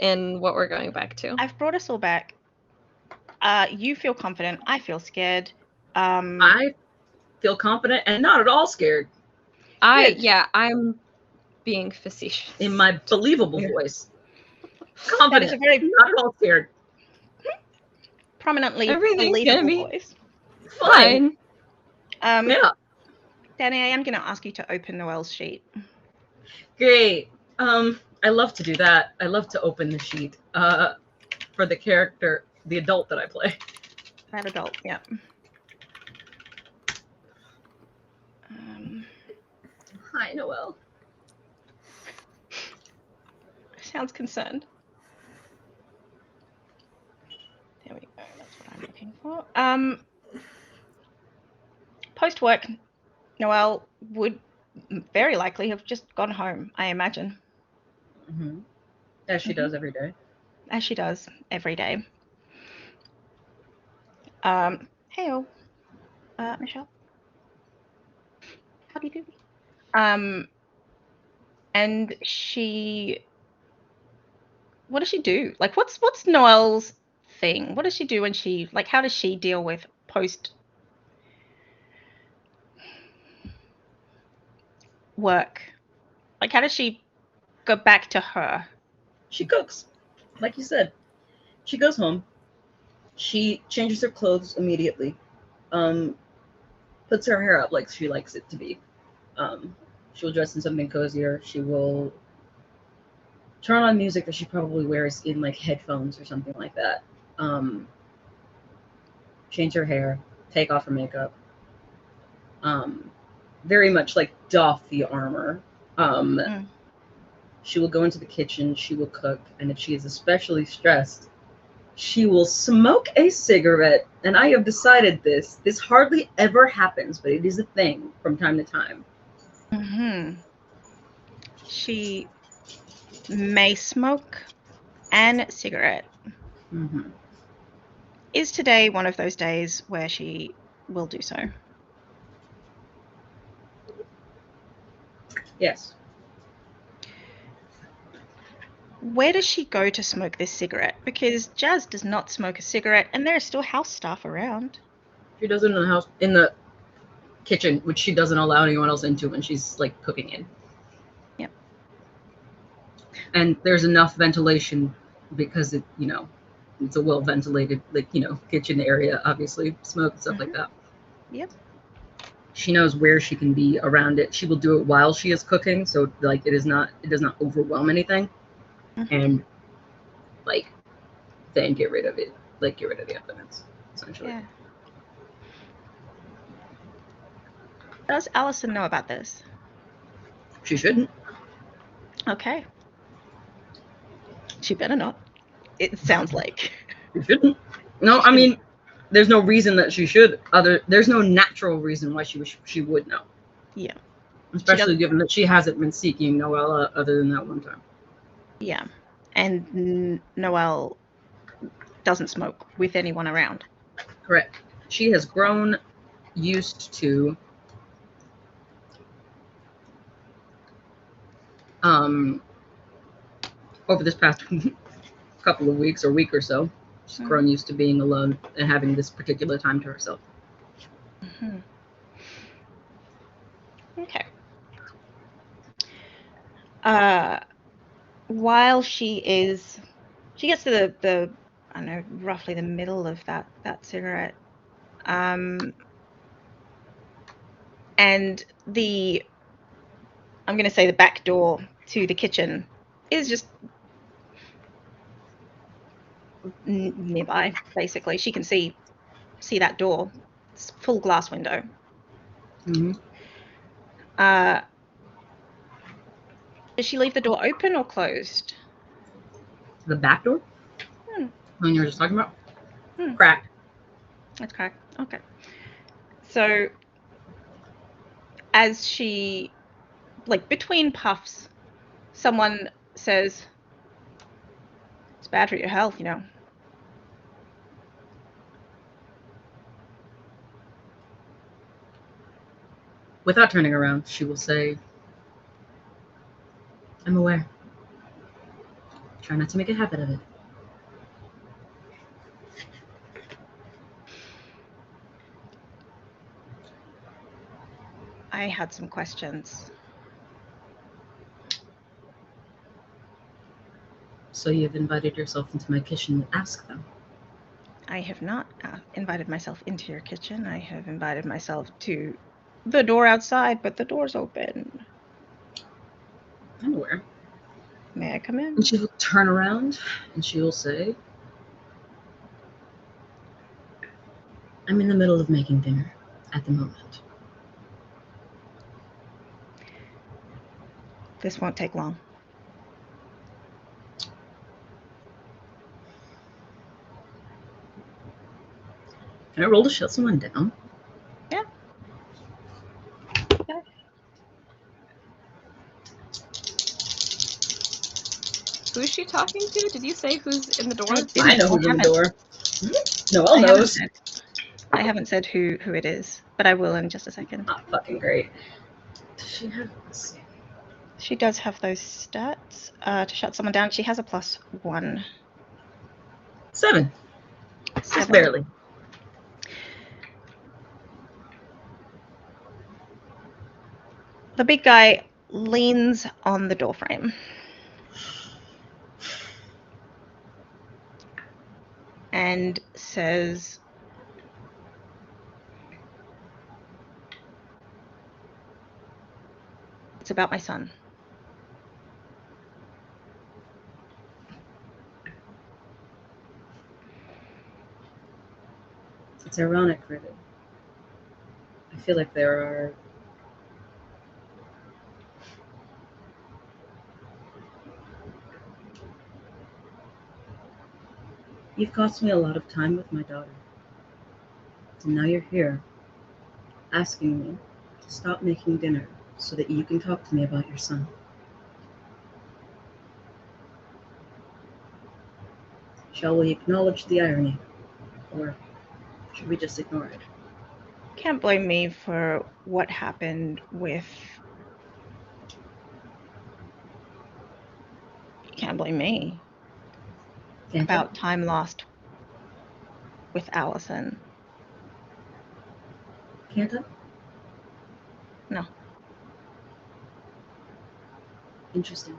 in what we're going back to. I've brought us all back. You feel confident. I feel scared. I feel confident and not at all scared. I'm being facetious. In my believable voice. Confident, That is a very not at all scared. prominently Everything's believable gonna be voice. fine. Yeah. Danny, I am going to ask you to open Noelle's sheet. Great. I love to do that. I love to open the sheet for the character, the adult that I play. That adult, yeah. Hi, Noelle. Sounds concerned. There we go. That's what I'm looking for. Post-work, Noelle would very likely have just gone home, I imagine. Mm-hmm. As she does every day. As she does every day. Hey, Michelle. How do you do? And she, what does she do? Like, what's Noelle's thing? What does she do when she, like, how does she deal with post work? Like, how does she go back to her? She cooks, like you said. She goes home. She changes her clothes immediately. Puts her hair up like she likes it to be. She'll dress in something cozier. She will turn on music that she probably wears in like headphones or something like that. Change her hair, take off her makeup. Very much like doff the armor. She will go into the kitchen, she will cook, and if she is especially stressed, she will smoke a cigarette. And I have decided this hardly ever happens, but it is a thing from time to time. She may smoke and cigarette. Is today one of those days where she will do so? Yes. Where does she go to smoke this cigarette? Because Jazz does not smoke a cigarette, and there are still house staff around. She does it in the house, in the kitchen, which she doesn't allow anyone else into when she's like cooking in. Yep. And there's enough ventilation because it, it's a well ventilated, kitchen area, obviously, smoke and stuff like that. Yep. She knows where she can be around it. She will do it while she is cooking, so like it does not overwhelm anything. And then get rid of it, get rid of the evidence, essentially. Yeah. Does Allison know about this? She shouldn't. Okay. She better not. It sounds like. She shouldn't. No, I mean, there's no reason that she should. There's no natural reason why she would know. Yeah. Especially given that she hasn't been seeking Noelle other than that one time. Yeah. And Noelle doesn't smoke with anyone around. Correct. She has grown used to over this past couple of weeks or week or so, she's grown used to being alone and having this particular time to herself. Okay. While she gets to the I don't know, roughly the middle of that cigarette, and I'm going to say the back door to the kitchen is just nearby. Basically, she can see that door. It's full glass window. Does she leave the door open or closed? The back door? When you were just talking about? Cracked. It's cracked. Okay. So as she, between puffs, someone says, "It's bad for your health, you know." Without turning around, she will say, "I'm aware. Try not to make a habit of it. I had some questions. So you've invited yourself into my kitchen to ask them. I have not invited myself into your kitchen. I have invited myself to the door outside, but the door's open. I'm aware. May I come in? And she will turn around and she will say, I'm in the middle of making dinner at the moment. This won't take long. Can I roll to shut someone down? Yeah. Okay. Who's she talking to? Did you say who's in the door? I know who's in the door. Noelle I knows. I haven't said who it is, but I will in just a second. Not fucking great. Does she have? Let's see. She does have those stats to shut someone down. She has a +1. 7. Just 7. barely. The big guy leans on the doorframe and says, "It's about my son." It's ironic, really. I feel like there are You've cost me a lot of time with my daughter. And now you're here, asking me to stop making dinner so that you can talk to me about your son. Shall we acknowledge the irony? Or should we just ignore it? Can't blame me for what happened with... You can't blame me Can't about time lost with Allison. Can't I? No. Interesting.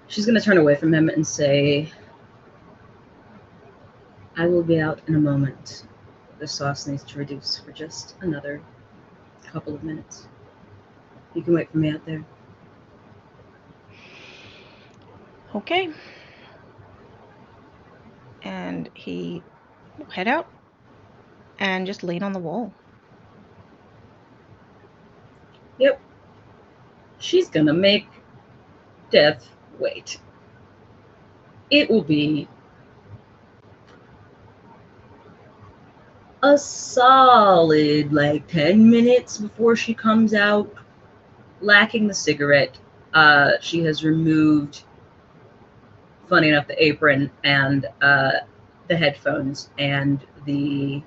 She's going to turn away from him and say, I will be out in a moment. The sauce needs to reduce for just another couple of minutes. You can wait for me out there. Okay. And he will head out and just lean on the wall. Yep. She's going to make death wait. It will be a solid 10 minutes before she comes out, lacking the cigarette. She has removed, funny enough, the apron and the headphones and the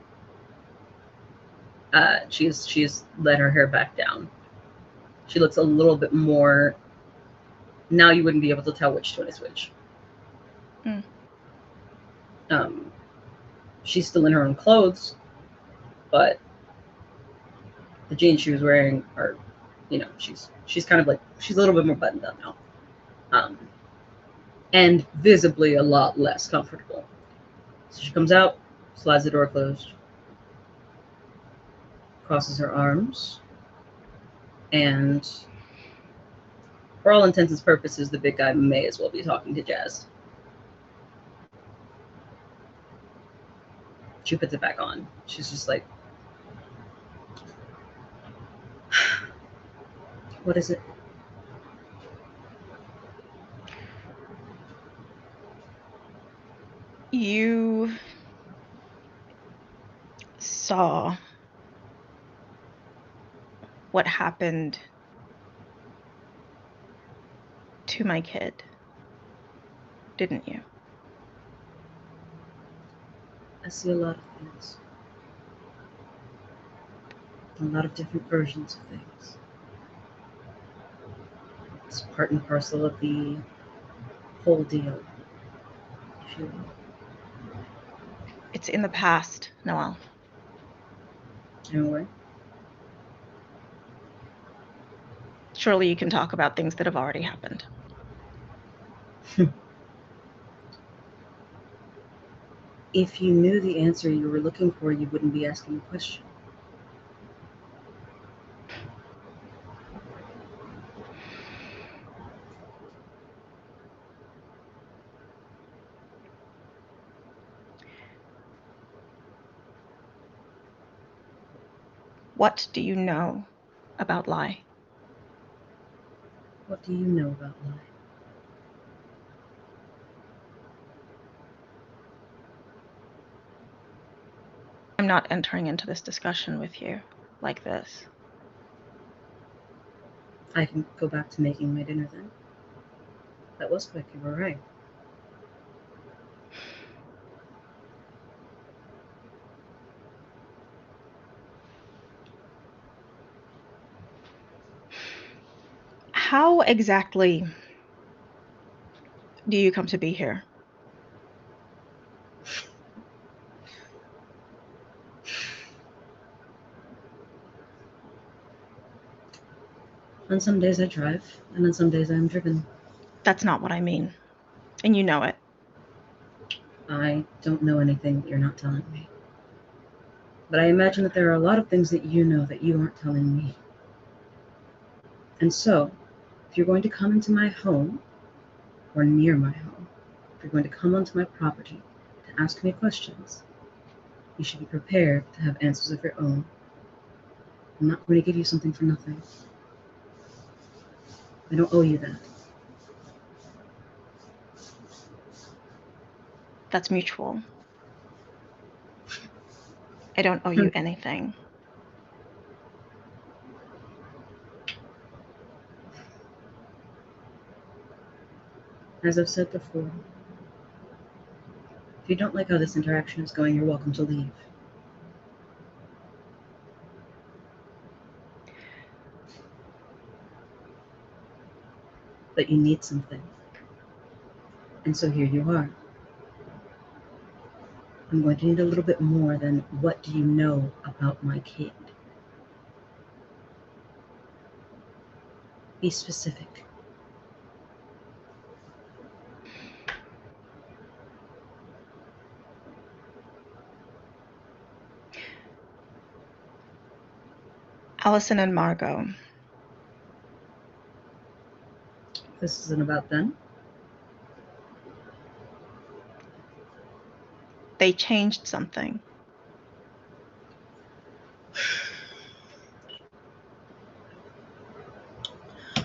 she's let her hair back down. She looks a little bit more, now you wouldn't be able to tell which one is which. She's still in her own clothes, but the jeans she was wearing are, she's kind of she's a little bit more buttoned up now, and visibly a lot less comfortable. So she comes out, slides the door closed, crosses her arms, and for all intents and purposes, the big guy may as well be talking to Jazz. She puts it back on. She's just like, what is it? You saw what happened to my kid, didn't you? I see a lot of things. A lot of different versions of things. It's part and parcel of the whole deal, if you will. It's in the past, Noel. Anyway, Surely you can talk about things that have already happened. if you knew the answer you were looking for, you wouldn't be asking the question. What do you know about Lai? What do you know about life? I'm not entering into this discussion with you like this. I can go back to making my dinner then. That was quick, you were right. How exactly do you come to be here? On some days I drive, and on some days I am driven. That's not what I mean. And you know it. I don't know anything that you're not telling me. But I imagine that there are a lot of things that you know that you aren't telling me. And so, if you're going to come into my home, or near my home, if you're going to come onto my property to ask me questions, you should be prepared to have answers of your own. I'm not going to give you something for nothing. I don't owe you that. That's mutual. I don't owe you anything. As I've said before, if you don't like how this interaction is going, you're welcome to leave. But you need something. And so here you are. I'm going to need a little bit more than what do you know about my kid. Be specific. Allison and Margot. This isn't about them. They changed something.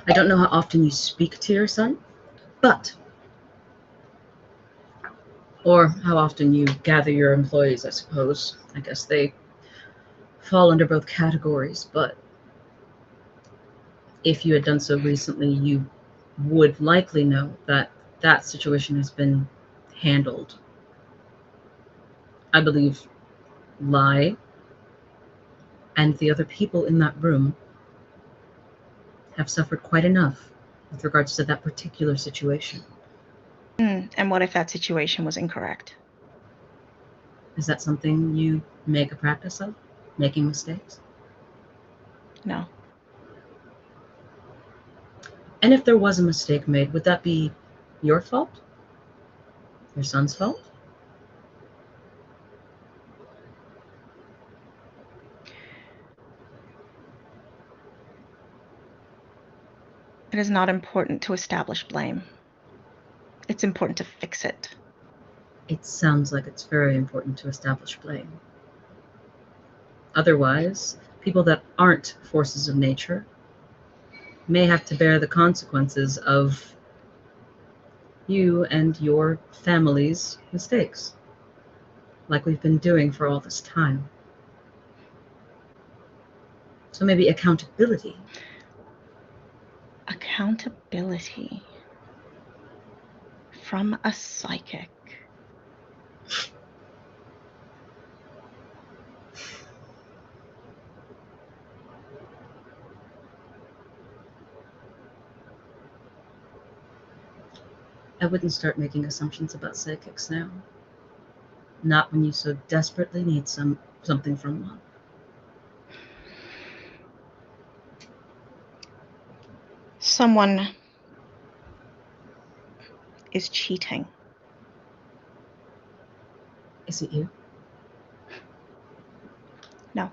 I don't know how often you speak to your son, or how often you gather your employees, I suppose. I guess they fall under both categories, but if you had done so recently, you would likely know that that situation has been handled. I believe Lai and the other people in that room have suffered quite enough with regards to that particular situation. And what if that situation was incorrect? Is that something you make a practice of, making mistakes? No. And if there was a mistake made, would that be your fault? Your son's fault? It is not important to establish blame. It's important to fix it. It sounds like it's very important to establish blame. Otherwise, people that aren't forces of nature may have to bear the consequences of you and your family's mistakes, like we've been doing for all this time. So maybe accountability. Accountability from a psychic. I wouldn't start making assumptions about psychics now. Not when you so desperately need something from one. Someone is cheating. Is it you? No.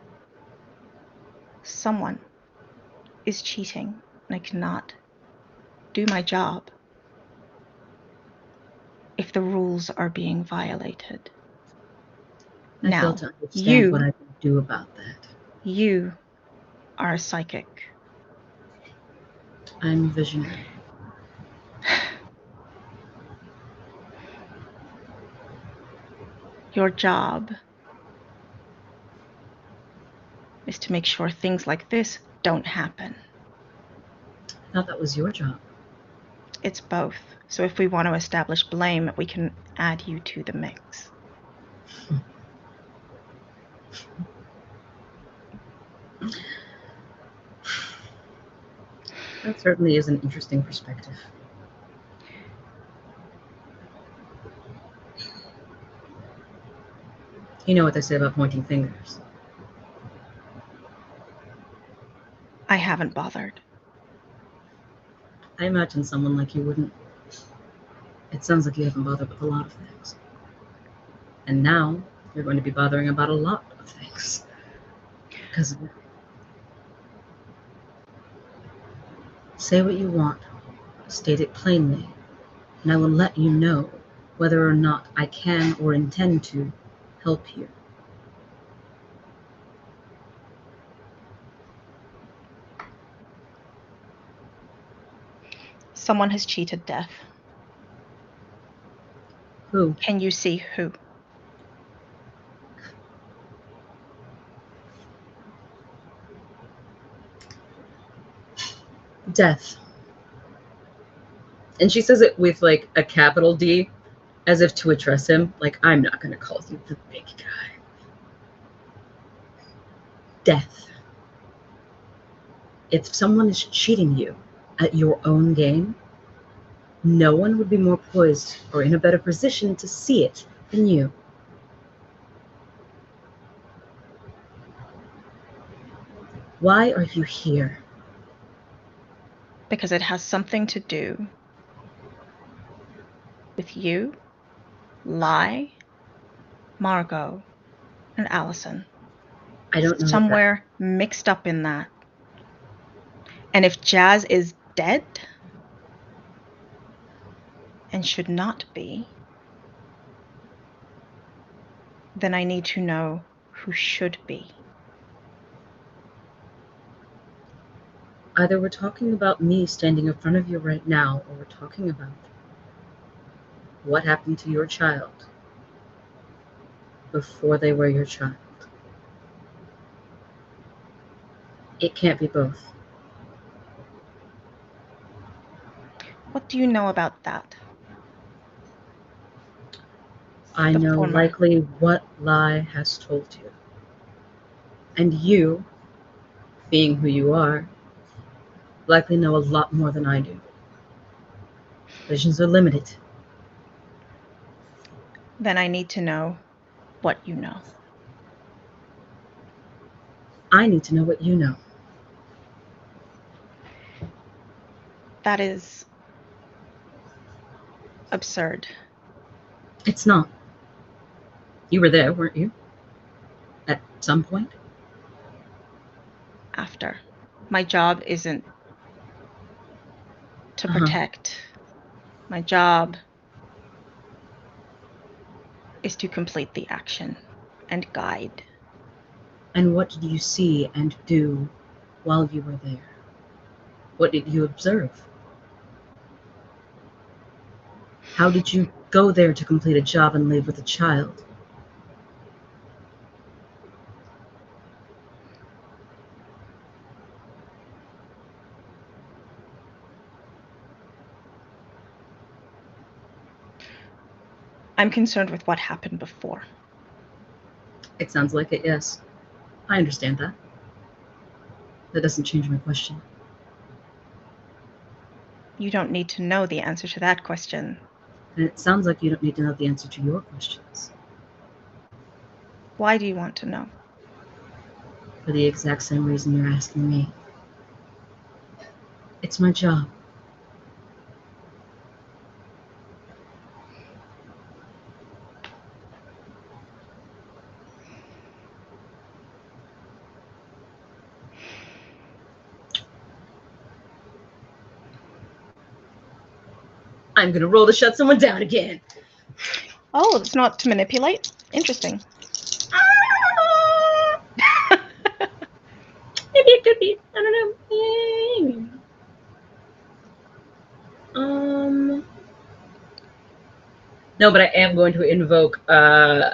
Someone is cheating, and I cannot do my job if the rules are being violated. I Now, fail to understand what I can do about that. You are a psychic. I'm visionary. Your job is to make sure things like this don't happen. I thought that was your job. It's both. So if we want to establish blame, we can add you to the mix. That certainly is an interesting perspective. You know what they say about pointing fingers. I haven't bothered. I imagine someone like you wouldn't. It sounds like you haven't bothered with a lot of things. And now you're going to be bothering about a lot of things. Because of it. Say what you want. State it plainly. And I will let you know whether or not I can or intend to help you. Someone has cheated death. Who? Can you see who? Death. And she says it with like a capital D, as if to address him. Like, I'm not going to call you the big guy. Death. If someone is cheating you at your own game, no one would be more poised or in a better position to see it than you. Why are you here? Because it has something to do with you, Lai, Margot, and Allison. I don't know. Somewhere mixed up in that. And if Jazz is dead and should not be, then I need to know who should be. Either we're talking about me standing in front of you right now, or we're talking about what happened to your child before they were your child. It can't be both. What do you know about that? I know likely what Lai has told you. And you, being who you are, likely know a lot more than I do. Visions are limited. Then I need to know what you know. I need to know what you know. That is absurd. It's not. You were there, weren't you? At some point? After. My job isn't to protect. My job is to complete the action and guide. And what did you see and do while you were there? What did you observe? How did you go there to complete a job and leave with a child? I'm concerned with what happened before. It sounds like it, yes. I understand that. That doesn't change my question. You don't need to know the answer to that question. And it sounds like you don't need to know the answer to your questions. Why do you want to know? For the exact same reason you're asking me. It's my job. I'm gonna roll to shut someone down again. Oh, it's not to manipulate? Interesting. Maybe it could be. I don't know. No, but I am going to invoke. Let's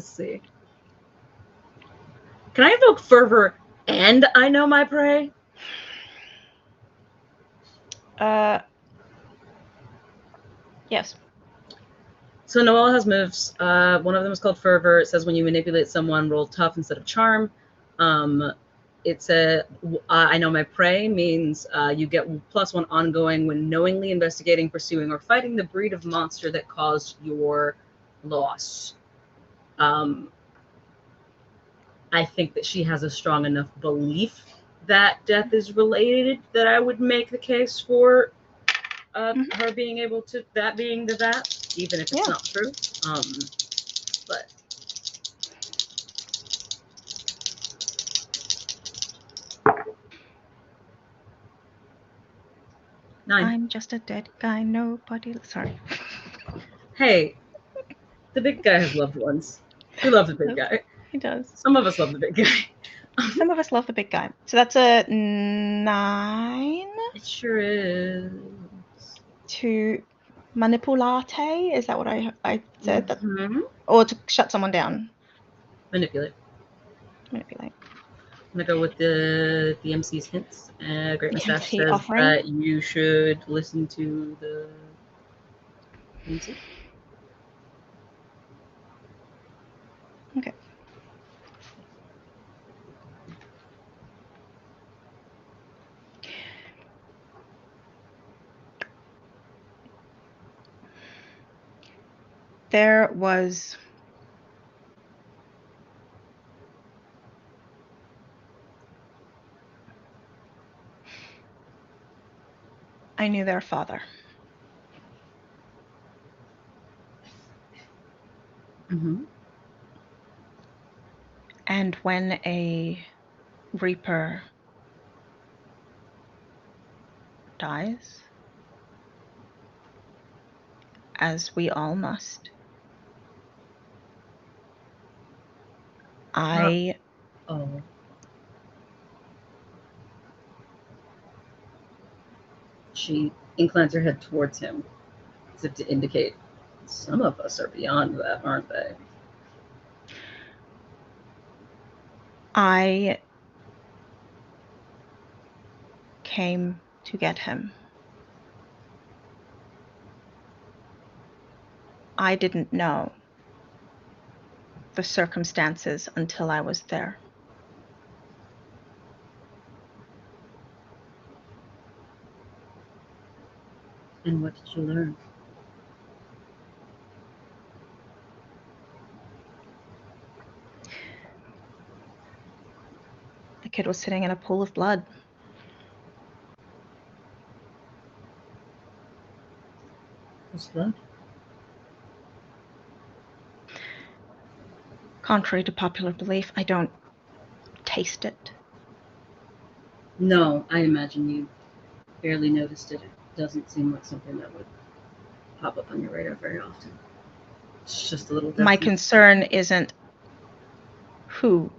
see. Can I invoke fervor and I know my prey? Yes. So Noelle has moves. One of them is called Fervor. It says when you manipulate someone, roll tough instead of charm. It's a I know my prey means you get +1 ongoing when knowingly investigating, pursuing, or fighting the breed of monster that caused your loss. I think that she has a strong enough belief that death is related that I would make the case for her being able to, that being that, even if it's not true. But nine. I'm just a dead guy, nobody. Sorry. Hey, the big guy has loved ones. We love the big guy. He does. Some of us love the big guy. Some of us love the big guy. So that's a 9. It sure is. To manipulate, is that what I said? Mm-hmm. Or to shut someone down? Manipulate. Manipulate. I'm gonna go with the MC's hints. Great Mustache MC says offering. that you should listen to the MC. Okay. There was I knew their father. Mm-hmm. And when a Reaper dies, as we all must, Oh. She inclines her head towards him, as if to indicate some of us are beyond that, aren't they? I came to get him. I didn't know the circumstances until I was there. And what did you learn? The kid was sitting in a pool of blood. Whose blood? Contrary to popular belief, I don't taste it. No, I imagine you barely noticed it. It doesn't seem like something that would pop up on your radar very often. It's just a little different. My concern isn't who.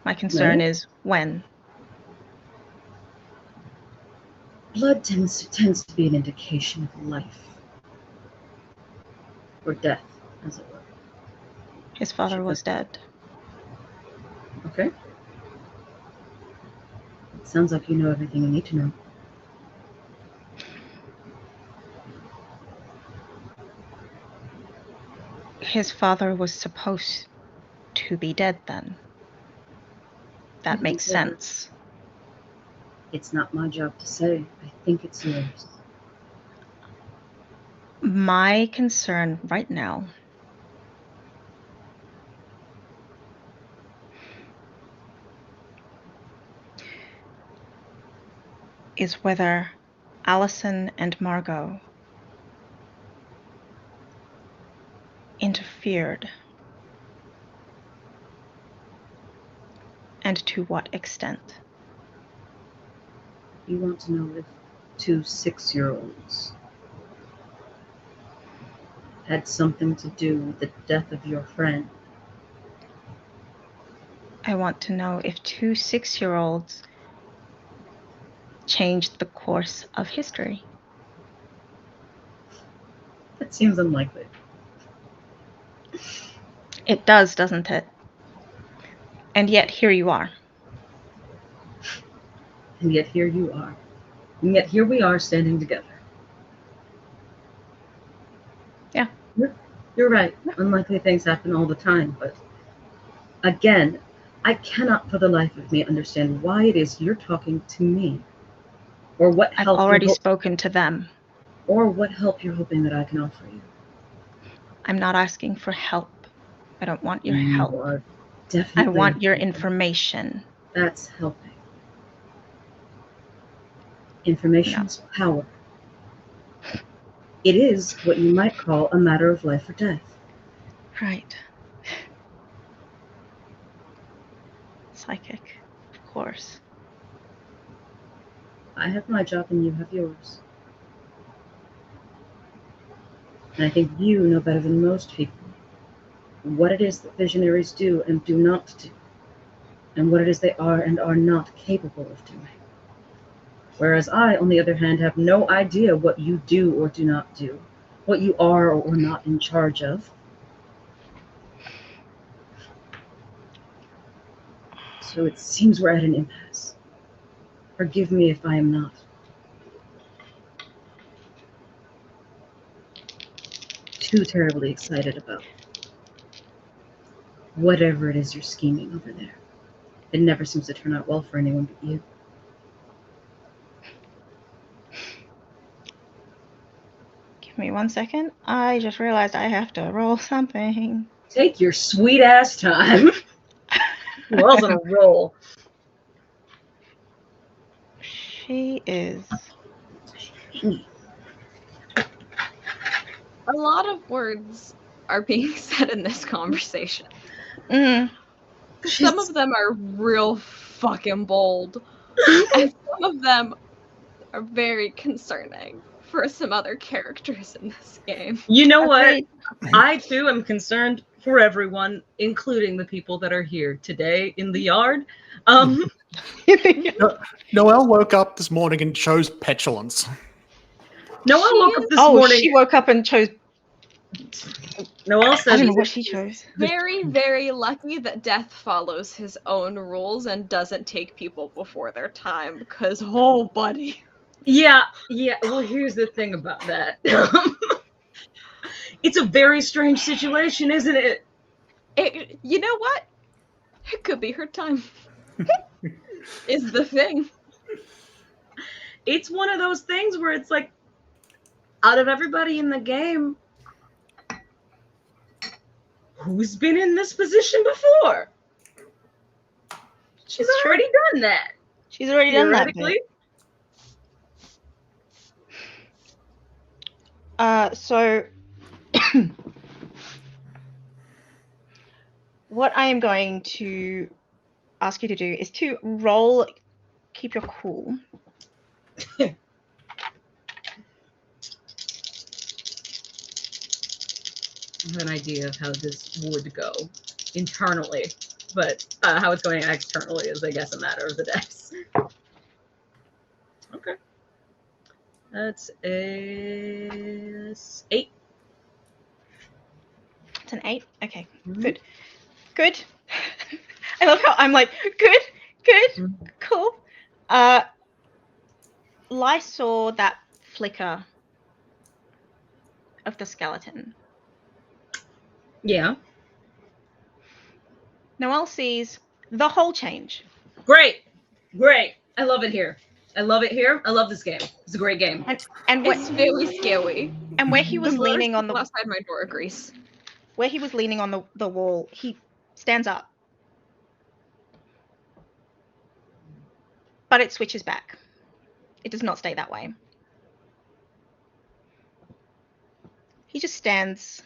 My concern is when. Blood tends to be an indication of life. Or death, as it were. His father was dead. Okay. It sounds like you know everything you need to know. His father was supposed to be dead then. That makes sense. It's not my job to say. I think it's yours. My concern right now is whether Allison and Margot interfered, and to what extent. You want to know if 2 6-year-olds had something to do with the death of your friend? I want to know if 2 6-year-olds changed the course of history. That seems unlikely. It does, doesn't it? And yet here you are. And yet here you are. And yet here we are standing together. Yeah. You're right. Unlikely things happen all the time, but again, I cannot for the life of me understand why it is you're talking to me. Or what I've help already spoken to them. Or what help you're hoping that I can offer you. I'm not asking for help. I don't want your You help. are I definitely want your helping. information. That's helping. Information's power. It is what you might call a matter of life or death. Right. Psychic, of course. I have my job and you have yours. And I think you know better than most people what it is that visionaries do and do not do, and what it is they are and are not capable of doing. Whereas I, on the other hand, have no idea what you do or do not do, what you are or not in charge of. So it seems we're at an impasse. Forgive me if I am not. Too terribly excited about whatever it is you're scheming over there. It never seems to turn out well for anyone but you. Give me 1 second. I just realized I have to roll something. Take your sweet ass time. Well's on a roll. She is. A lot of words are being said in this conversation. Some of them are real fucking bold. And some of them are very concerning for some other characters in this game. You know what? Agreed. I too am concerned for everyone, including the people that are here today in the yard. Noelle woke up this morning and chose petulance. Noelle woke up this Oh, morning. she woke up and chose. Noelle said, I don't know what she chose. Very, very lucky that death follows his own rules and doesn't take people before their time, because, oh, buddy. Yeah. Well, here's the thing about that. It's a very strange situation, isn't it? You know what? It could be her time. Is the thing. It's one of those things where it's like, out of everybody in the game, who's been in this position before? She's already done that. She's already done that. Theoretically. So what I am going to ask you to do is to roll, keep your cool. I have an idea of how this would go internally, but how it's going externally is, I guess, a matter of the dice. Okay. That's a 8. It's an 8. Okay, Mhm. Good. I love how I'm like, good, cool. Lai saw that flicker of the skeleton. Yeah. Noelle sees the whole change. Great. I love it here. I love this game. It's a great game. And what, It's very scary. And where he was The leaning most on the people outside my door agrees. where he was leaning on the wall, he stands up. But it switches back. It does not stay that way. He just stands.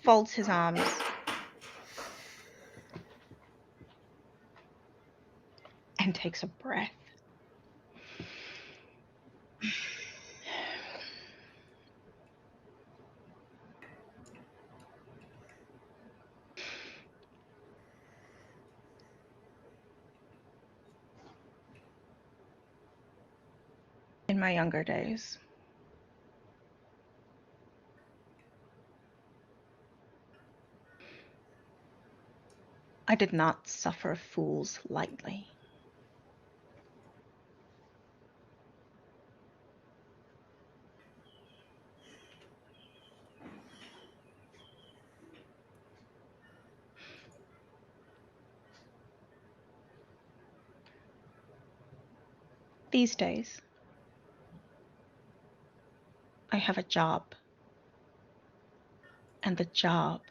Folds his arms. And takes a breath. In my younger days, I did not suffer fools lightly. These days, I have a job. And the job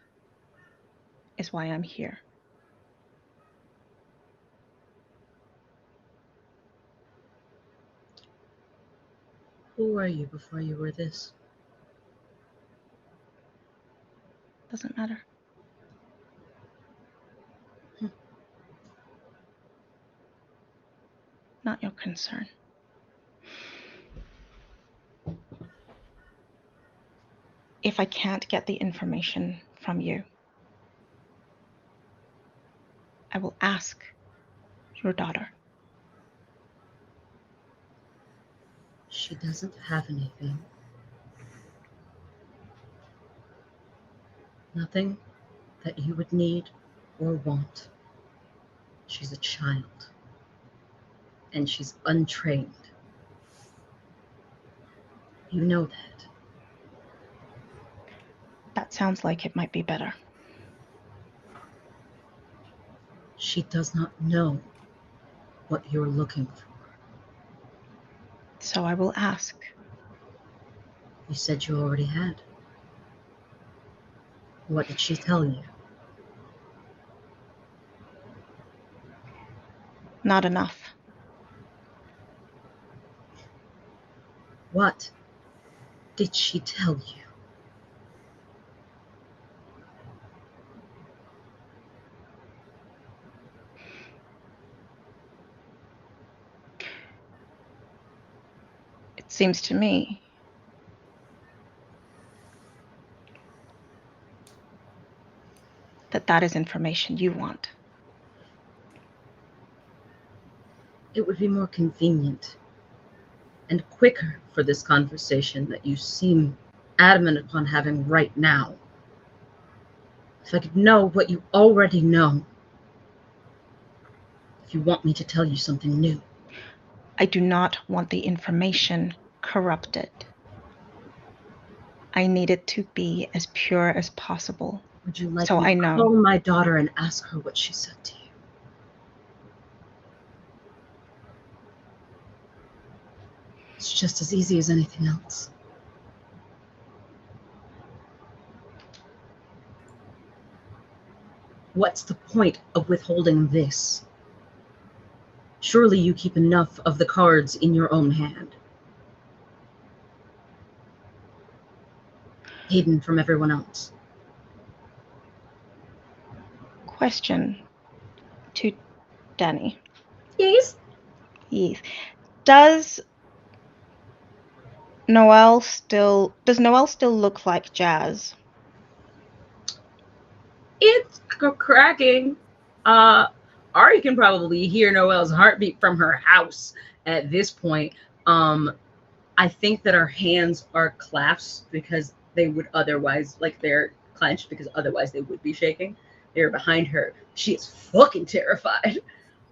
is why I'm here. Who were you before you were this? Doesn't matter. Not your concern. If I can't get the information from you, I will ask your daughter. She doesn't have anything. Nothing that you would need or want. She's a child. And she's untrained. You know that. That sounds like it might be better. She does not know what you're looking for. So I will ask. You said you already had. What did she tell you? Not enough. What did she tell you? It seems to me that is information you want. It would be more convenient and quicker for this conversation that you seem adamant upon having right now. If I could know what you already know. If you want me to tell you something new. I do not want the information corrupted. I need it to be as pure as possible. Would you like so me I to know. call my daughter and ask her what she said to you? It's just as easy as anything else. What's the point of withholding this? Surely you keep enough of the cards in your own hand. Hidden from everyone else. Question to Danny. Yes? Yes. Does Noelle still look like Jazz? It's cracking. Ari can probably hear Noelle's heartbeat from her house at this point. I think that her hands are clasped because they would otherwise, like they're clenched because otherwise they would be shaking. They're behind her. She is fucking terrified.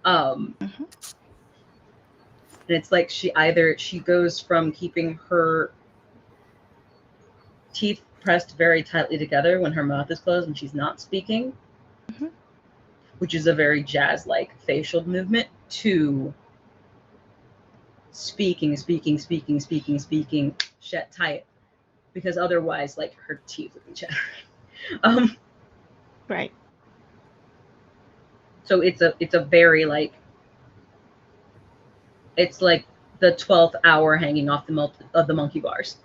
And it's like she goes from keeping her teeth pressed very tightly together when her mouth is closed and she's not speaking, which is a very Jazz-like facial movement, to speaking, shut tight, because otherwise, like, her teeth would be chattering. Right. So it's a very, like, it's like the 12th hour hanging off the monkey bars.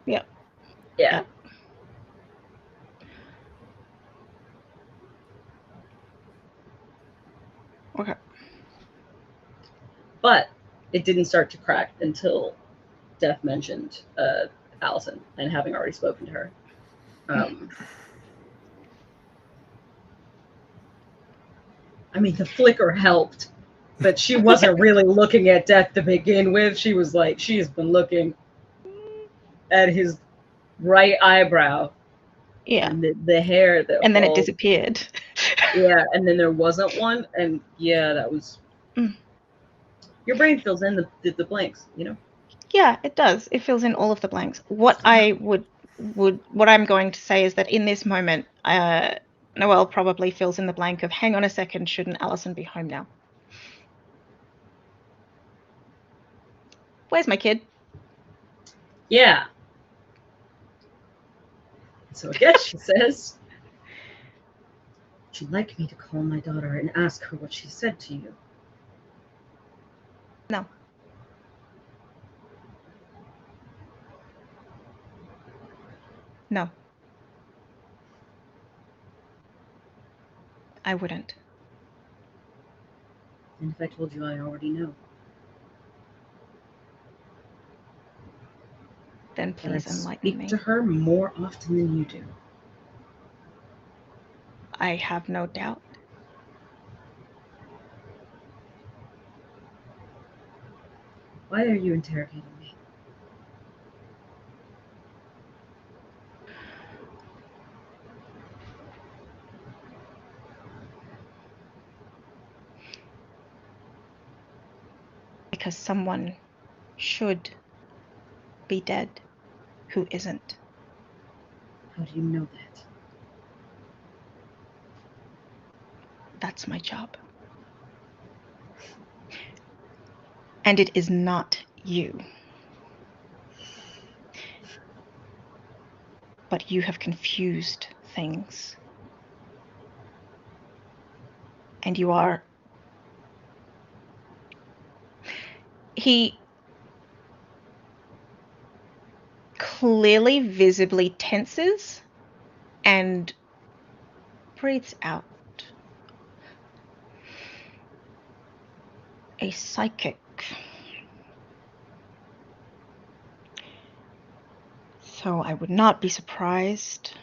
Yep. Yeah. Yep. Okay. But it didn't start to crack until Death mentioned Allison, and having already spoken to her. I mean, the flicker helped, but she wasn't really looking at Death to begin with. She was like, she has been looking at his right eyebrow. Yeah. And the hair that And then it falls. disappeared. Yeah, and then there wasn't one, and yeah, that was. Your brain fills in the blanks, you know. Yeah, it does. It fills in all of the blanks. What I what I'm going to say is that in this moment, Noelle probably fills in the blank of, hang on a second, shouldn't Allison be home now? Where's my kid? Yeah. So again, she says, would you like me to call my daughter and ask her what she said to you? No. No. I wouldn't. And if I told you, I already know. Then please enlighten me. Speak to her more often than you do. I have no doubt. Why are you interrogating me? Because someone should be dead who isn't. How do you know that? That's my job. And it is not you. But you have confused things. And you are... He clearly, visibly tenses and breathes out. A psychic. So I would not be surprised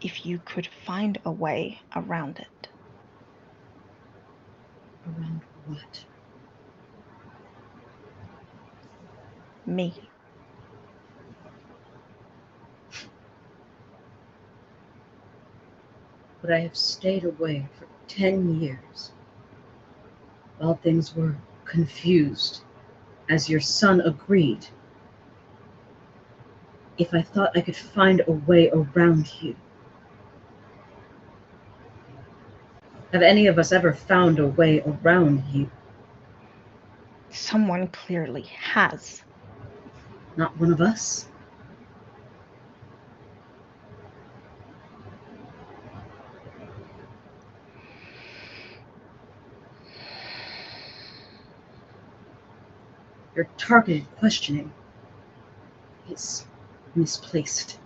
if you could find a way around it. Around what? Me. But I have stayed away for 10 years while things were confused, as your son agreed. If I thought I could find a way around you. Have any of us ever found a way around you? Someone clearly has. Not one of us? Your targeted questioning is misplaced.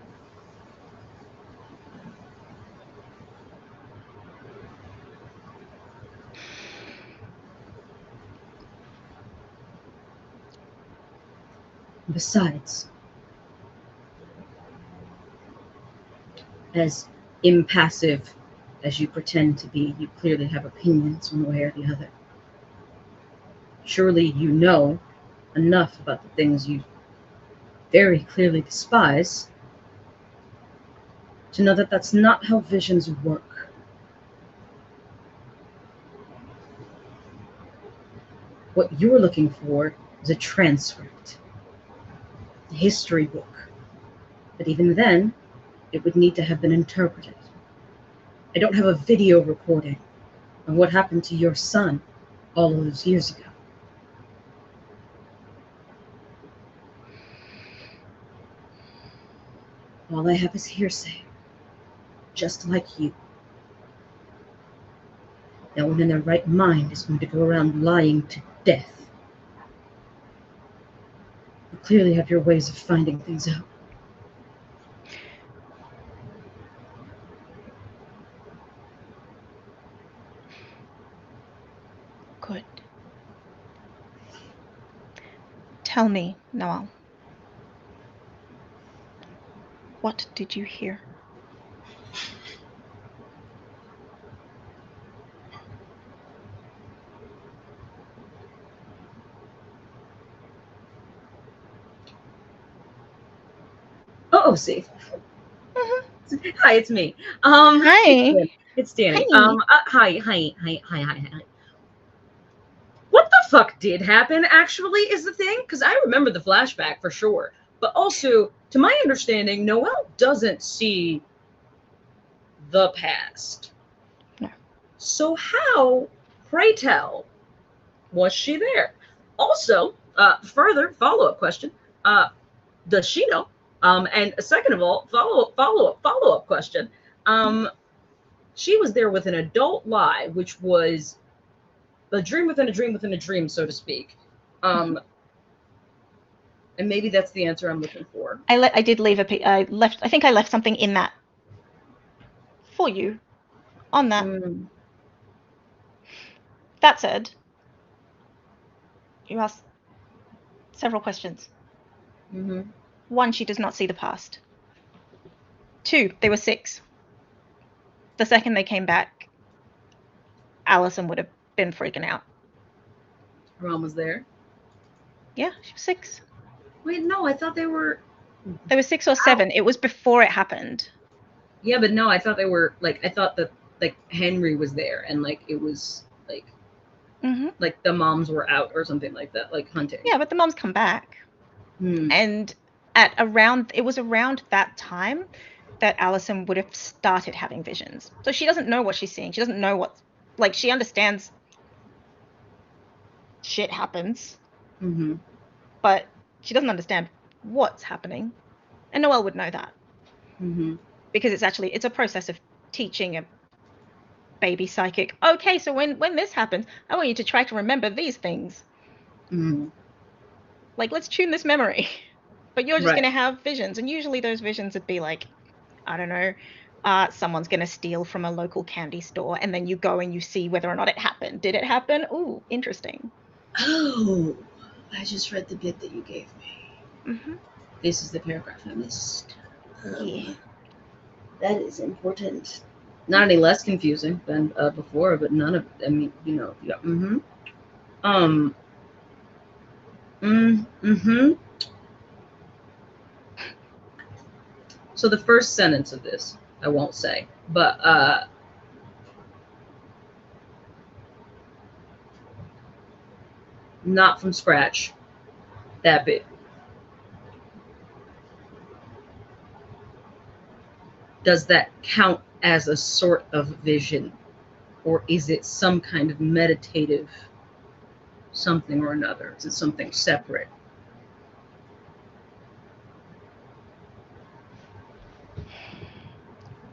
Besides, as impassive as you pretend to be, you clearly have opinions one way or the other. Surely you know enough about the things you very clearly despise to know that that's not how visions work. What you're looking for is a transcript, a history book. But even then, it would need to have been interpreted. I don't have a video recording of what happened to your son all those years ago. All I have is hearsay, just like you. No one in their right mind is going to go around lying to death. You clearly have your ways of finding things out. Good. Tell me, Noel. What did you hear? Oh, see. Hi, it's me. Hi. It's Danny. Hi. Hi. What the fuck did happen, actually, is the thing? Because I remember the flashback for sure. But also, to my understanding, Noelle doesn't see the past. No. So how, pray tell, was she there? Also, further follow-up question, does she know? And second of all, follow-up question. She was there with an adult lie, which was a dream within a dream within a dream, so to speak. And maybe that's the answer I'm looking for. I did leave I think I left something in that for you on that. That said, you asked several questions. Mm-hmm. 1, she does not see the past. 2, they were 6. The second they came back, Allison would have been freaking out. Her mom was there? Yeah, she was 6. Wait, no, I thought they were... They were 6 or 7. It was before it happened. Yeah, but no, I thought they were, like, I thought that, like, Henry was there, and, like, it was, like, like, the moms were out or something like that, like, hunting. Yeah, but the moms come back. And it was around that time that Allison would have started having visions. So she doesn't know what she's seeing. She doesn't know what, like, she understands shit happens, but she doesn't understand what's happening. And Noelle would know that. Because it's a process of teaching a baby psychic. Okay, so when this happens, I want you to try to remember these things. Like, let's tune this memory. But you're just going to have visions. And usually those visions would be like, I don't know, someone's going to steal from a local candy store. And then you go and you see whether or not it happened. Did it happen? Ooh, interesting. Oh, I just read the bit that you gave me. Mm-hmm. This is the paragraph I missed. Yeah. That is important. Not any less confusing than before, but none of, I mean, you know, yeah. So the first sentence of this, I won't say, but not from scratch, that bit. Does that count as a sort of vision, or is it some kind of meditative something or another? Is it something separate?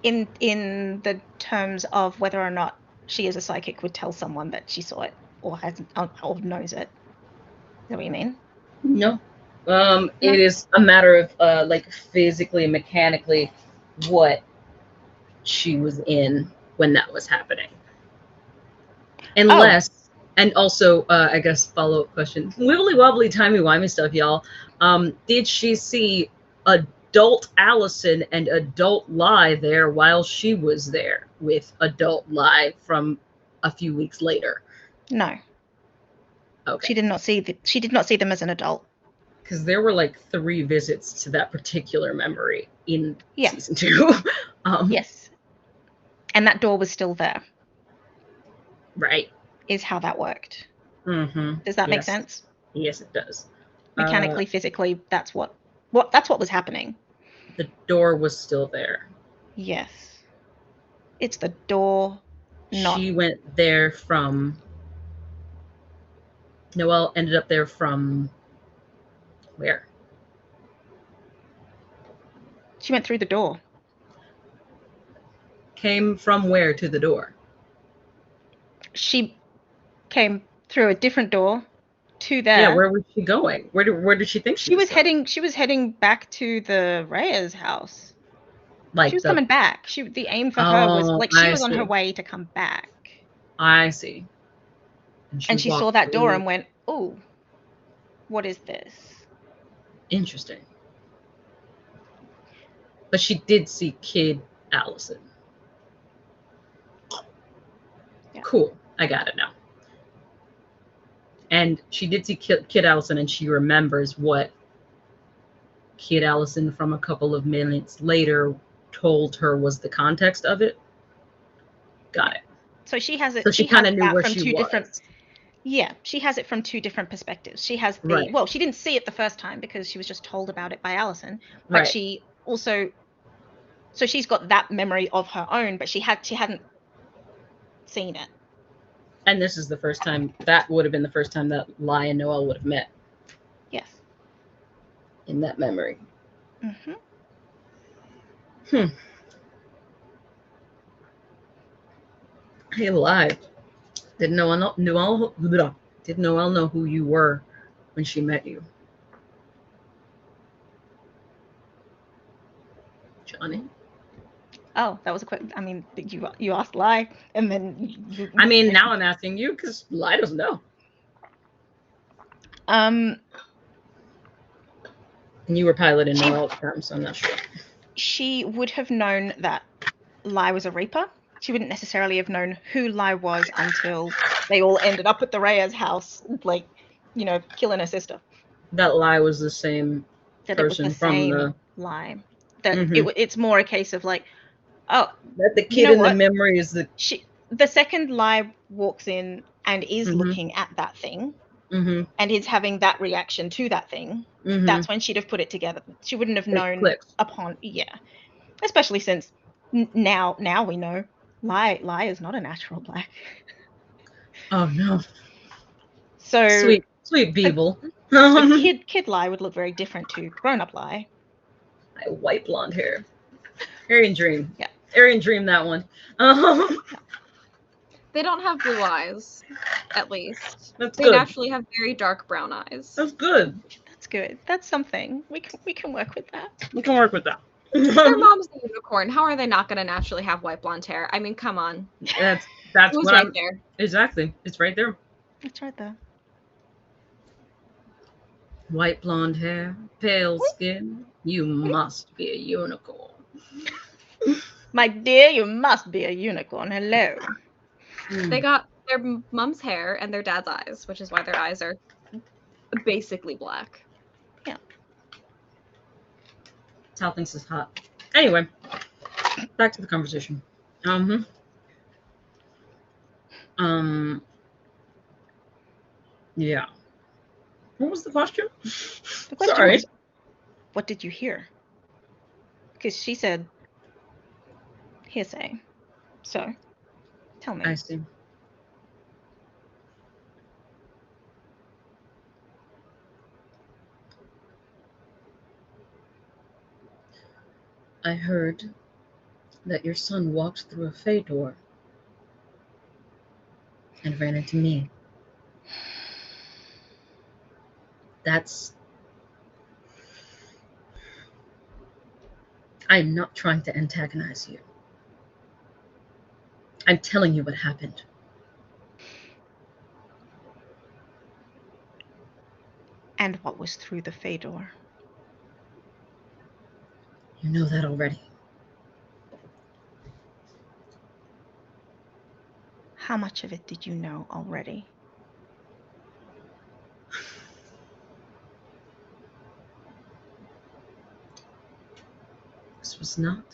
In the terms of whether or not she as a psychic would tell someone that she saw it or knows it. Is that what you mean? No. It is a matter of like physically and mechanically what she was in when that was happening. Unless, and also, I guess follow-up question, wibbly wobbly timey wimey stuff, y'all. Did she see adult Allison and adult Lie there while she was there with adult Lie from a few weeks later? No. Okay. She did not see them as an adult. Because there were like 3 visits to that particular memory in season 2. Yes. And that door was still there. Right. Is how that worked. Does that make sense? Yes, it does. Mechanically, physically, that's what was happening. The door was still there. Yes. It's the door. Not. She went there from. Noelle ended up there from. Where? She went through the door. Came from where to the door? She came through a different door to there. Yeah, where was she going? Where did she think She was going? heading back to the Reyes house. Like she was coming back. The aim for her was like she was on her way to come back. I see. And she saw that door and went, "Oh, what is this?" Interesting. But she did see Kid Allison. Yeah. Cool. I got it now. And she did see Kid Allison, and she remembers what Kid Allison from a couple of minutes later told her was the context of it. Got it. So she has it. So she kind of knew where from she two was. different. Yeah, she has it from two different perspectives. She has the well, she didn't see it the first time because she was just told about it by Allison. But she also, so she's got that memory of her own, but she hadn't seen it. And this is the first time, that would have been the first time that Lai and Noelle would have met. Yes. In that memory. Mm-hmm. Hey, Lai. Did Noelle know who you were when she met you? Johnny? Oh, that was a quick. I mean, you asked Lai, and then you. I mean, now I'm asking you because Lai doesn't know. And you were piloting Noelle at the time, so I'm not sure. She would have known that Lai was a Reaper. She wouldn't necessarily have known who Lai was until they all ended up at the Reyes house, like, killing her sister. That Lai was the same person from the Lai. That it's more a case of like, oh, that the kid in the memory is the second Lai walks in and is looking at that thing and is having that reaction to that thing. That's when she'd have put it together. She wouldn't have known upon, especially since now we know Lai is not a natural black. Oh no. So sweet Beeble. So kid Lai would look very different to grown-up Lai. White blonde hair. Aryan Dream. Yeah. Aryan Dream, that one. They don't have blue eyes, at least. That's they good. naturally have very dark brown eyes. That's good. That's good. That's something. We can work with that. We can work with that. Their mom's a unicorn. How are they not going to naturally have white blonde hair? I mean, come on. That's what right there. Exactly. It's right there. It's right there. White blonde hair, pale skin. You must be a unicorn. My dear, you must be a unicorn. Hello. They got their mom's hair and their dad's eyes, which is why their eyes are basically black. Yeah. Sal thinks it's hot. Anyway, back to the conversation. Yeah. What was the question? The question was, what did you hear? Because she said hearsay. So, tell me. I see. I heard that your son walked through a fey door and ran into me. I'm not trying to antagonize you. I'm telling you what happened. And what was through the fey door? You know that already. How much of it did you know already? This was not.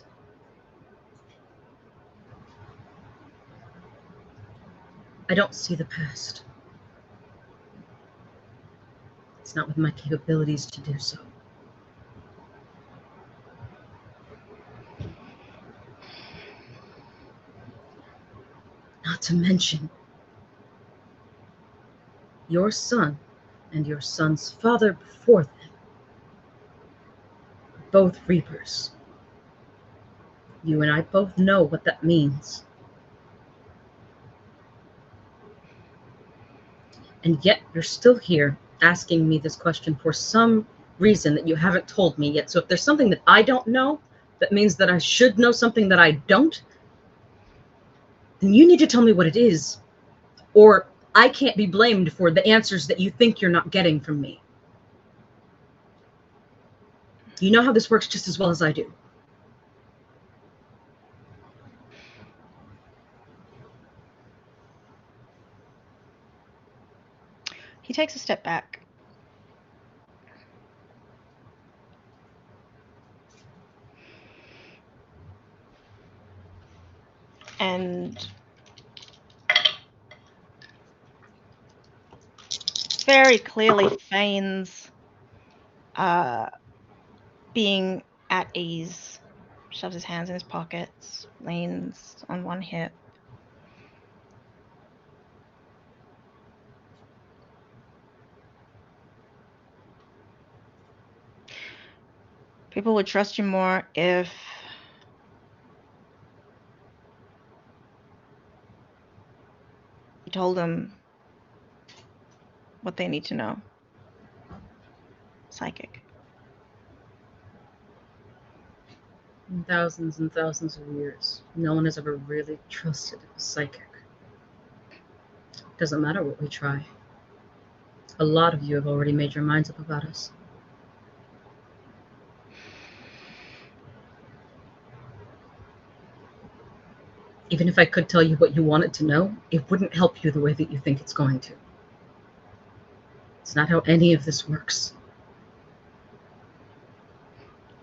I don't see the past. It's not with my capabilities to do so. to mention your son and your son's father before them, both Reapers. You and I both know what that means. And yet you're still here asking me this question for some reason that you haven't told me yet. So if there's something that I don't know, that means that I should know something that I don't, then you need to tell me what it is. Or I can't be blamed for the answers that you think you're not getting from me. You know how this works just as well as I do. He takes a step back. And very clearly feigns being at ease. Shoves his hands in his pockets, leans on one hip. People would trust you more if you told them what they need to know. Psychic. In thousands and thousands of years, no one has ever really trusted a psychic. Doesn't matter what we try. A lot of you have already made your minds up about us. Even if I could tell you what you wanted to know, it wouldn't help you the way that you think it's going to. It's not how any of this works.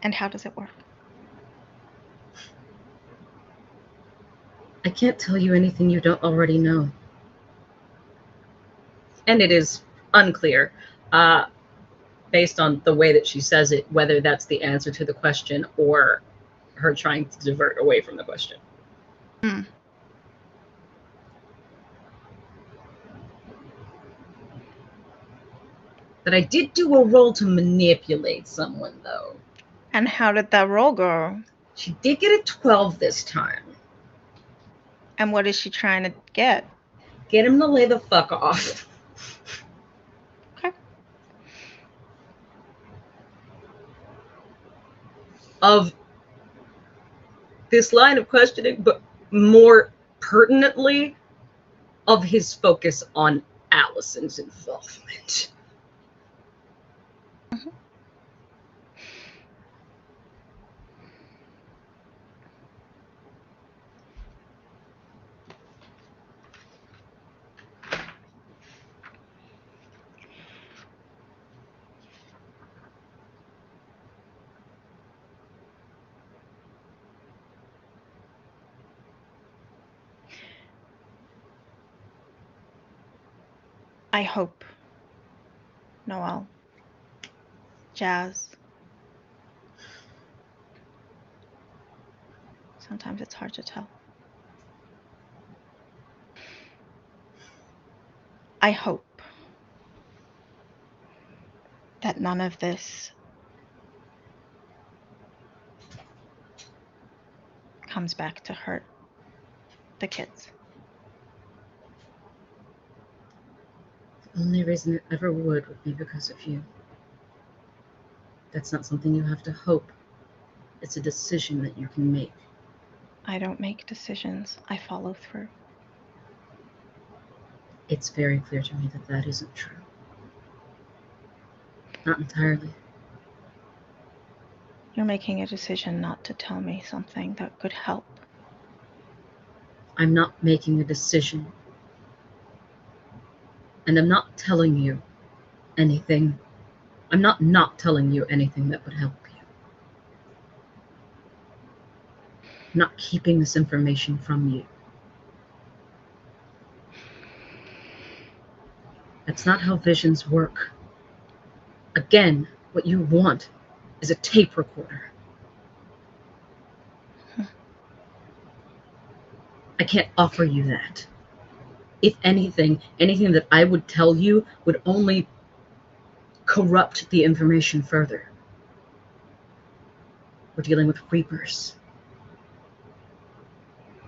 And how does it work? I can't tell you anything you don't already know. And it is unclear, based on the way that she says it, whether that's the answer to the question or her trying to divert away from the question. But I did do a roll to manipulate someone, though. And how did that roll go? She did get a 12 this time. And what is she trying to get? Get him to lay the fuck off. Okay. Of this line of questioning, but more pertinently, of his focus on Allison's involvement. I hope, Noel, Jazz. Sometimes it's hard to tell. I hope that none of this comes back to hurt the kids. The only reason it ever would be because of you. That's not something you have to hope. It's a decision that you can make. I don't make decisions. I follow through. It's very clear to me that that isn't true. Not entirely. You're making a decision not to tell me something that could help. I'm not making a decision. And I'm not telling you anything. I'm not telling you anything that would help you. I'm not keeping this information from you. That's not how visions work. Again, what you want is a tape recorder. I can't offer you that. If anything that I would tell you would only corrupt the information further. We're dealing with reapers.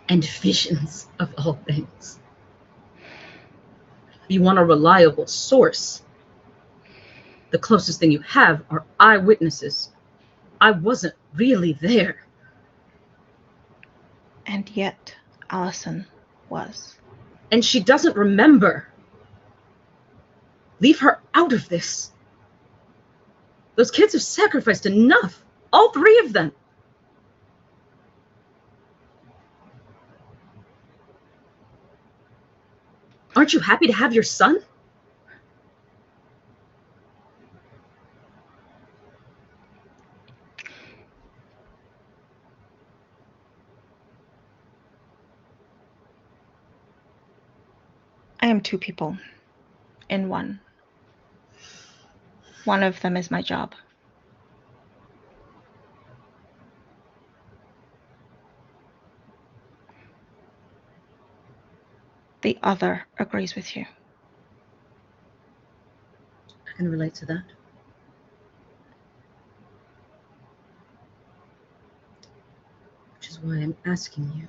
And visions of all things. You want a reliable source. The closest thing you have are eyewitnesses. I wasn't really there. And yet, Allison was. And she doesn't remember. Leave her out of this. Those kids have sacrificed enough. All 3 of them. Aren't you happy to have your son? I am 2 people in one. One of them is my job. The other agrees with you. I can relate to that. Which is why I'm asking you.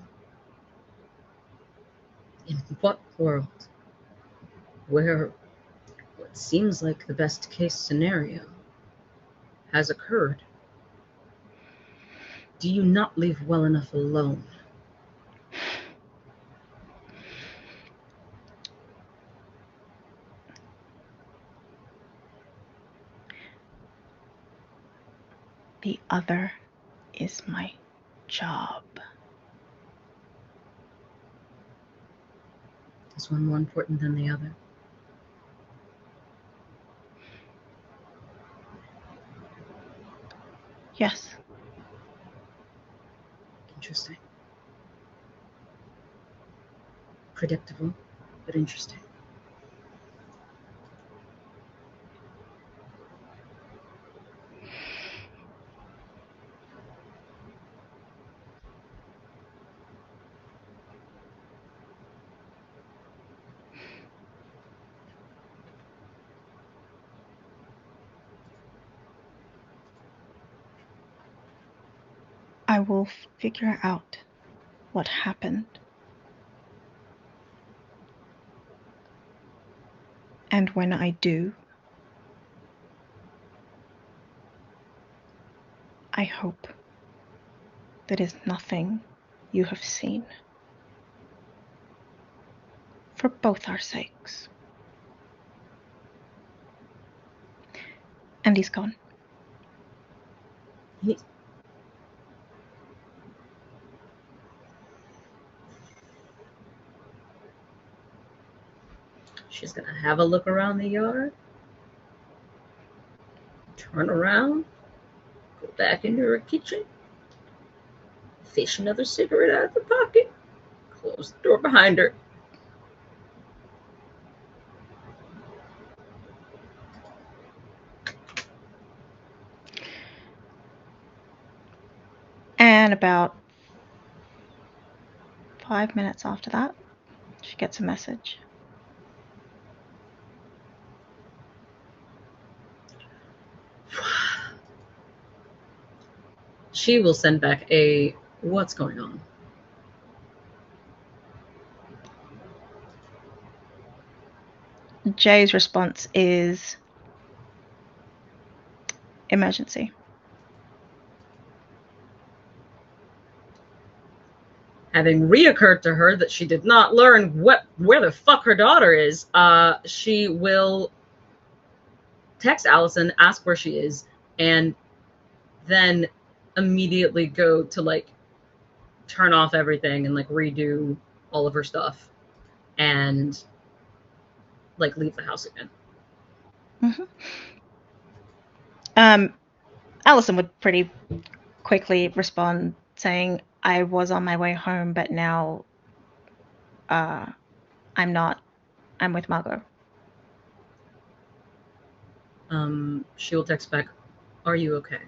In what world, where what seems like the best case scenario has occurred, do you not leave well enough alone? The other is my job. Is one more important than the other? Yes. Interesting. Predictable, but interesting. I will figure out what happened. And when I do, I hope that is nothing you have seen. For both our sakes. And he's gone. She's gonna have a look around the yard, turn around, go back into her kitchen, fish another cigarette out of her pocket, close the door behind her. And about 5 minutes after that, she gets a message. She will send back a, what's going on? Jay's response is emergency. Having reoccurred to her that she did not learn where the fuck her daughter is, she will text Allison, ask where she is, and then immediately go to like turn off everything and like redo all of her stuff and like leave the house again. Allison would pretty quickly respond saying, I was on my way home, but now I'm not. I'm with Margot. She will text back, are you okay?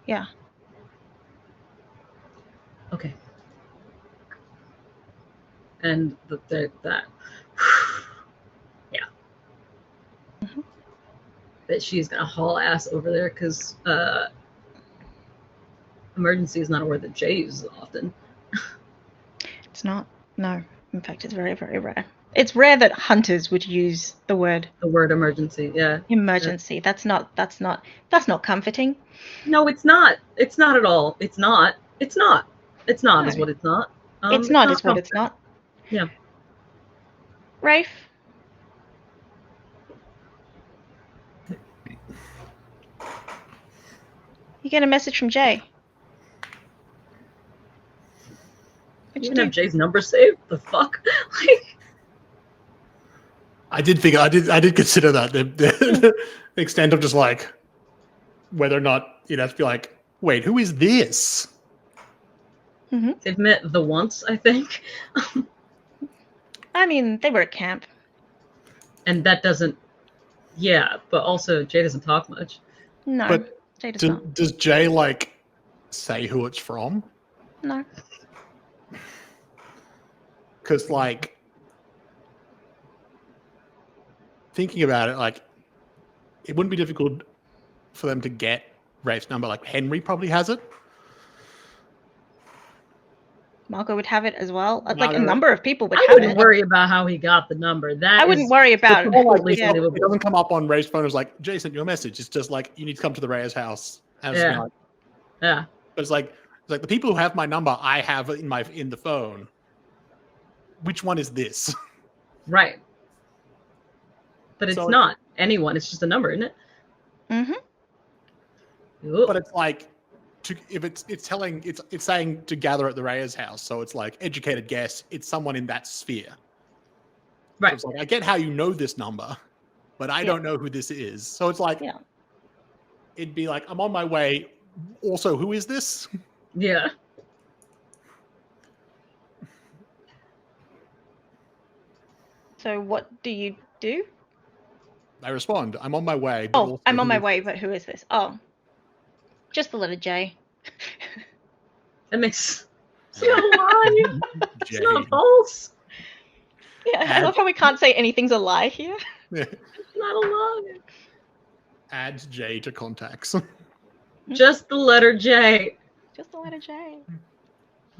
Yeah. Okay. and that yeah, that she's gonna haul ass over there because emergency is not a word that Jay uses often. It's not. No. In fact, it's very, very rare. It's rare that hunters would use the word Emergency. Yeah. emergency. That's not comforting. No, it's not. It's not at all. It's not. It's not. It's not. No. Is what it's not. It's not is what it's not. Yeah. Rafe? You get a message from Jay. You didn't have Jay's number saved? The fuck? Like, I did consider that the extent of just like whether or not you'd have to be like, wait, who is this? Mm-hmm. they've met the once, I think. I mean, they were at camp. And that doesn't. Yeah, but also Jay doesn't talk much. No, But Jay does not. Does Jay like say who it's from? No. Because like thinking about it, like it wouldn't be difficult for them to get Rafe's number. Like Henry probably has it. Margot would have it as well. Like Margot. a number of people would I have wouldn't it. worry about how he got the number. I wouldn't worry about it. Or like, completely yeah. believable. it doesn't come up on Rafe's phone as like, Jay sent you a message. It's just like, you need to come to the Reyes house. And it's Yeah. like- Yeah. But it's like the people who have my number, I have in the phone. Which one is this? Right. But it's So- not anyone. It's just a number, isn't it? Mm-hmm. Ooh. But it's like, if it's saying to gather at the Reyes house, so it's like educated guess. It's someone in that sphere. So Right. it's like, I get how you know this number, but I don't know who this is. So it's like, Yeah. it'd be like, I'm on my way. Also, who is this? Yeah. So what do you do? I respond, I'm on my way. But Oh, also, I'm on who my is way, this? but who is this? Oh, just the letter J. That makes. It's not a lie. It's Jay. not false. Yeah, I love how we can't say anything's a lie here. It's not a lie. Add J to contacts. Just the letter J. Just the letter J.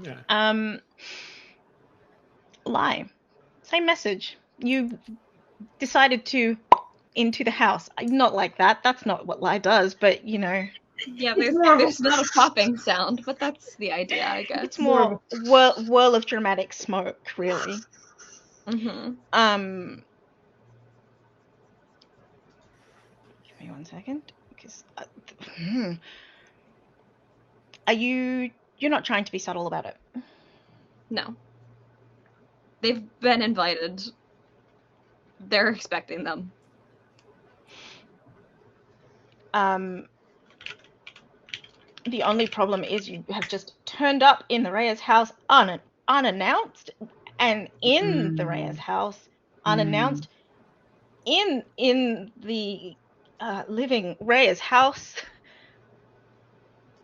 Yeah. Lie. Same message. You decided to into the house. Not like that. That's not what lie does, but you know. Yeah, It's more of a- there's not a popping sound, but that's the idea, I guess. It's more whirl of dramatic smoke, really. Mm-hmm. Give me 1 second, because you're not trying to be subtle about it. No. They've been invited. They're expecting them. The only problem is you have just turned up in the Reyes house unannounced, and in the Reyes house unannounced, in the living Reyes house.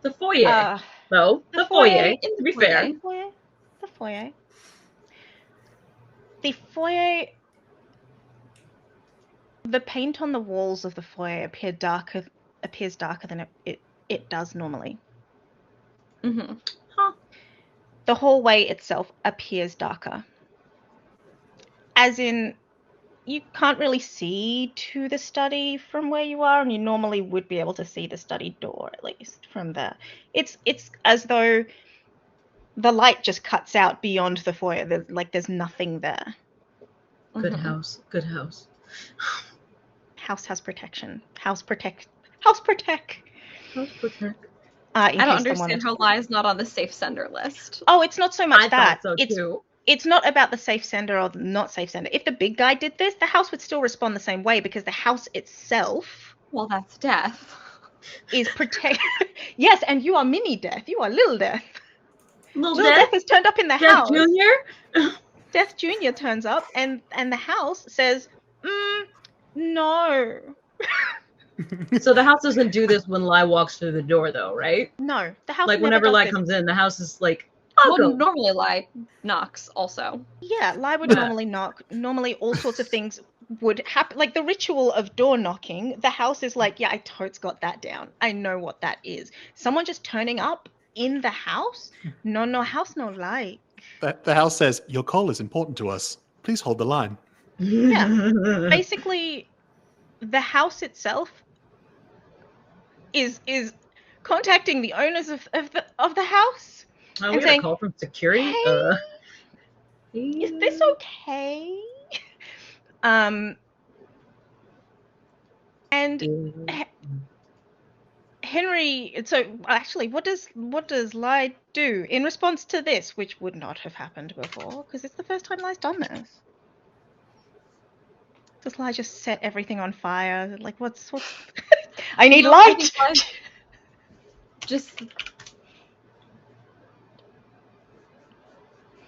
The foyer. No, the foyer. To be fair. The foyer. The foyer. The paint on the walls of the foyer appears darker than it does normally. Mm-hmm. Huh. The hallway itself appears darker. As in, you can't really see to the study from where you are, and you normally would be able to see the study door, at least, from there. It's as though the light just cuts out beyond the foyer. There's nothing there. Good Mhm. house. Good house. House has protection. House protect. House protect. I don't understand how lie is not on the safe sender list. Oh, it's not so much I that. thought so too. It's not about the safe sender or the not safe sender. If the big guy did this, the house would still respond the same way, because the house itself Well, that's death. is protect. Yes, and you are mini death. You are little death. Little Little death Death. has turned up in the Death house. Junior. Death Junior turns up, and the house says, no. So the house doesn't do this when Lai walks through the door, though, right? No, the house Like never whenever does Lai this. comes in, the house is like, Margot. normally Lie knocks also. Yeah, Lie would normally knock. Normally, all sorts of things would happen. Like the ritual of door knocking, the house is like, yeah, I totes got that down. I know what that is. Someone just turning up in the house? No, house no like. The house says, your call is important to us. Please hold the line. Basically, the house itself is contacting the owners of the house. Oh, and we got saying, a call from security. Hey, is this okay? And Henry, so actually, what does Lie do in response to this, which would not have happened before, because it's the first time Lie's done this? Does Lie just set everything on fire? Like, what's? I need No, I light. think Lie just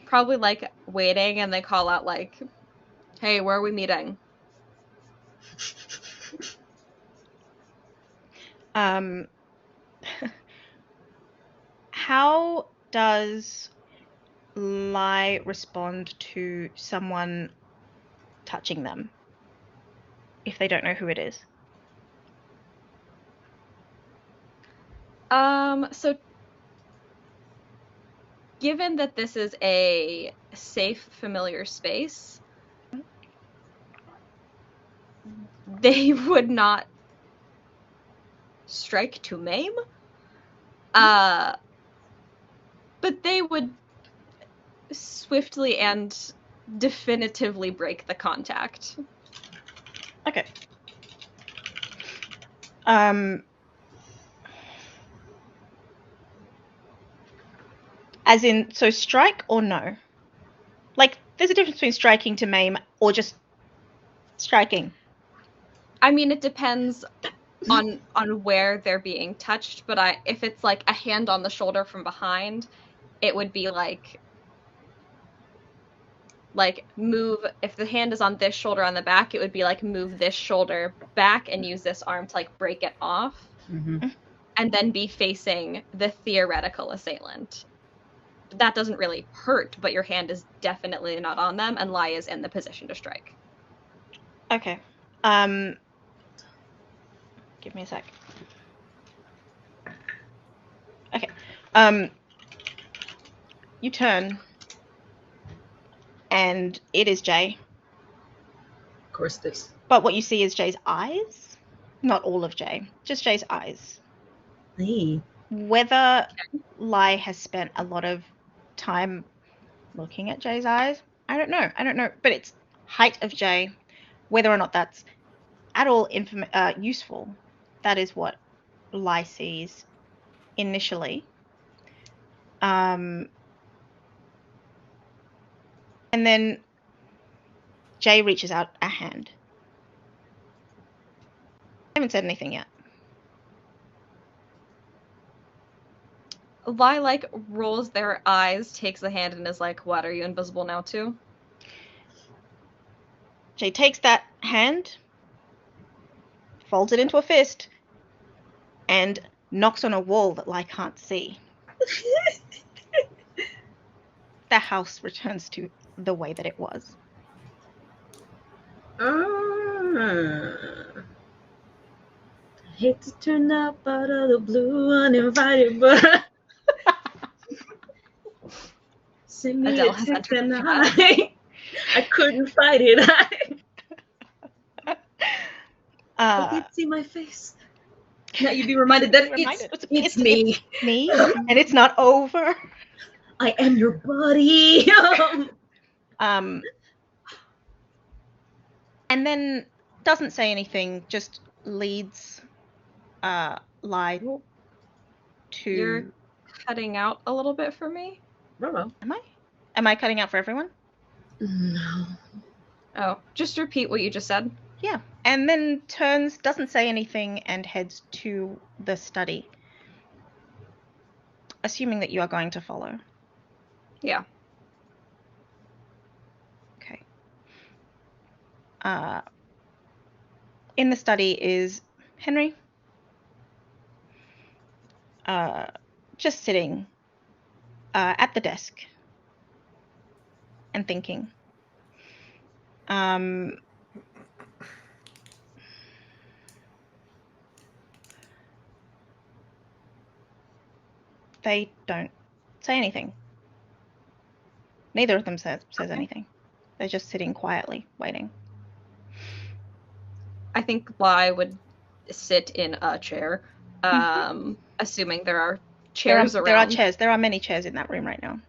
probably like waiting, and they call out like, "Hey, where are we meeting?" How does Lie respond to someone touching them if they don't know who it is? So given that this is a safe, familiar space, they would not strike to maim. But they would swiftly and definitively break the contact. Okay. As in, so strike or no? Like, there's a difference between striking to maim or just striking. I mean, it depends on where they're being touched, but if it's like a hand on the shoulder from behind, it would be like move. If the hand is on this shoulder on the back, it would be like move this shoulder back and use this arm to like break it off, and then be facing the theoretical assailant. That doesn't really hurt, but your hand is definitely not on them, and Lie is in the position to strike. Okay. Give me a sec. Okay. You turn, and it is Jay. Of course it is. But what you see is Jay's eyes. Not all of Jay, just Jay's eyes. Hey. Whether Lie has spent a lot of time looking at Jay's eyes, I don't know. But it's height of Jay. Whether or not that's at all useful, that is what Lie sees initially. And then Jay reaches out a hand. I haven't said anything yet. Lie like rolls their eyes, takes the hand, and is like, "What? Are you invisible now too?" Jay takes that hand, folds it into a fist, and knocks on a wall that Lie can't see. The house returns to the way that it was. I hate to turn up out of the blue uninvited, but send me Adele a has text entered and the chat. I couldn't fight it. I can't see my face. Now you'd be reminded that it's me. It's me, and it's not over. I am your buddy. And then doesn't say anything, just leads Lie to... You're cutting out a little bit for me. Bravo. Am I cutting out for everyone? No. Oh, just repeat what you just said. Yeah. And then turns, doesn't say anything, and heads to the study. Assuming that you are going to follow. Yeah. Okay. In the study is Henry. Just sitting at the desk and thinking. They don't say anything. Neither of them says anything. They're just sitting quietly, waiting. I think Lai would sit in a chair, assuming there are chairs around. There are chairs. There are many chairs in that room right now.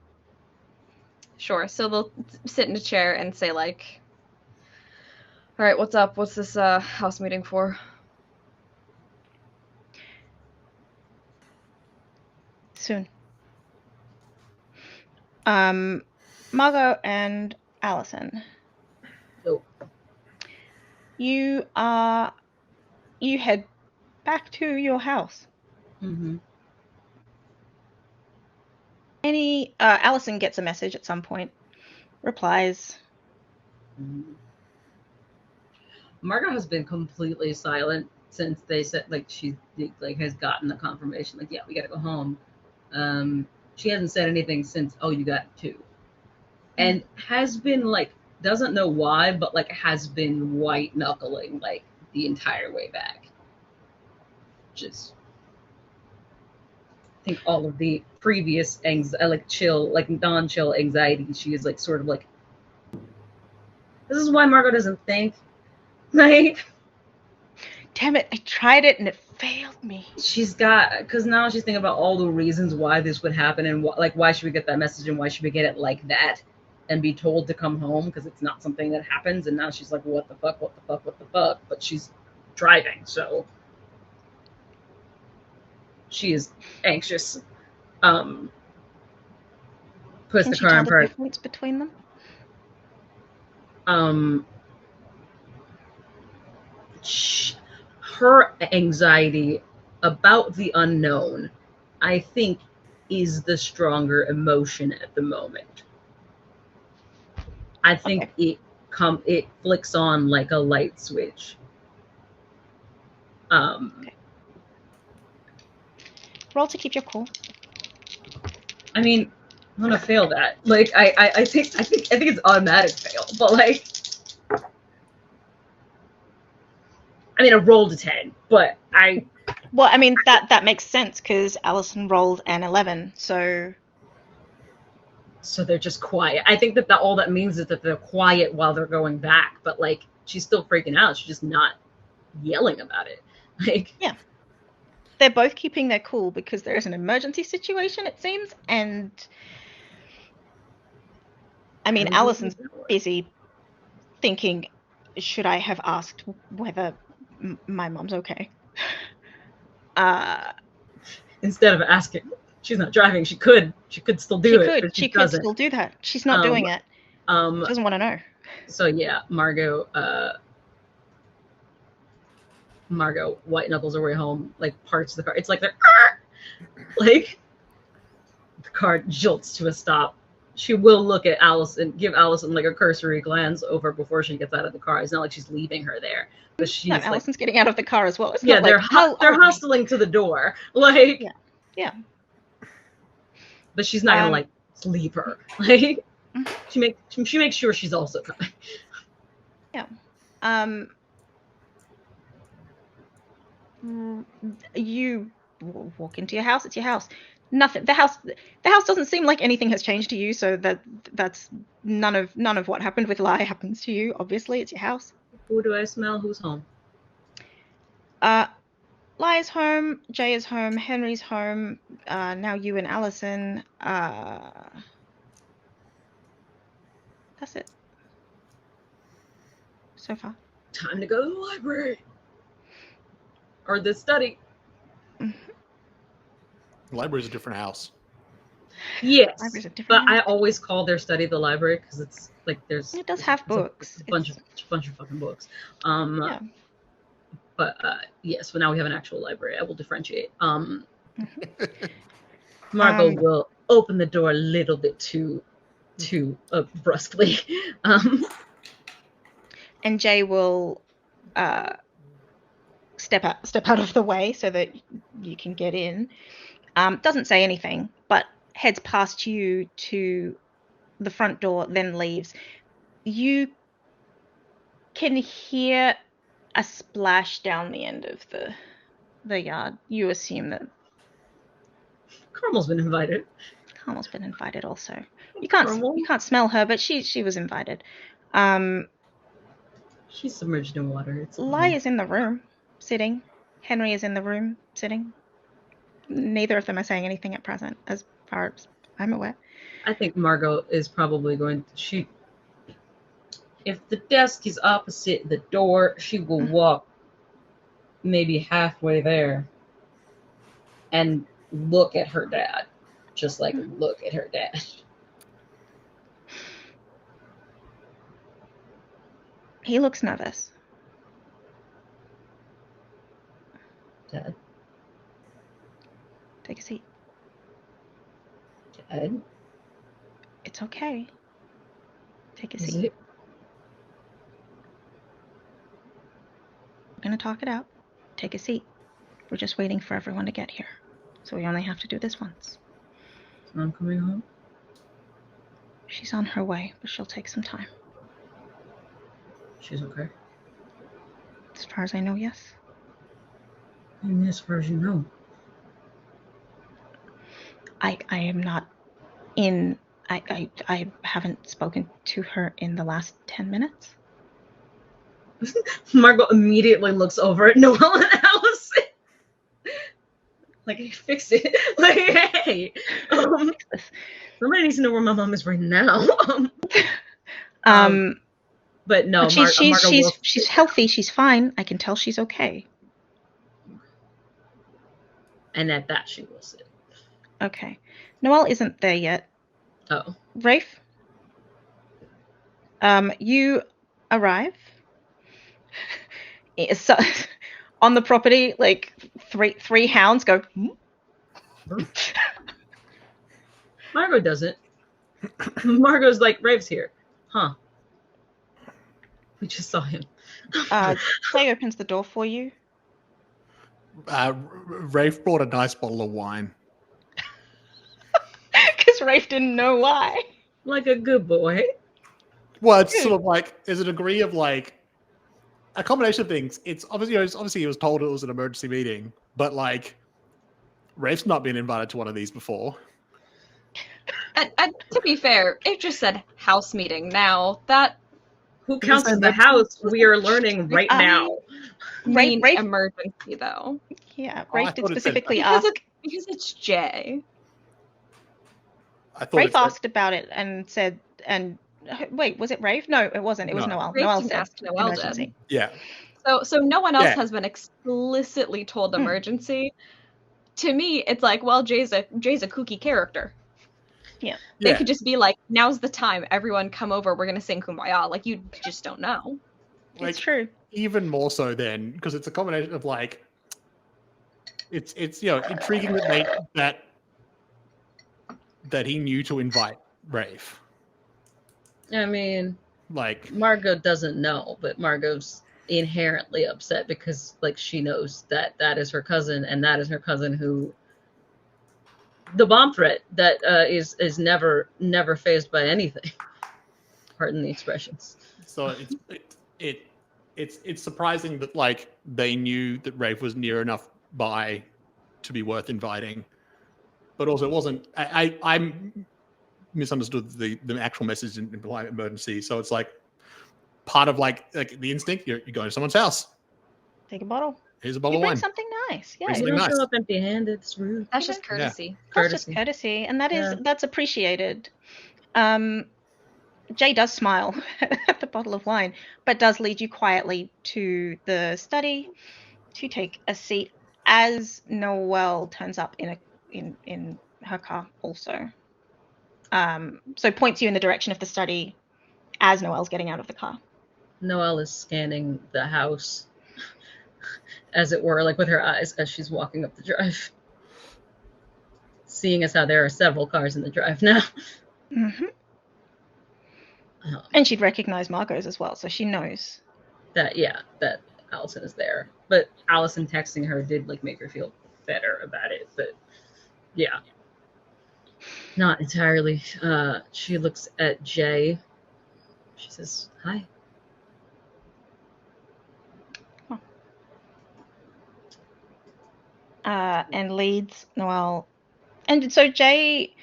Sure. So they'll sit in a chair and say, like, all right, what's up? What's this house meeting for? Soon. Margot and Allison. Oh. You head back to your house. Mm-hmm. Allison gets a message at some point, replies. Mm-hmm. Margot has been completely silent since they said, like, she like has gotten the confirmation, like, yeah, we gotta go home. She hasn't said anything since, oh, you got 2. And has been, like, doesn't know why, but, like, has been white knuckling, like, the entire way back. Just, I think all of the previous non-chill anxiety, she is, like, sort of like, this is why Margot doesn't think. Like, damn it, I tried it and it failed me. Because now she's thinking about all the reasons why this would happen and why should we get that message and why should we get it like that and be told to come home because it's not something that happens. And now she's like, what the fuck? But she's driving, so she is anxious. Puts the car in park. The difference between them? Her anxiety about the unknown, I think, is the stronger emotion at the moment. I think it flicks on like a light switch. Okay. Roll to keep your cool. I mean, I'm gonna fail that. Like, I think it's automatic fail, but like, I mean, I rolled a 10, but Well, I mean, that makes sense because Allison rolled an 11, so they're just quiet. I think that all that means is that they're quiet while they're going back, but like, she's still freaking out. She's just not yelling about it. Like, yeah, they're both keeping their cool because there is an emergency situation, it seems, and I mean, Allison's busy thinking, should I have asked whether my mom's okay? Instead of asking, she's not driving. She could still do it. She could still do that. She's not doing it. She doesn't want to know. So yeah, Margot white knuckles her way home, like parks the car. It's like they're like the car jolts to a stop. She will look at Allison, give Allison like a cursory glance over before she gets out of the car. It's not like she's leaving her there, but she's no, Allison's getting out of the car as well. It's yeah, not they're like, they're hustling to the door, like yeah. But she's not gonna like leave her. Like she makes sure she's also coming. Yeah. You walk into your house. It's your house. Nothing. The house doesn't seem like anything has changed to you. So that's none of what happened with Lai happens to you. Obviously, it's your house. Who do I smell? Who's home? Lai is home. Jay is home. Henry's home. Now you and Allison. That's it. So far. Time to go to the library. Or the study. Mm-hmm. The library's a different house. Yes, but house. I always call their study the library because it's like it does have books. A bunch of fucking books. Yeah. But yes, but now we have an actual library. I will differentiate. Margot will open the door a little bit too brusquely. And Jay will step out of the way so that you can get in. Doesn't say anything, but heads past you to the front door, then leaves. You can hear a splash down the end of the yard. You assume that Carmel's been invited. Carmel's been invited also. You Carmel? can't smell her, but she was invited. She's submerged in water. It's Lai is in the room, sitting. Henry is in the room, sitting. Neither of them are saying anything at present, as far as I'm aware. I think Margot is probably going to if the desk is opposite the door, she will walk maybe halfway there and look at her dad. Just like look at her dad. He looks nervous. Dad? Take a seat. Dad? It's okay. Take a Is seat. it? We're going to talk it out. Take a seat. We're just waiting for everyone to get here. So we only have to do this once. Is Mom coming home? She's on her way, but she'll take some time. She's okay. As far as I know, yes. And as far as you know. I am not in... I haven't spoken to her in the last 10 minutes. Margot immediately looks over at Noelle and Allison. Like, hey, fix it. Like, hey. Somebody needs to know where my mom is right now. But no, but she's healthy. She's fine. I can tell she's okay. And at that, she will sit. Okay. Noelle isn't there yet. Oh. Rafe, you arrive. So, on the property, like three hounds go. Margot doesn't. Margot's like, Rafe's here. Huh. We just saw him. Clay opens the door for you. Rafe brought a nice bottle of wine. Because Rafe didn't know why. Like a good boy. Well, it's sort of like, there's a degree of like, a combination of things. It's obviously he was told it was an emergency meeting, but like, Rafe's not been invited to one of these before. And to be fair, it just said house meeting. Now that who counts as the house? We are learning right now. Rafe emergency though. Yeah, Rafe did specifically ask because it's Jay. Rafe asked about it and said, and wait, was it Rafe? No, it wasn't. It was Noelle. Rafe Noelle didn't said ask, Noelle emergency. did. Yeah. So no one else has been explicitly told emergency. To me, it's like, well, Jay's a kooky character. Yeah. They could just be like, now's the time. Everyone come over. We're going to sing Kumbaya. Like, you just don't know. Like, it's true. Even more so then, because it's a combination of like, it's intriguing that he knew to invite Rafe. I mean, like, Margot doesn't know, but Margot's inherently upset because like she knows that is her cousin, and that is her cousin who the bomb threat that is never fazed by anything. Pardon the expressions. So it's surprising that like they knew that Rafe was near enough by to be worth inviting, but also it wasn't. I misunderstood the actual message in emergency. So it's like part of like the instinct. You're going to someone's house. Take a bottle. Here's a bottle of wine. Something nice. Yeah. You don't show up empty-handed. It's rude. That's just courtesy. Yeah. That's just courtesy, and that's appreciated. Jay does smile at the bottle of wine, but does lead you quietly to the study to take a seat as Noelle turns up in her car also. So points you in the direction of the study as Noelle's getting out of the car. Noelle is scanning the house, as it were, like with her eyes as she's walking up the drive. Seeing as how there are several cars in the drive now. Mm-hmm. And she'd recognize Margot's as well, so she knows that Allison is there. But Allison texting her did like make her feel better about it. But yeah. Not entirely. She looks at Jay. She says, "Hi." And leads Noelle. And so Jay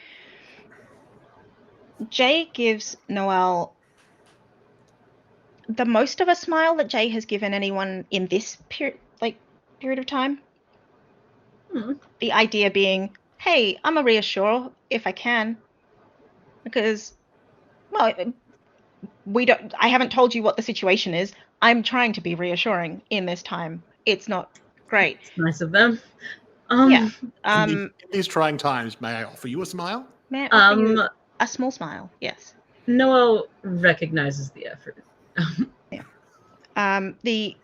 gives Noelle the most of a smile that Jay has given anyone in this period of time. The idea being, hey, I'm a reassure if I can, because, well, I haven't told you what the situation is. I'm trying to be reassuring in this time. It's not great. It's nice of them. Yeah. In these trying times, may I offer you a smile? May I offer you a small smile? Yes. Noelle recognizes the effort. Yeah. The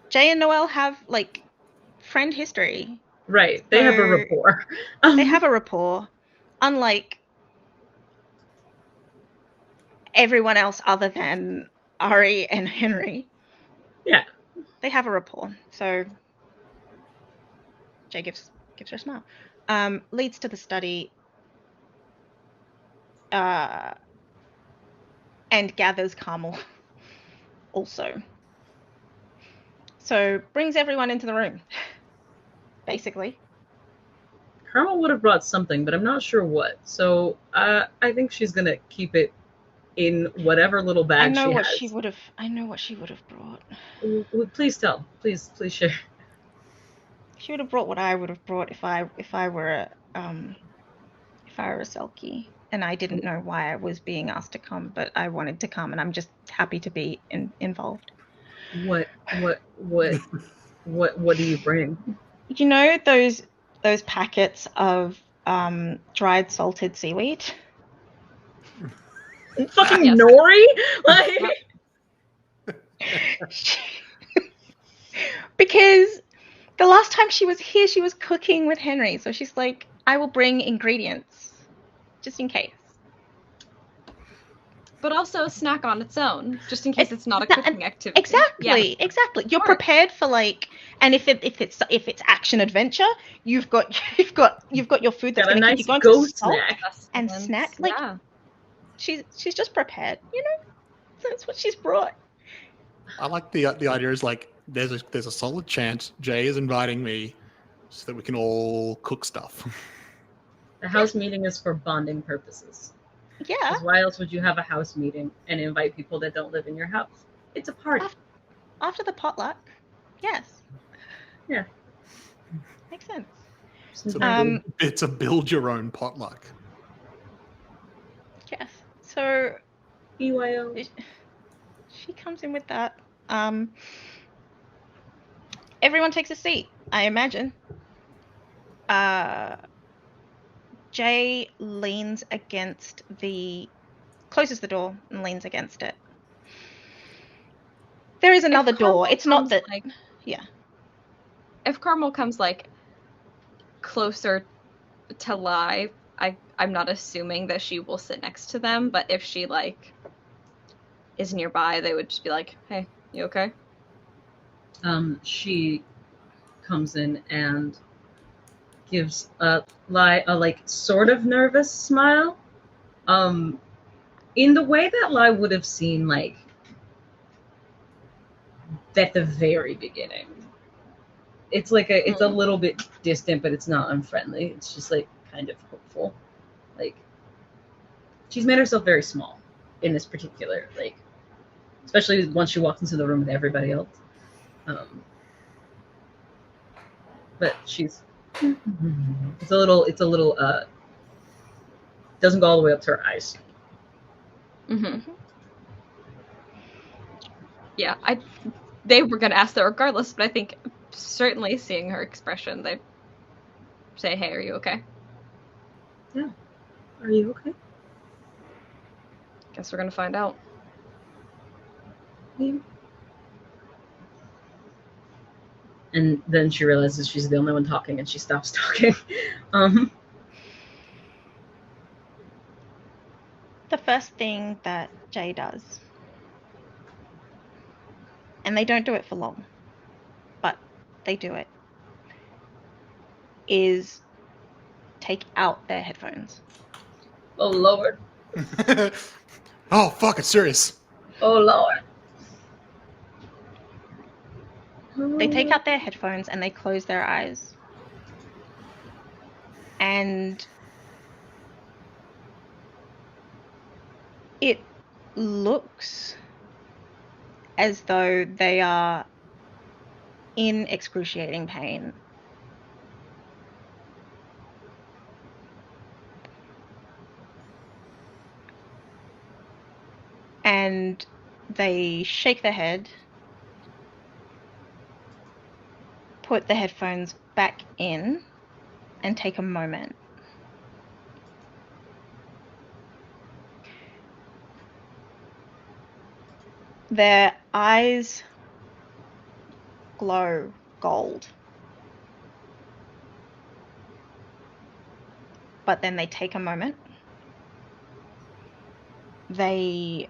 Jay and Noelle have friend history. Right. They have a rapport. They have a rapport, unlike everyone else other than Ari and Henry. Yeah. They have a rapport. So Jay gives her a smile. Leads to the study. And gathers Carmel also. So brings everyone into the room, basically. Carmel would have brought something, but I'm not sure what. So I think she's gonna keep it in whatever little bag she has. I know what she would have brought. Please tell. Please share. She would have brought what I would have brought if I were a Selkie. And I didn't know why I was being asked to come, but I wanted to come, and I'm just happy to be involved. What do you bring? You know those packets of dried salted seaweed? Fucking nori? Because the last time she was here, she was cooking with Henry, so she's like, I will bring ingredients just in case. But also a snack on its own, just in case it's not a cooking activity. Exactly. You're prepared for and if it's action adventure, you've got your food that's going to keep you going to snack and snack. She's just prepared, That's what she's brought. I like the idea is there's a solid chance Jay is inviting me so that we can all cook stuff. The house meeting is for bonding purposes. Yeah. Why else would you have a house meeting and invite people that don't live in your house? It's a party. After the potluck, yes. Yeah. Makes sense. It's a build your own potluck. Yes. So BYO. She comes in with that. Everyone takes a seat, I imagine. Jay leans against closes the door and leans against it. There is another door. It's not that. Yeah. If Carmel comes closer to Lai, I'm not assuming that she will sit next to them, but if she is nearby, they would just be like, "Hey, you okay?" She comes in and gives Lai a sort of nervous smile. In the way that Lai would have seen at the very beginning. It's it's a little bit distant, but it's not unfriendly. It's just kind of hopeful. She's made herself very small in this particular especially once she walks into the room with everybody else. But it's a little doesn't go all the way up to her eyes. Mm-hmm. Yeah, they were gonna ask that regardless, but I think certainly seeing her expression, they say, "Hey, are you okay?" Yeah. Are you okay? Guess we're gonna find out. Yeah. And then she realizes she's the only one talking, and she stops talking. The first thing that Jay does, and they don't do it for long, but they do it, is take out their headphones. Oh, Lord. Oh, fuck, it's serious. Oh, Lord. They take out their headphones and they close their eyes. And it looks as though they are in excruciating pain. And they shake their head, put the headphones back in, and take a moment. Their eyes glow gold. But then they take a moment. They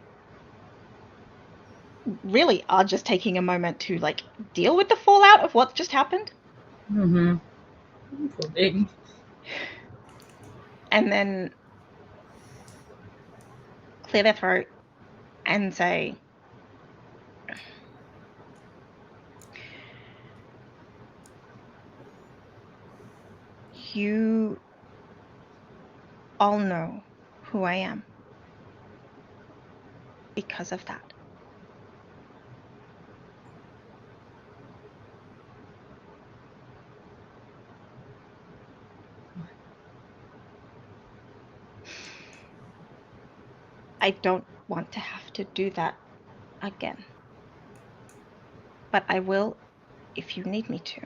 really are just taking a moment to like deal with the fallout of what just happened. Mm-hmm. Poor baby. And then clear their throat and say, you all know who I am because of that. I don't want to have to do that again. But I will if you need me to.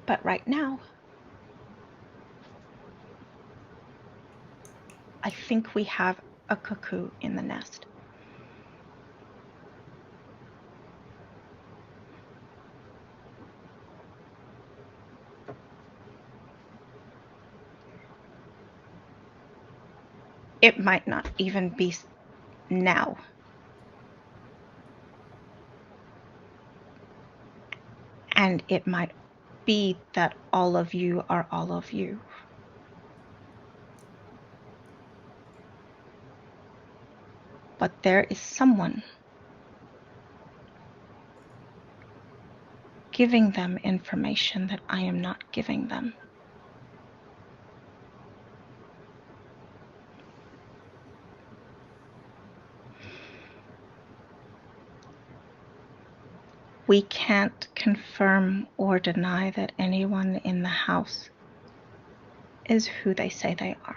But right now, I think we have a cuckoo in the nest. It might not even be now. And it might be that all of you are all of you. But there is someone giving them information that I am not giving them. We can't confirm or deny that anyone in the house is who they say they are.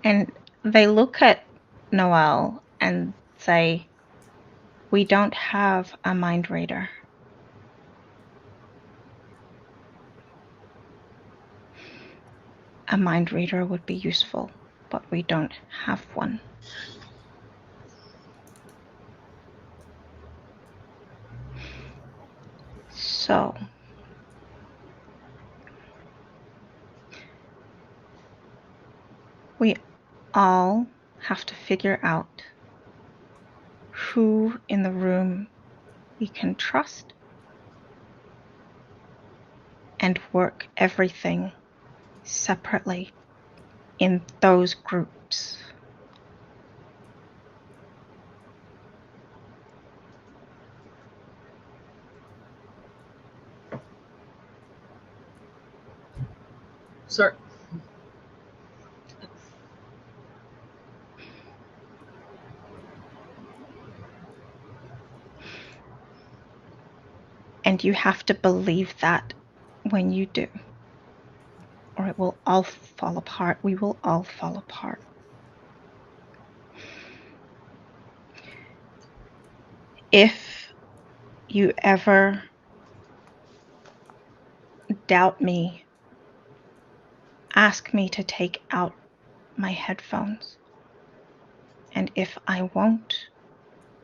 And they look at Noelle and say, we don't have a mind reader. A mind reader would be useful, but we don't have one. So, we all have to figure out who in the room we can trust and work everything separately in those groups. Sir. And you have to believe that when you do, or it will all fall apart. We will all fall apart. If you ever doubt me, ask me to take out my headphones. And if I won't,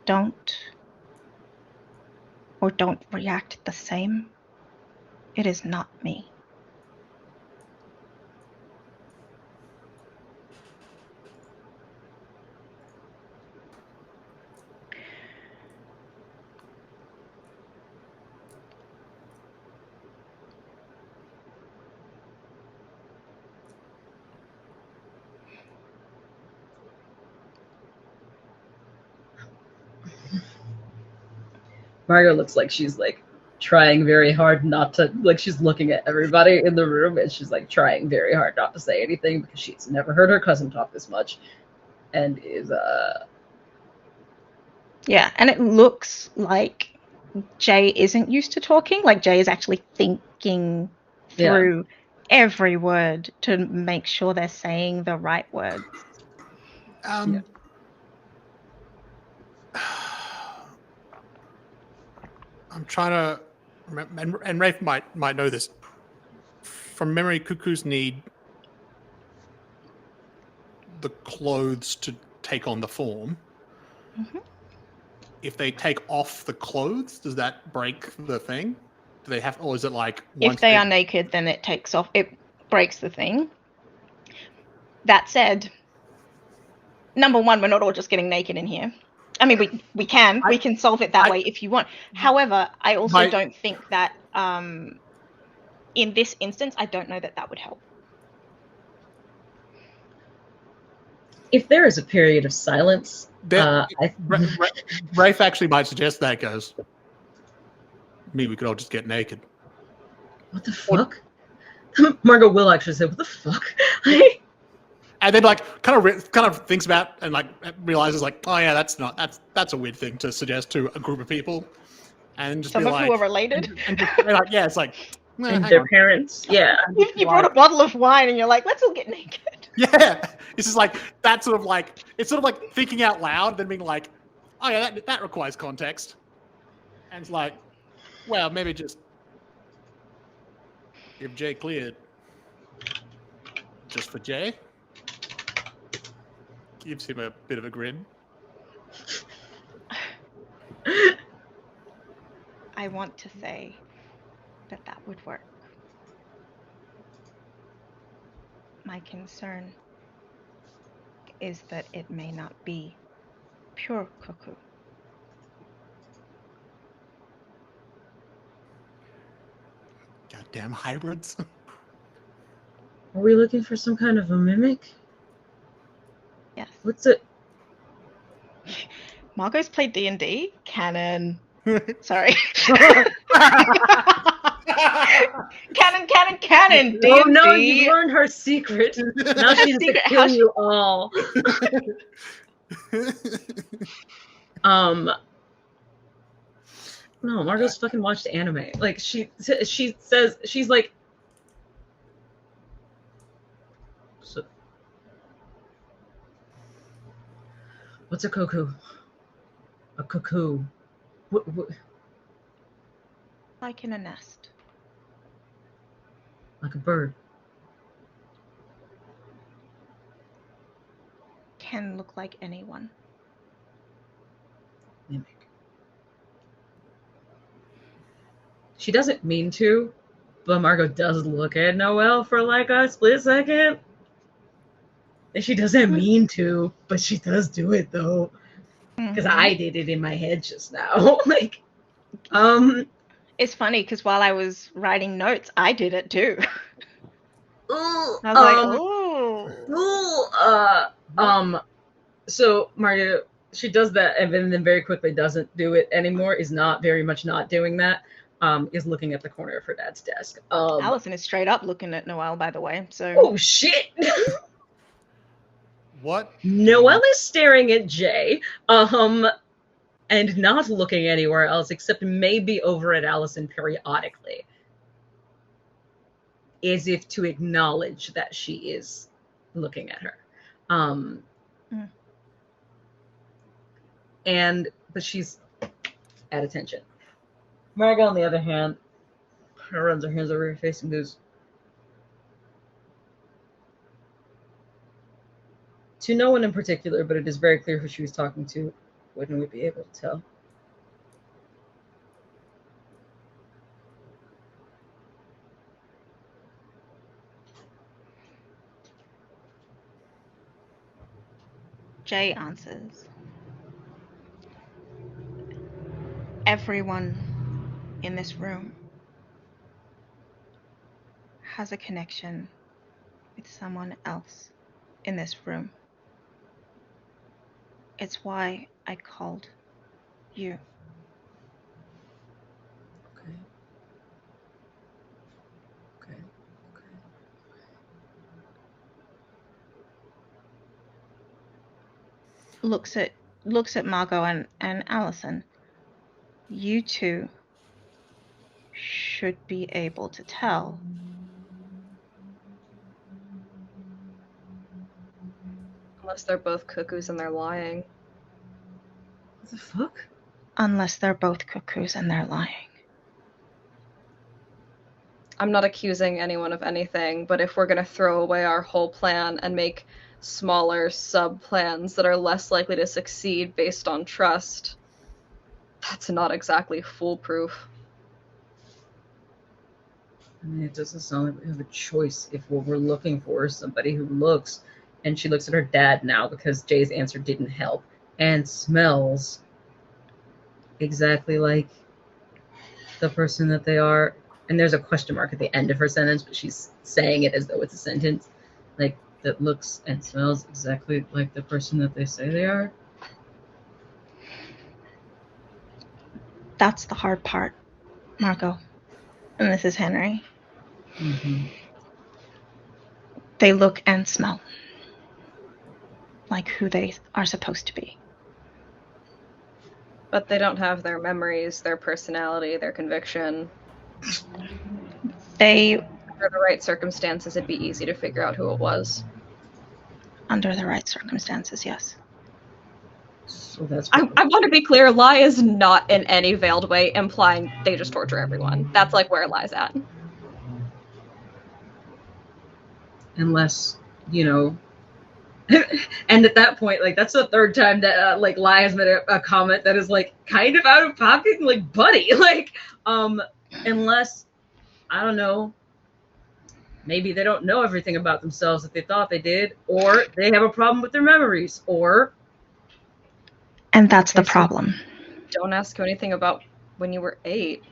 don't, or don't react the same, it is not me. Margot looks like she's like trying very hard not to, like she's looking at everybody in the room and she's like trying very hard not to say anything because she's never heard her cousin talk this much and is Yeah, and it looks like Jay isn't used to talking. Like Jay is actually thinking through every word to make sure they're saying the right words. I'm trying to remember, and Rafe might know this. From memory, cuckoos need the clothes to take on the form. Mm-hmm. If they take off the clothes, does that break the thing? Do they have, or is it like once if they are naked, then it takes off. It breaks the thing. That said, number one, we're not all just getting naked in here. I mean, we can solve it that way if you want. However, I also don't think that in this instance, I don't know that would help. if there is a period of silence, Rafe actually might suggest that goes. Maybe we could all just get naked. What the fuck? Margot will actually say, "What the fuck?" And then like kind of thinks about and like realizes like, oh yeah, that's a weird thing to suggest to a group of people, and just some be of like, who are related. and just, like, yeah, it's like and their parents, yeah. You brought a bottle of wine and you're like, let's all get naked. Yeah, it's just like that sort of like it's sort of like thinking out loud, then being like, oh yeah, that requires context, and it's like, well, maybe just give Jay cleared, just for Jay. Gives him a bit of a grin. I want to say that would work. My concern is that it may not be pure cuckoo. Goddamn hybrids. Are we looking for some kind of a mimic? Yes. What's it? Margot's played D&D. Canon. Sorry. Canon. D&D. Oh no, you learned her secret. Now she's to kill you all. No, Margot's fucking watched anime. Like she says she's like. So, what's a cuckoo? A cuckoo. What? Like in a nest. Like a bird. Can look like anyone. Mimic. She doesn't mean to, but Margot does look at Noelle for like a split second. And she doesn't mean to, but she does do it though. Because I did it in my head just now. Like, It's funny because while I was writing notes, I did it too. I was like, so Margot, she does that and then very quickly doesn't do it anymore, is not very much not doing that, is looking at the corner of her dad's desk. Allison is straight up looking at Noelle, by the way, so. Oh, shit! What? Noelle is staring at Jay, and not looking anywhere else except maybe over at Allison periodically, as if to acknowledge that she is looking at her. But she's at attention. Margot, on the other hand, runs her hands over her face and goes, to no one in particular, but it is very clear who she was talking to. Wouldn't we be able to tell? Jay answers. Everyone in this room has a connection with someone else in this room. It's why I called you. looks at Margot and Allison. You two should be able to tell. Unless they're both cuckoos and they're lying. What the fuck? Unless they're both cuckoos and they're lying. I'm not accusing anyone of anything, but if we're going to throw away our whole plan and make smaller sub-plans that are less likely to succeed based on trust, that's not exactly foolproof. I mean, it doesn't sound like we have a choice if what we're looking for is somebody who looks, and she looks at her dad now because Jay's answer didn't help, and smells exactly like the person that they are. And there's a question mark at the end of her sentence, but she's saying it as though it's a sentence. Like, that looks and smells exactly like the person that they say they are. That's the hard part, Margot. And this is Henry. Mm-hmm. They look and smell like who they are supposed to be. But they don't have their memories, their personality, their conviction. Under the right circumstances, it'd be easy to figure out who it was. Under the right circumstances, yes. So that's I want to be clear, lie is not in any veiled way implying they just torture everyone. That's like where it lies at. Unless, you know, and at that point, like, that's the third time that like lie has made a comment that is like kind of out of pocket, like, buddy, like, unless, I don't know, maybe they don't know everything about themselves that they thought they did, or they have a problem with their memories, or... And that's the problem. Don't ask you anything about when you were 8.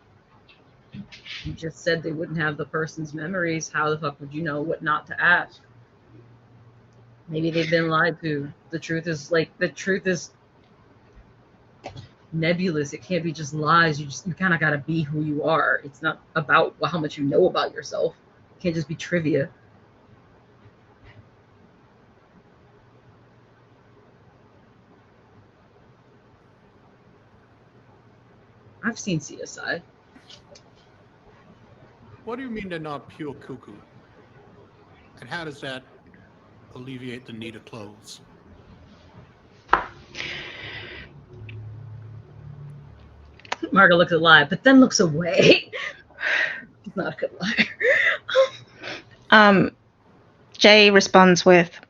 You just said they wouldn't have the person's memories. How the fuck would you know what not to ask? Maybe they've been lied to. The truth is nebulous. It can't be just lies. You kind of got to be who you are. It's not about how much you know about yourself. It can't just be trivia. I've seen CSI. What do you mean they're not pure cuckoo? And how does that alleviate the need of clothes? Margot looks alive, but then looks away. She's not a good liar. Jay responds with,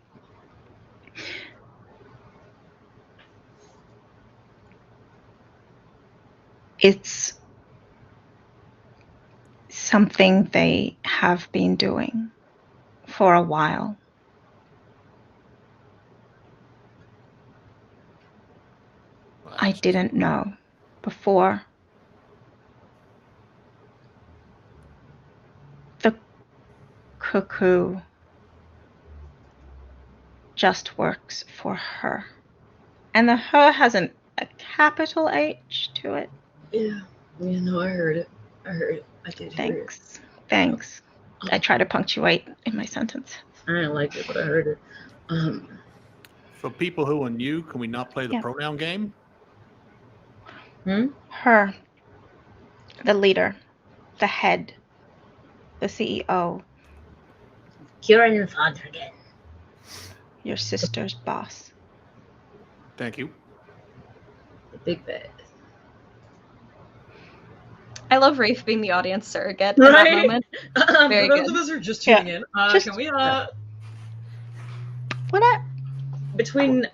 it's something they have been doing for a while. I didn't know before. The cuckoo just works for her. And the her has a capital H to it. Yeah, no, I heard it. I did hear it. Thanks. I try to punctuate in my sentence. I didn't like it, but I heard it. For people who are new, can we not play the pronoun game? Her, the leader, the head, the CEO. Kieran, your father again. Your sister's boss. Thank you. The big bad. I love Rafe being the audience surrogate in that moment. Very for those good. of us who are just tuning in, can we what? Between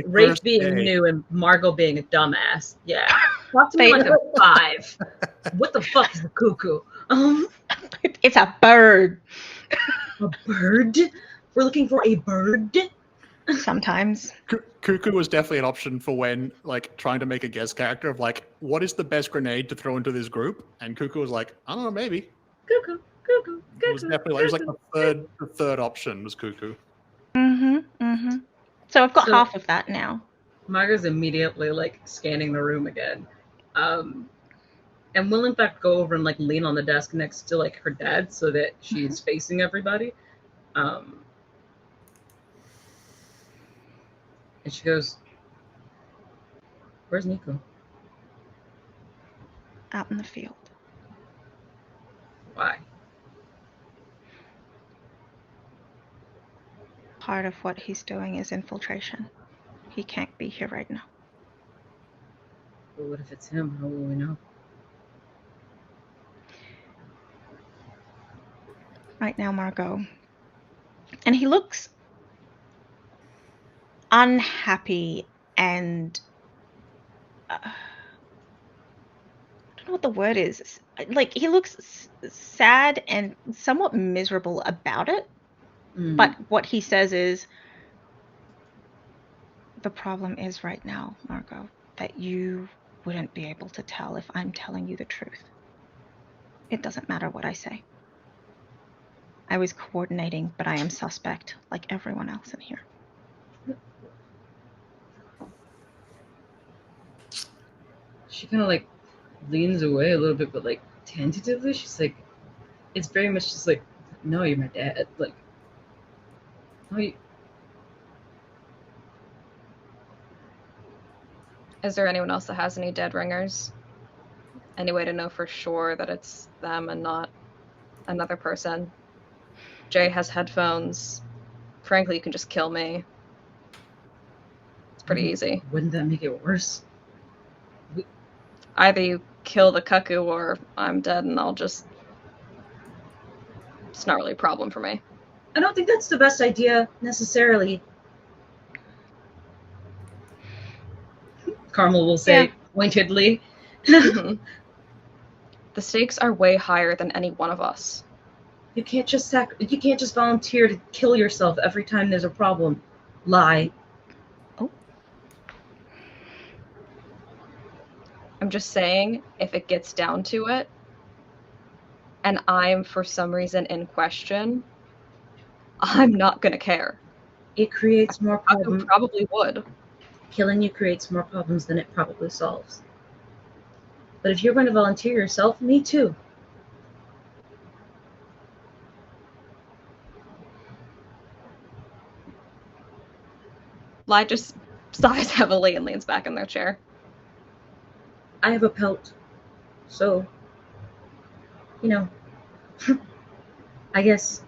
Rafe being new and Margot being a dumbass, talk to me like a 5. What the fuck is a cuckoo? It's a bird. A bird? We're looking for a bird? Sometimes. Cuckoo was definitely an option for when, like, trying to make a guest character of, like, what is the best grenade to throw into this group? And Cuckoo was like, I don't know, maybe. Cuckoo. It was definitely, it was like the third option was Cuckoo. So I've got half of that now. Margot's immediately, like, scanning the room again. And will, in fact, go over and, like, lean on the desk next to, like, her dad so that she's facing everybody. And she goes, Where's Nico? Out in the field. Why? Part of what he's doing is infiltration. He can't be here right now. But what if it's him? How will we know? Right now, Margot. And he looks unhappy and I don't know what the word is. Like, he looks sad and somewhat miserable about it. But what he says is, the problem is right now, Margot, that you wouldn't be able to tell if I'm telling you the truth. It doesn't matter what I say. I was coordinating, but I am suspect, like everyone else in here. She kind of like leans away a little bit, but like tentatively, she's like, it's very much just like, no, you're my dad. Like, no, you. Is there anyone else that has any dead ringers? Any way to know for sure that it's them and not another person? Jay has headphones. Frankly, you can just kill me. It's pretty easy. Wouldn't that make it worse? Either you kill the Cuckoo or I'm dead and I'll just... It's not really a problem for me. I don't think that's the best idea, necessarily. Carmel will say pointedly. The stakes are way higher than any one of us. You can't just volunteer to kill yourself every time there's a problem. Lie. Oh. I'm just saying, if it gets down to it, and I'm for some reason in question, I'm not gonna care. It creates more problems. I probably would. Killing you creates more problems than it probably solves. But if you're going to volunteer yourself, me too. Lai just sighs heavily and leans back in their chair. I have a pelt, so, you know, I guess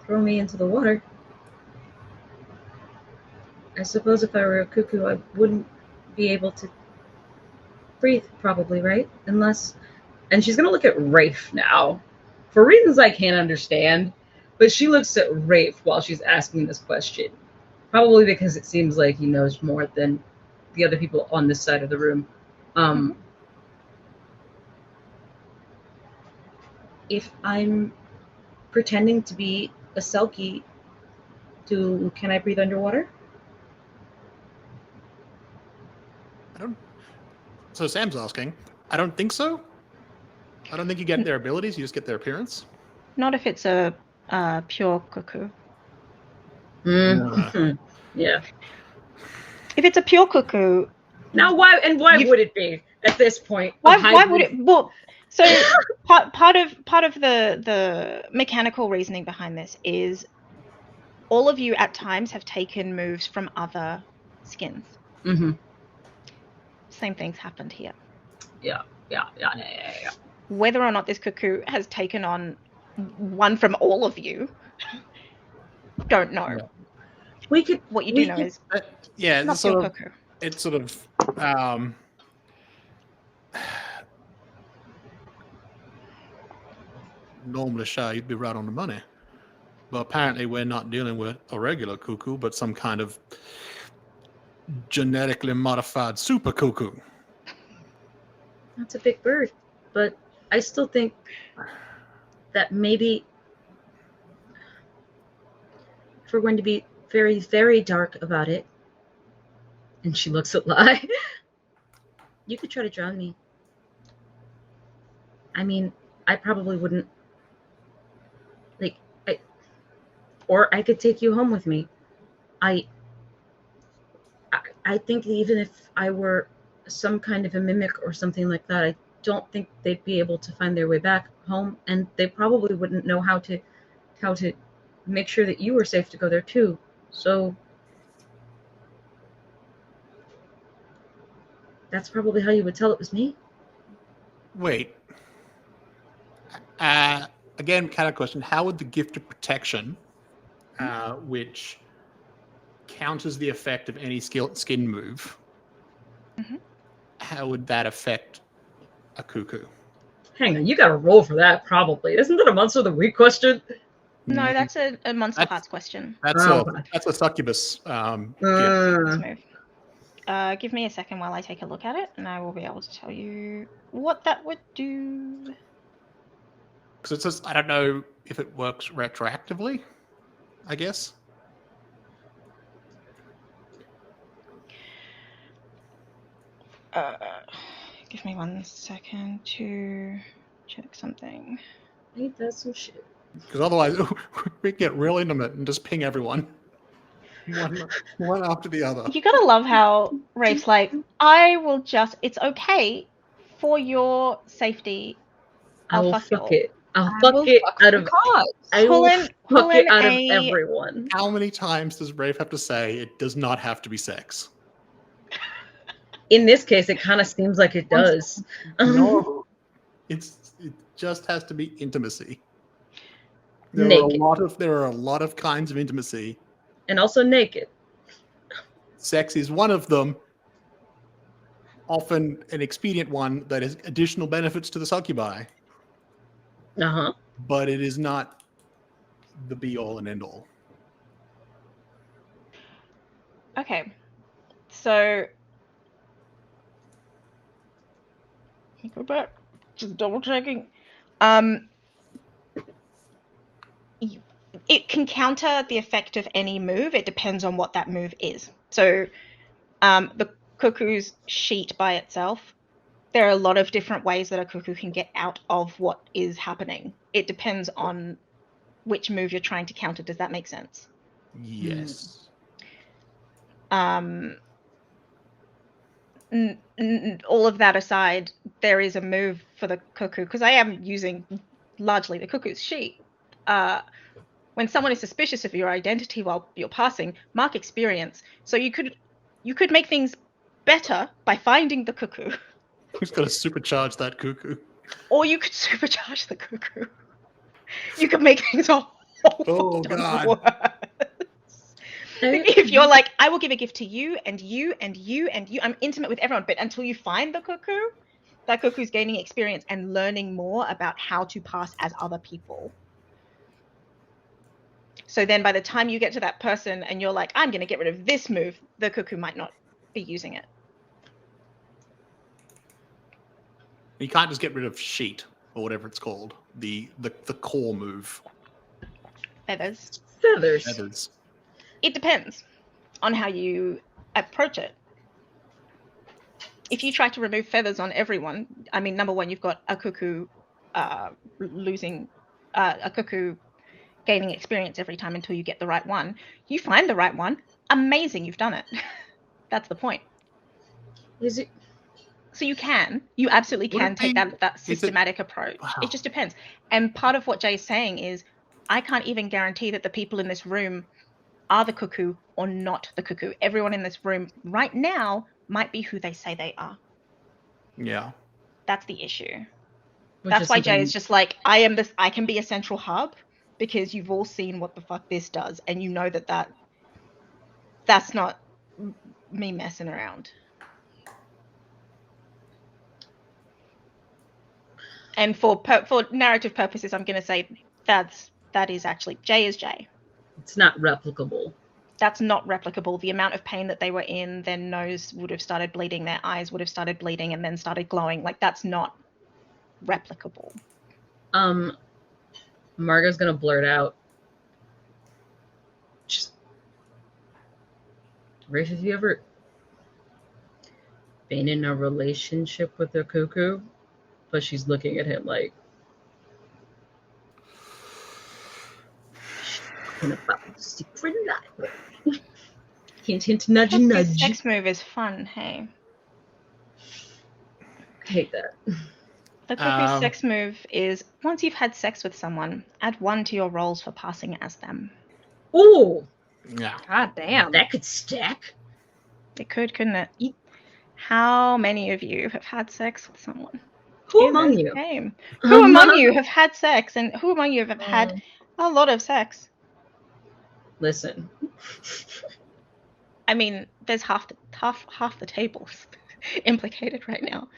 throw me into the water. I suppose if I were a cuckoo, I wouldn't be able to breathe, probably, right? Unless... And she's going to look at Rafe now, for reasons I can't understand, but she looks at Rafe while she's asking this question. Probably because it seems like he knows more than the other people on this side of the room. If I'm pretending to be a Selkie, can I breathe underwater? So Sam's asking. I don't think so. I don't think you get their abilities, you just get their appearance. Not if it's a pure cuckoo. Yeah. If it's a pure cuckoo... Now why would it be at this point? Why would it... Well, so part of the mechanical reasoning behind this is all of you at times have taken moves from other skins. Same things happened here. Yeah. Whether or not this cuckoo has taken on one from all of you, don't know. What you do know is not sort pure of, cuckoo. It's sort of normally sure you'd be right on the money. But apparently we're not dealing with a regular cuckoo, but some kind of genetically modified super cuckoo. That's a big bird, but I still think that maybe if we're going to be very, very dark about it, and she looks at Lai, you could try to drown me. I mean, I probably wouldn't, or I could take you home with me. I think even if I were some kind of a mimic or something like that, I don't think they'd be able to find their way back home, and they probably wouldn't know how to make sure that you were safe to go there too. So That's probably how you would tell it was me. Wait. Again, kind of question. How would the gift of protection, which counters the effect of any skin move, how would that affect a cuckoo? Hang on, you got to roll for that, probably. Isn't that a Monster of the Week question? No, that's a Monsterhearts question. That's a succubus gift. Give me a second while I take a look at it, and I will be able to tell you what that would do. Because it's just, I don't know if it works retroactively, I guess. Give me 1 second to check something. Ain't that some shit? Because otherwise, we get real intimate and just ping everyone. One after the other. You gotta love how Rafe's like, I will just, it's okay for your safety. I'll fuck it. I'll Pull fuck it out of everyone. How many times does Rafe have to say it does not have to be sex? In this case, it kind of seems like it does. No, it just has to be intimacy. There are a lot of kinds of intimacy, and also naked. Sex is one of them. Often an expedient one that has additional benefits to the succubi. But it is not the be all and end all. Okay, so let me go back, just double checking. It can counter the effect of any move. It depends on what that move is. So the cuckoo's sheet by itself, there are a lot of different ways that a cuckoo can get out of what is happening. It depends on which move you're trying to counter. Does that make sense? Yes. All of that aside, there is a move for the cuckoo, because I am using largely the cuckoo's sheet. When someone is suspicious of your identity while you're passing, mark experience. So you could make things better by finding the cuckoo. Who's got to supercharge that cuckoo? Or you could supercharge the cuckoo. You could make things a whole God. worse. If you're like, I will give a gift to you and you and you and you. I'm intimate with everyone, but until you find the cuckoo, that cuckoo's gaining experience and learning more about how to pass as other people. So then by the time you get to that person and you're like, I'm going to get rid of this move, the cuckoo might not be using it. You can't just get rid of sheet or whatever it's called. The core move. Feathers. It depends on how you approach it. If you try to remove feathers on everyone, I mean, number one, you've got a cuckoo gaining experience every time until you get the right one. You find the right one, amazing, you've done it. That's the point. Is it? So you absolutely can take that systematic approach. Wow. It just depends. And part of what Jay is saying is, I can't even guarantee that the people in this room are the cuckoo or not the cuckoo. Everyone in this room right now might be who they say they are. Yeah. That's the issue. That's why Jay is just like, I can be a central hub, because you've all seen what the fuck this does, and you know that's not me messing around. And for narrative purposes, I'm going to say that is actually Jay is Jay. It's not replicable. That's not replicable. The amount of pain that they were in, their nose would have started bleeding, their eyes would have started bleeding, and then started glowing. Like, that's not replicable. Margot's gonna blurt out, Rafe, have you ever been in a relationship with a cuckoo? But she's looking at him like, talking about the secret life. Hint, hint, nudge, nudge. Sex move is fun, hey? I hate that. The cuckoo's sex move is, once you've had sex with someone, add 1 to your rolls for passing as them. Ooh! Yeah. God damn. That could stack. It could, couldn't it? How many of you have had sex with someone Who in among this you? game? Who among you have had sex, and who among you have had a lot of sex? Listen. I mean, there's half the tables implicated right now.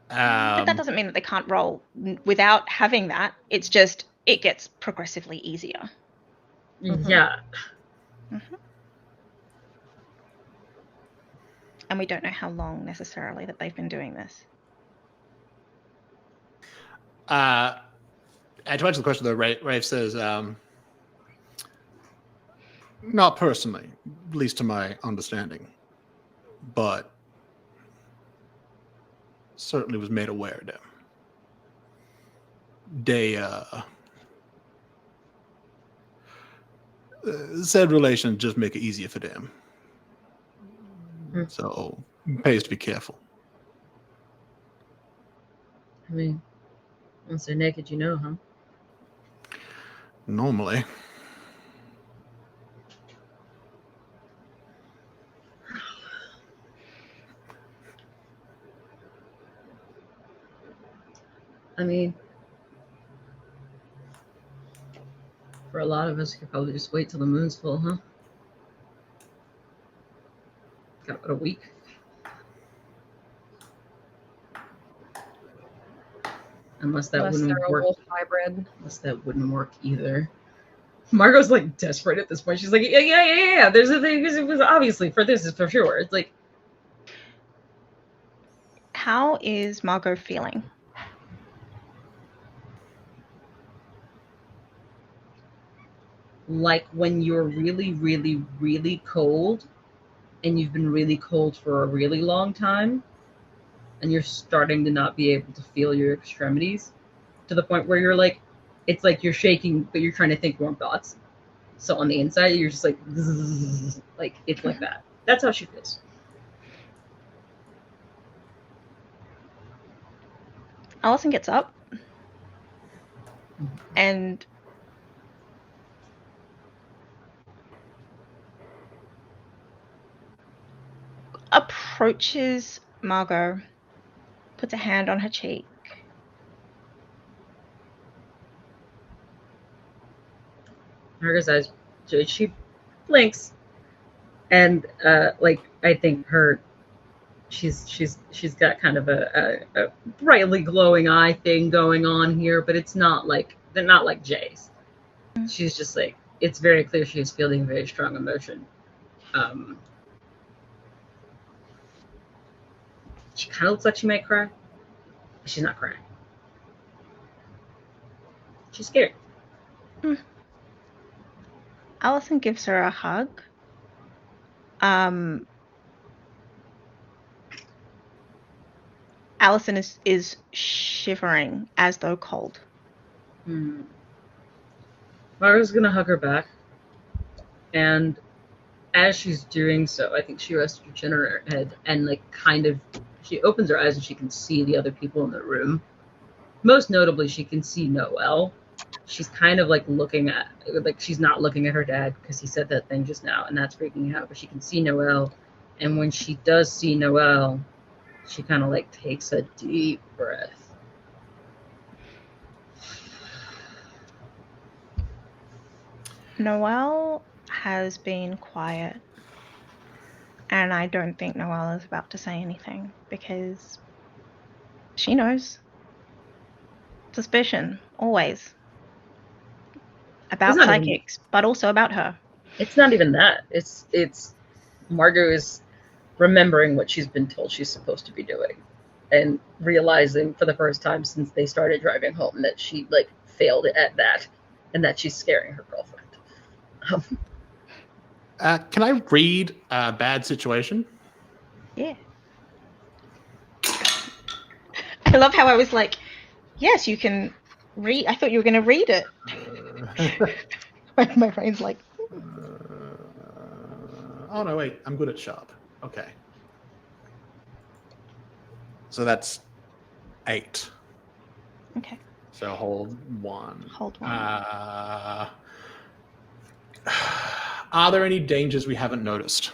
But that doesn't mean that they can't roll without having that. It's just it gets progressively easier. Yeah. And we don't know how long necessarily that they've been doing this. To answer the question, though, Rafe says, not personally, at least to my understanding, but certainly was made aware of them. They said relations just make it easier for them. So it pays to be careful. I mean, once they're naked, you know, huh? Normally. I mean, for a lot of us, you could probably just wait till the moon's full, huh? Got about a week. Unless that wouldn't work. Wolf hybrid. Unless that wouldn't work either. Margot's like desperate at this point. She's like, yeah. There's a thing. It was obviously for this is for sure. It's like, how is Margot feeling? Like when you're really, really, really cold, and you've been really cold for a really long time, and you're starting to not be able to feel your extremities, to the point where you're like, it's like you're shaking, but you're trying to think warm thoughts. So on the inside, you're just like, zzz, like it's like that. That's how she feels. Allison gets up and approaches Margot, puts a hand on her cheek. Margot's eyes, she blinks, and like I think she's got kind of a brightly glowing eye thing going on here, but it's not like they're not like Jay's. She's just like, it's very clear she's feeling very strong emotion. She kind of looks like she might cry, but she's not crying. She's scared. Allison gives her a hug. Allison is shivering as though cold. Margot's gonna hug her back, and as she's doing so, I think she rests her chin on her head and like kind of she opens her eyes and she can see the other people in the room. Most notably, she can see Noelle. She's kind of like looking at, like she's not looking at her dad because he said that thing just now, and that's freaking out. But she can see Noelle, and when she does see Noelle, she kind of like takes a deep breath. Noelle has been quiet, and I don't think Noelle is about to say anything because she knows. Suspicion, always. About psychics, but also about her. It's not even that. It's Margot is remembering what she's been told she's supposed to be doing, and realizing for the first time since they started driving home that she like failed at that, and that she's scaring her girlfriend. Can I read a bad situation? Yeah. I love how I was like, yes, you can read. I thought you were going to read it. My brain's like. Oh, no, wait. I'm good at sharp. Okay. So that's 8. Okay. So hold 1. Hold 1. Are there any dangers we haven't noticed?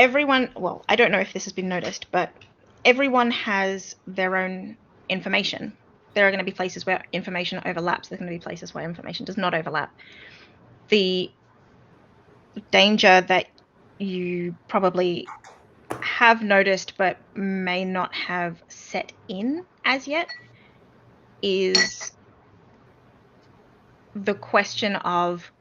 everyone, well, I don't know if this has been noticed, but everyone has their own information. There are going to be places where information overlaps. There's going to be places where information does not overlap. The danger that you probably have noticed but may not have set in as yet is the question of,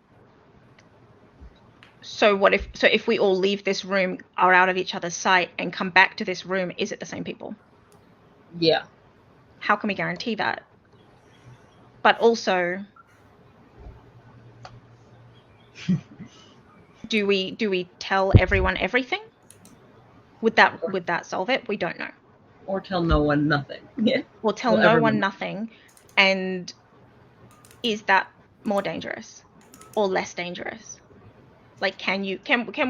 so if we all leave this room, are out of each other's sight, and come back to this room, is it the same people? Yeah. How can we guarantee that? But also, do we tell everyone everything? Would that solve it? We don't know. Or tell no one nothing. Yeah. Or tell no one nothing, and is that more dangerous or less dangerous? Like, can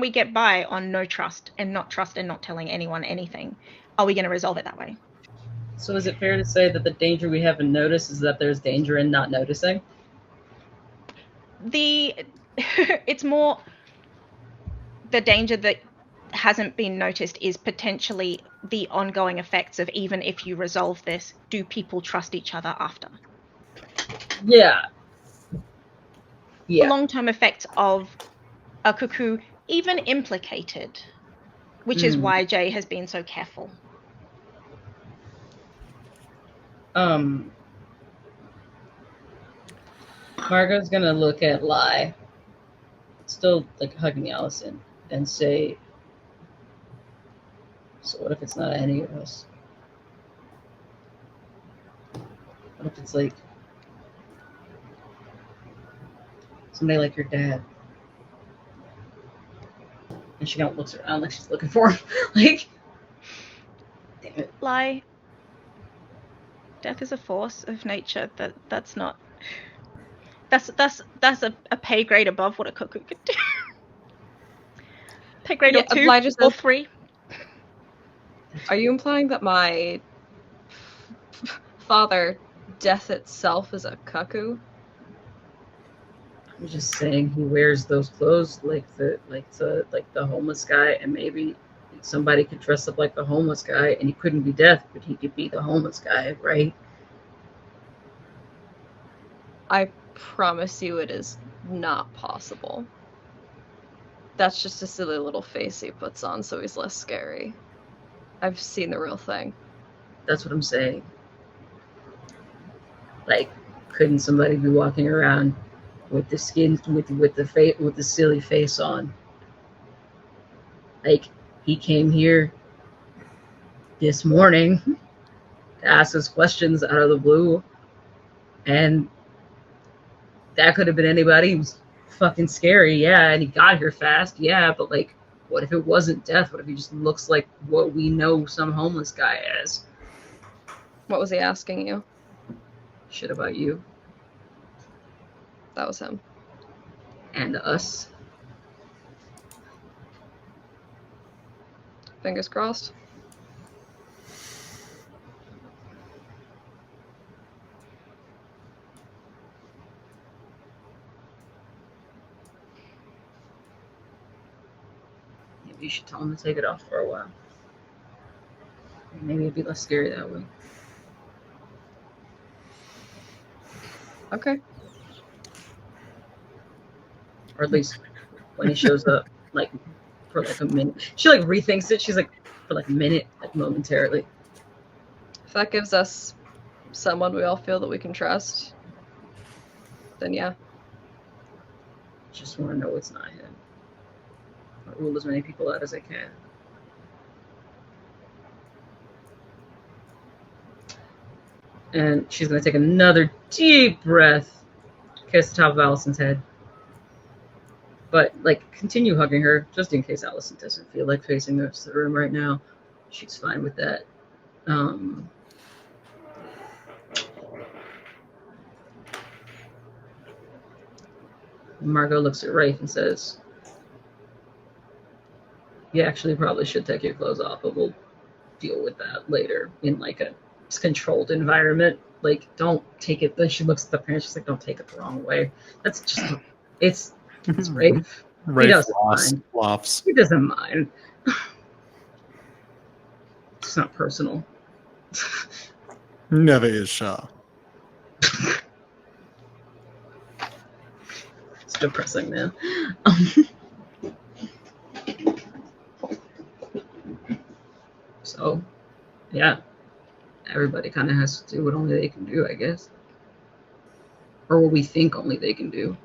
we get by on no trust and not telling anyone anything? Are we going to resolve it that way? So is it fair to say that the danger we haven't noticed is that there's danger in not noticing? It's more the danger that hasn't been noticed is potentially the ongoing effects of, even if you resolve this, do people trust each other after? Yeah. The long-term effects of a Cuckoo even implicated, which is why Jay has been so careful. Margot's gonna look at Lai, still like hugging Allison, and say, so what if it's not any of us? What if it's like somebody like your dad? And she kind of looks around like she's looking for him. Like, damn it. Lie. Death is a force of nature. That's not. That's a pay grade above what a Cuckoo could do. Pay grade or 2 or 3. Are you implying that my father, death itself, is a Cuckoo? I'm just saying he wears those clothes like the homeless guy, and maybe somebody could dress up like the homeless guy, and he couldn't be Death, but he could be the homeless guy, right? I promise you it is not possible. That's just a silly little face he puts on so he's less scary. I've seen the real thing. That's what I'm saying. Like, couldn't somebody be walking around with the skin, with the silly face on? Like, he came here this morning to ask us questions out of the blue, and that could have been anybody. He was fucking scary, yeah, and he got here fast, yeah, but like, what if it wasn't Death? What if he just looks like what we know some homeless guy as? What was he asking you? Shit about you. That was him. And us. Fingers crossed. Maybe you should tell him to take it off for a while. Maybe it'd be less scary that way. Okay. Or at least when he shows up, like, for like a minute. She like rethinks it. She's like, for like a minute, like momentarily. If that gives us someone we all feel that we can trust, then yeah. Just want to know it's not him. I'll rule as many people out as I can. And she's going to take another deep breath, kiss the top of Allison's head. But, like, continue hugging her, just in case Allison doesn't feel like facing the rest of the room right now. She's fine with that. Margot looks at Rafe and says, you actually probably should take your clothes off, but we'll deal with that later in, like, a controlled environment. Like, don't take it. Then she looks at the parents. She's like, don't take it the wrong way. That's just, it's Rafe. He doesn't mind. Laughs. He doesn't mind. It's not personal. Never is, sir. It's depressing, man. So, yeah. Everybody kind of has to do what only they can do, I guess. Or what we think only they can do.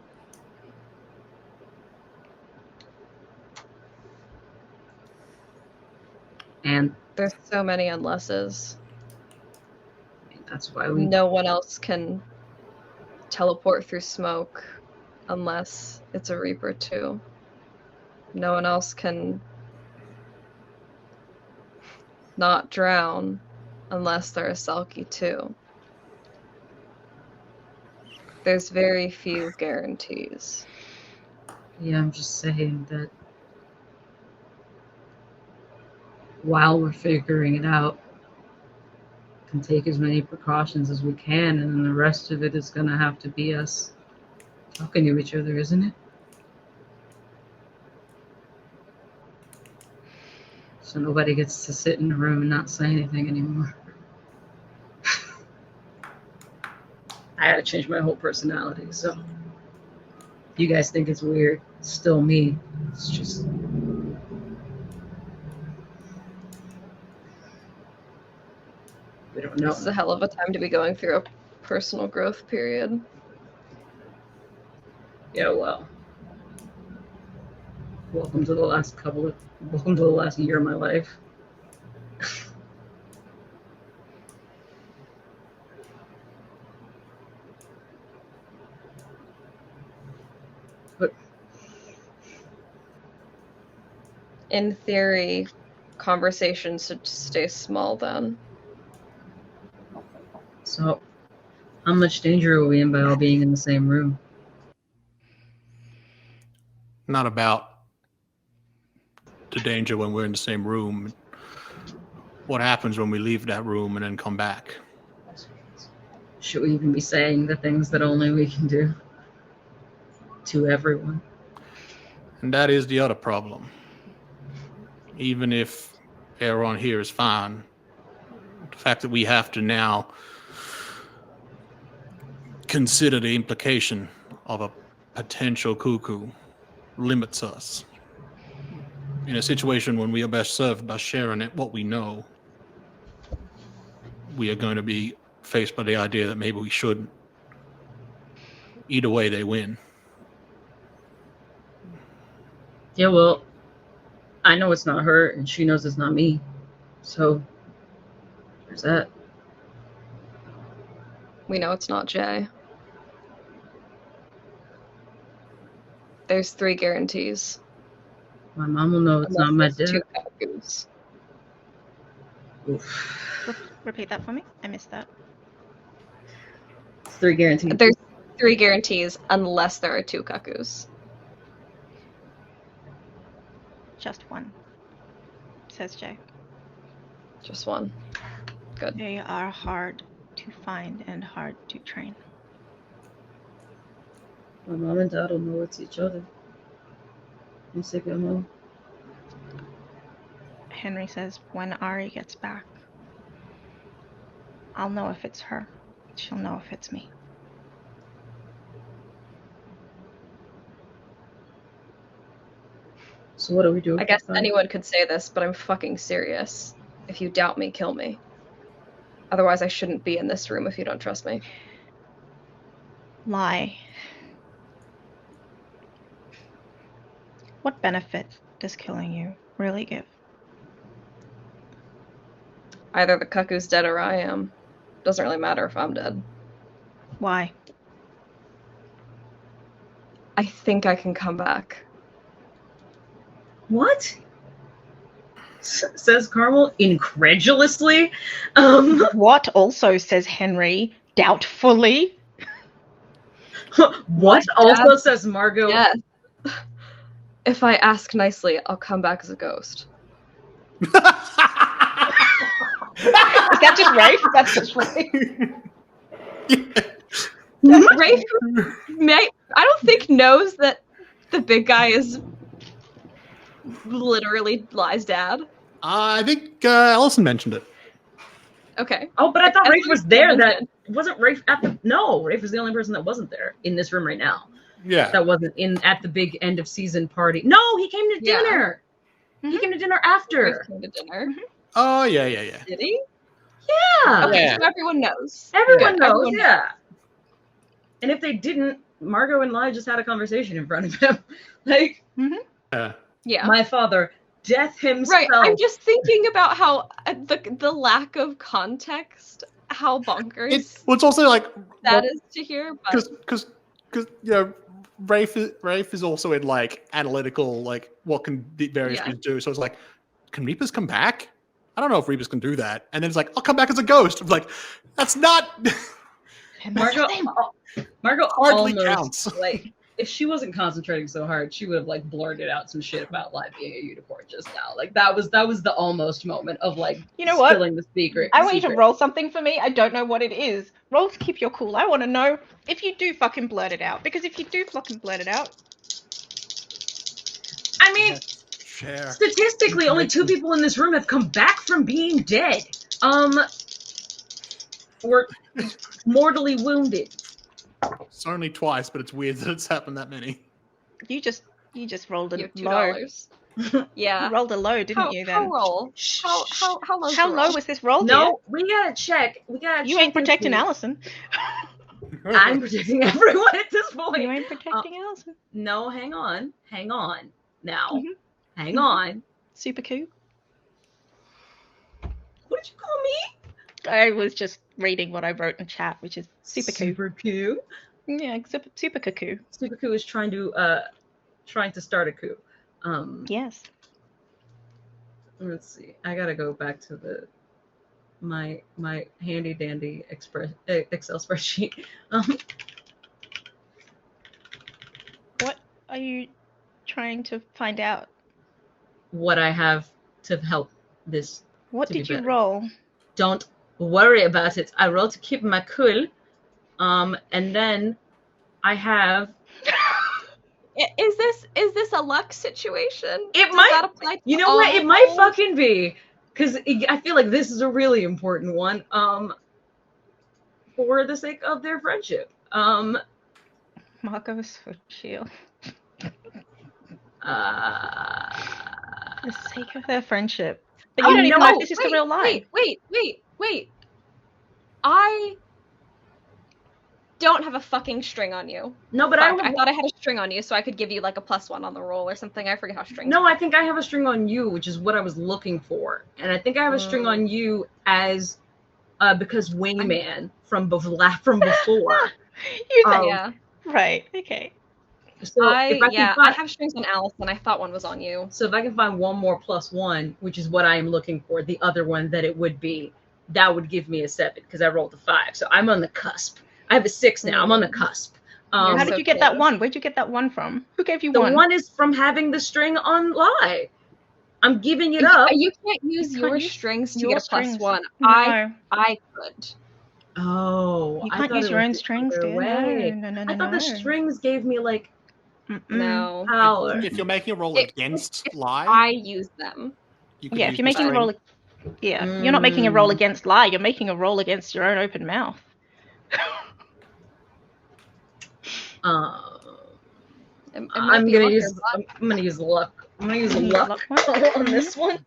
And There's so many unlesses. that's why we... No one else can teleport through smoke unless it's a Reaper too. No one else can not drown unless they're a Selkie too. There's very few guarantees. Yeah, I'm just saying that while we're figuring it out, we can take as many precautions as we can, and then the rest of it is going to have to be us talking to each other, isn't it? So nobody gets to sit in a room and not say anything anymore. I had to change my whole personality, so you guys think it's weird. It's still me. It's just... we don't know. This is a hell of a time to be going through a personal growth period. Yeah, well. Welcome to the last year of my life. But In theory, conversations should stay small then. so, how much danger are we in by all being in the same room? Not about the danger when we're in the same room. What happens when we leave that room and then come back? Should we even be saying the things that only we can do to everyone? And that is the other problem. Even if everyone here is fine, the fact that we have to now consider the implication of a potential cuckoo limits us. In a situation when we are best served by sharing what we know, we are going to be faced by the idea that maybe we shouldn't. Either way, they win. Yeah, well, I know it's not her, and she knows it's not me. So, there's that. We know it's not Jay. There's 3 guarantees. My mom will know it's not my Unless dad. there's 2 cuckoos. Oof. Repeat that for me. I missed that. It's 3 guaranteed. There's 3 guarantees unless there are 2 cuckoos. Just one, says Jay. Just one. Good. They are hard to find and hard to train. My mom and dad will know it's each other. I'm sick of them. Henry says, when Ari gets back, I'll know if it's her. She'll know if it's me. So what do we do? I guess anyone could say this, but I'm fucking serious. If you doubt me, kill me. Otherwise, I shouldn't be in this room if you don't trust me. Lie. What benefit does killing you really give? Either the cuckoo's dead or I am. Doesn't really matter if I'm dead. Why? I think I can come back. What? Says Carmel incredulously. What also, says Henry, doubtfully. What also, says Margot. Yes. If I ask nicely, I'll come back as a ghost. Is that just Rafe? That's just Rafe. Rafe, I don't think knows that the big guy is literally Lie's dad? I think Allison mentioned it. Okay. Oh, but I thought That's Rafe what was you there. That mentioned. wasn't Rafe at the. No, Rafe was the only person that wasn't there in this room right now. Yeah. That wasn't in at the big end of season party. No, he came to Yeah. dinner. He Mhm. came to dinner Rafe after. came to dinner. Oh, yeah. Did he? Yeah. Okay, Yeah. so everyone knows. Everyone Good, knows, everyone yeah. And if they didn't, Margot and Lai just had a conversation in front of him. Like, Yeah. my father, death himself. Right. I'm just thinking about how the lack of context, how bonkers It's also like that is to hear. But because Rafe is also in like analytical, like what can the various Yeah. things do. So it's like, can Reapers come back? I don't know if Reapers can do that. And then it's like, I'll come back as a ghost. I'm like, that's not. Margot Hardly almost counts. like if she wasn't concentrating so hard, she would have like blurted out some shit about Lai being a unicorn just now. Like that was the almost moment of like You know what? spilling the secret. I want you to roll something for me. I don't know what it is. Roll to keep your cool. I want to know if you do fucking blurt it out. Because if you do fucking blurt it out, I mean, Share. statistically, only 2 people in this room have come back from being dead. Or mortally wounded. It's only twice, but it's weird that it's happened that many. you just rolled a you have low. $2. Yeah. You rolled a low, didn't you? Then How roll? How low? how low was this roll? No, we gotta check. You ain't protecting Allison. I'm protecting everyone at this point. You ain't protecting Allison. No, hang on now. Mhm. Hang on. Super cool. What did you call me? I was just reading what I wrote in chat, which is super cool. Super coup. Yeah, super cuckoo. Super coup is trying to start a coup. Yes. Let's see. I gotta go back to my handy dandy Excel spreadsheet. What are you trying to find out? What I have to help this. What to be did you better. roll? Don't worry about it. I roll to keep my cool. And then I have. Is this a luck situation? It Does might. that apply to You know all what? It might rolls? fucking be. Because I feel like this is a really important one. For the sake of their friendship. Margot is so chill. The sake of their friendship. But you don't even know if this is the real life. Wait. I don't have a fucking string on you. No, but I thought I had a string on you, so I could give you like a +1 on the roll or something. I forget how strings. No, I think I have a string on you, which is what I was looking for, and I think I have a string on you as because Wingman from before. You think? Yeah. Right. Okay. So if I have strings on Allison. I thought one was on you. So if I can find one more +1, which is what I am looking for, the other one that it would be, that would give me a 7 because I rolled a 5. So I'm on the cusp. I have a 6 now. I'm on the cusp. How did so you get close. that one? Where'd you get that one from? Who gave you The one? one is from having the string on Lai. I'm giving it up. You can't use You your can't use strings to your get a strings. +1. No. I could. Oh, You I can't thought use it your was own the strings, other dear. way. No. I thought the strings gave me like No. power. If you're making a roll If against Lai, I use them. you could Yeah, use if you're making a the roll, string. you're not making a roll against Lie. You're making a roll against your own open mouth. I'm gonna use luck. I'm gonna use luck on this one.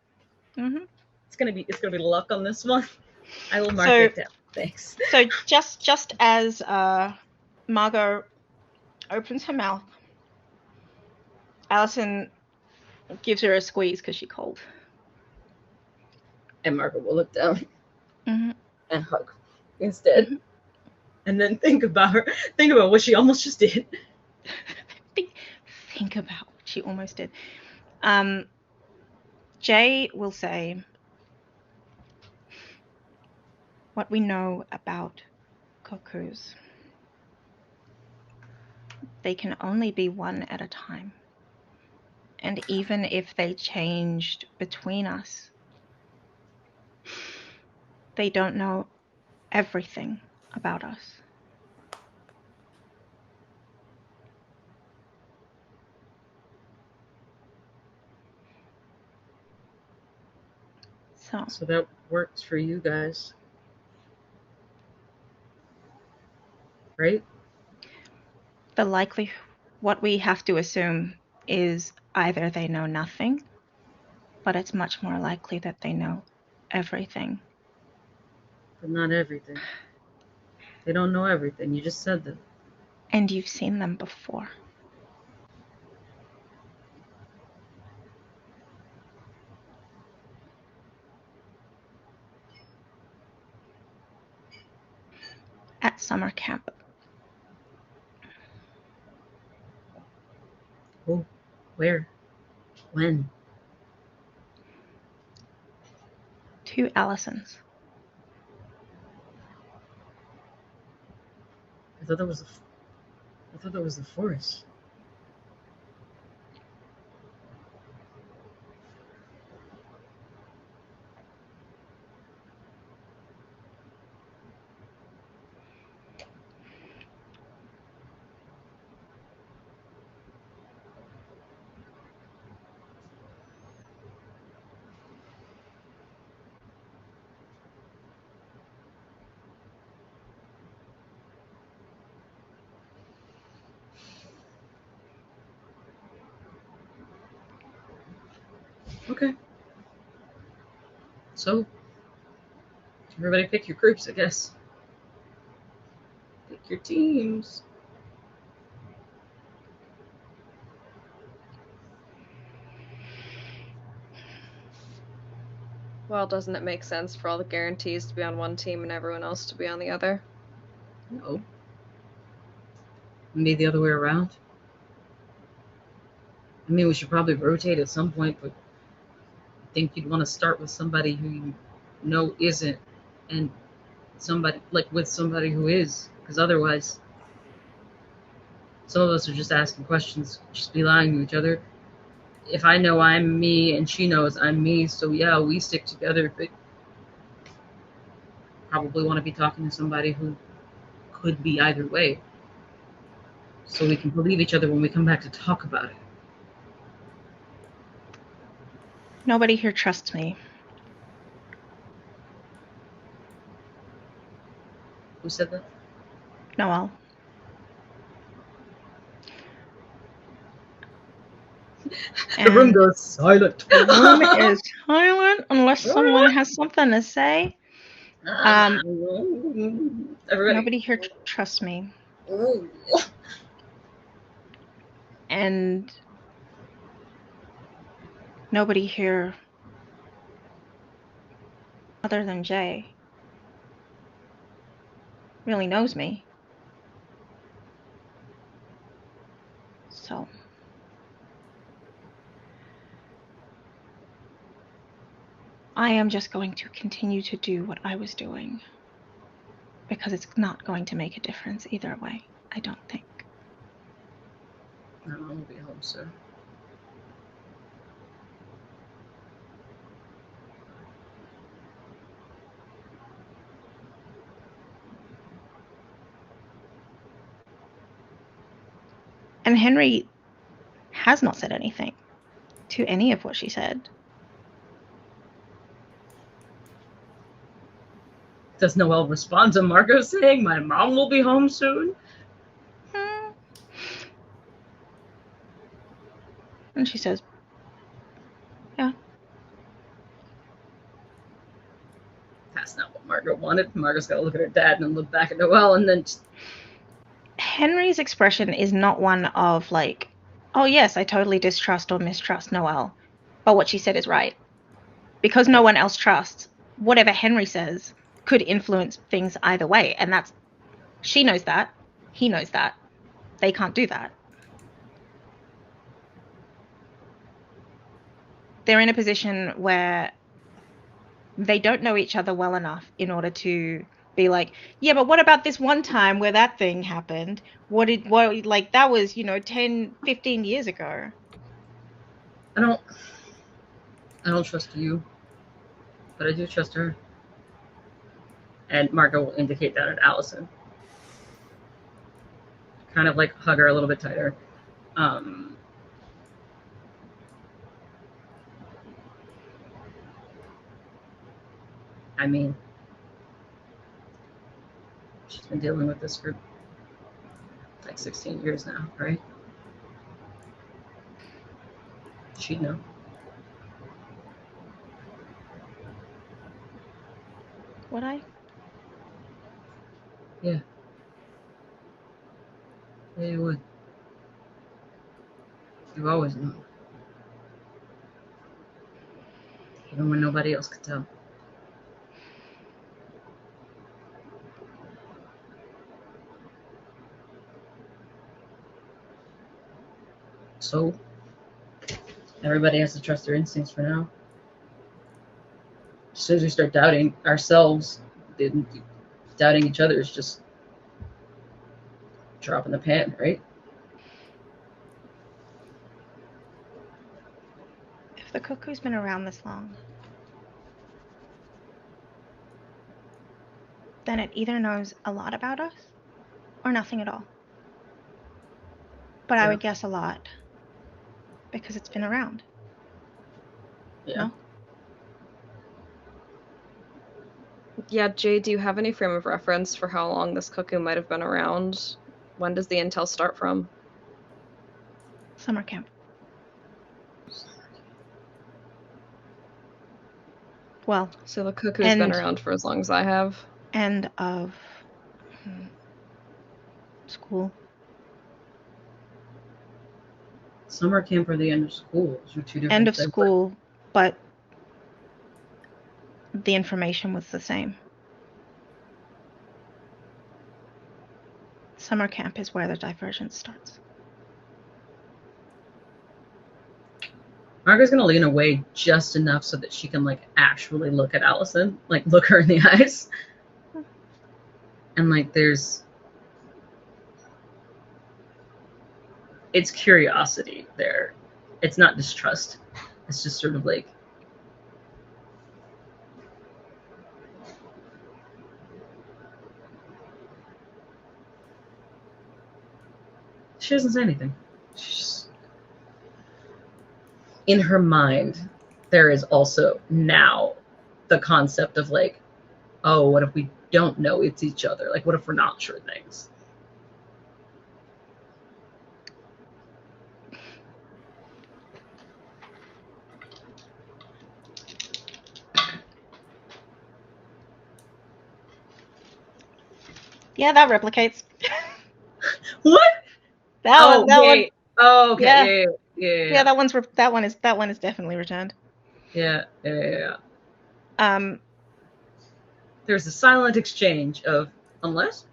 Mm-hmm. It's gonna be luck on this one. I will mark So- it down. Thanks. So just as Margot opens her mouth, Allison gives her a squeeze because she's cold. And Margot will look down Mm-hmm. and hug instead. And then think about what she almost just did. Think about what she almost did. Jay will say, what we know about cuckoos. They can only be one at a time. And even if they changed between us, they don't know everything about us. So that works for you guys, right? What we have to assume is either they know nothing, but it's much more likely that they know everything. But not everything. They don't know everything. You just said that. And you've seen them before. At summer camp. Oh, where? When? 2 Allisons. I thought that was the forest. Okay. So, everybody pick your groups, I guess. Pick your teams. Well, doesn't it make sense for all the guarantees to be on one team and everyone else to be on the other? No. Maybe the other way around. I mean, we should probably rotate at some point, but I think you'd want to start with somebody who you know isn't, and somebody with somebody who is, because otherwise, some of us are just asking questions, just be lying to each other. If I know I'm me and she knows I'm me, so yeah, we stick together, but probably want to be talking to somebody who could be either way, so we can believe each other when we come back to talk about it. Nobody here trusts me. Who said that? Noel. The room goes silent. The room is silent unless someone has something to say. Everybody. Nobody here trusts me. And nobody here, other than Jay, really knows me. So I am just going to continue to do what I was doing, because it's not going to make a difference either way, I don't think. No, I'll be home soon. And Henry has not said anything to any of what she said. Does Noelle respond to Margot saying, "My mom will be home soon"? And she says, yeah. That's not what Margot wanted. Margot's got to look at her dad and then look back at Noelle and then just... Henry's expression is not one of like, oh yes, I totally distrust or mistrust Noelle, but what she said is right. Because no one else trusts, whatever Henry says could influence things either way. And she knows that. He knows that. They can't do that. They're in a position where they don't know each other well enough in order to be like, yeah, but what about this one time where that thing happened? That was, 10, 15 years ago. I don't trust you, but I do trust her. And Margot will indicate that at Allison. Kind of like hug her a little bit tighter. I mean, she's been dealing with this for like 16 years now, right? She'd know. Would I? Yeah. Yeah, you would. You've always known. Even when nobody else could tell. So, everybody has to trust their instincts for now. As soon as we start doubting ourselves, doubting each other is just drop in the pan, right? If the cuckoo's been around this long, then it either knows a lot about us or nothing at all. But I would guess a lot because it's been around. Yeah. No? Yeah, Jay, do you have any frame of reference for how long this cuckoo might have been around? When does the intel start from? Summer camp. Well, so the cuckoo's been around for as long as I have. End of school. Summer camp or the end of school? Those are two different End of things. school, but the information was the same. Summer camp is where the divergence starts. Margot's gonna lean away just enough so that she can like actually look at Allison, like look her in the eyes, and like it's curiosity there. It's not distrust. It's just sort of like she doesn't say anything. In her mind, there is also now the concept of like, oh, what if we don't know it's each other? Like, what if we're not sure things? Yeah, that replicates. What? That one. Oh, okay. Yeah. That one is definitely returned. Yeah. There's a silent exchange of unless.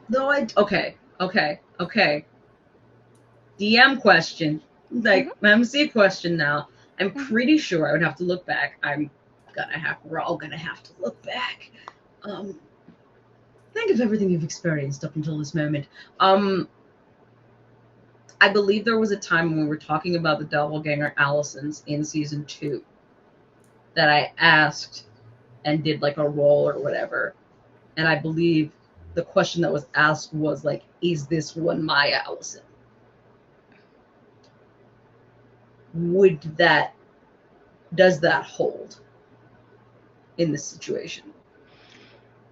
Though okay. DM question, like MC question now. I'm pretty sure I would have to look back. We're all gonna have to look back. Think of everything you've experienced up until this moment. I believe there was a time when we were talking about the doppelganger Allisons in season 2 that I asked and did like a roll or whatever. And I believe the question that was asked was like, is this one my Allison? Does that hold in this situation?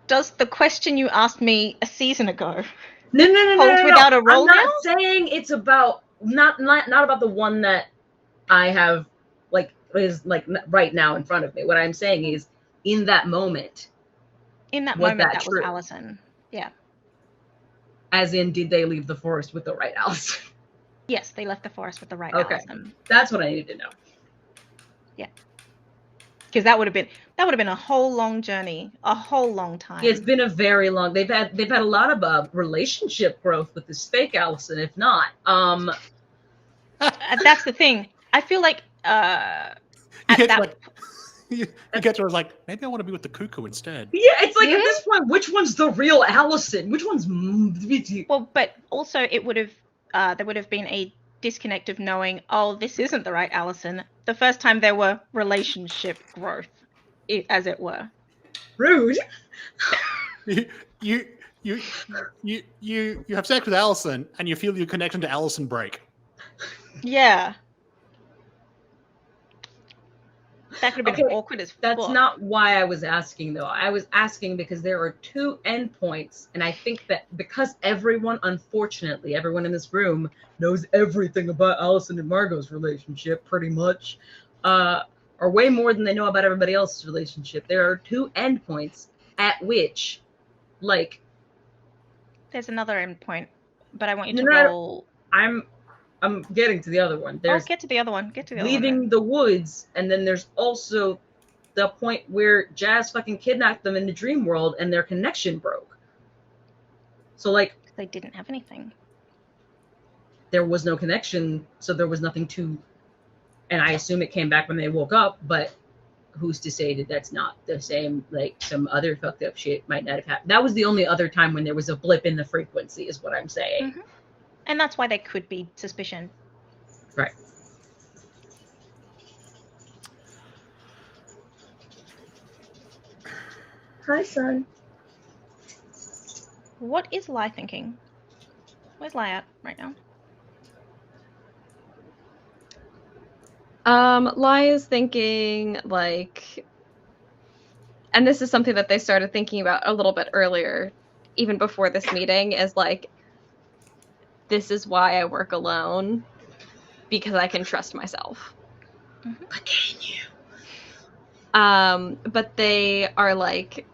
Does the question you asked me a season ago no, hold without a roll I'm not saying it's about not about the one that I have like is like right now in front of me. What I'm saying is in that moment. In that moment, that was Allison. Yeah. As in, did they leave the forest with the right Allison? Yes, they left the forest with the right Allison. That's what I needed to know. Yeah. Because that would have been a whole long journey, a whole long time. Yeah, it's been a very long. They've had a lot of relationship growth with this fake Allison, if not. That's the thing. I feel like you get to like, maybe I want to be with the cuckoo instead. Yeah, it's like at this point, which one's the real Allison? Which one's? Well, but also it would have there would have been a disconnect of knowing, oh, this isn't the right Allison. The first time there were relationship growth, as it were. Rude. You have sex with Allison and you feel your connection to Allison break. Yeah. That could have been Okay, awkward as That's fuck. not why I was asking, though. I was asking because there are two endpoints, and I think that because unfortunately, everyone in this room knows everything about Allison and Margot's relationship, pretty much, or way more than they know about everybody else's relationship. There are two endpoints at which, like, There's another endpoint, but I want you to No, roll. I'm getting to the other one. Oh, There's get to the other one. Get to the other one. leaving the woods, and then there's also the point where Jazz fucking kidnapped them in the dream world and their connection broke. So, like, They didn't have anything. there was no connection, so there was nothing to. And I assume it came back when they woke up, but who's to say that that's not the same? Like, some other fucked up shit might not have happened. That was the only other time when there was a blip in the frequency, is what I'm saying. Mm-hmm. And that's why there could be suspicion. Right. Hi, son. What is Lai thinking? Where's Lai at right now? Lai is thinking, like, and this is something that they started thinking about a little bit earlier, even before this meeting, is like, this is why I work alone, because I can trust myself. Mm-hmm. But can you? But they are, like,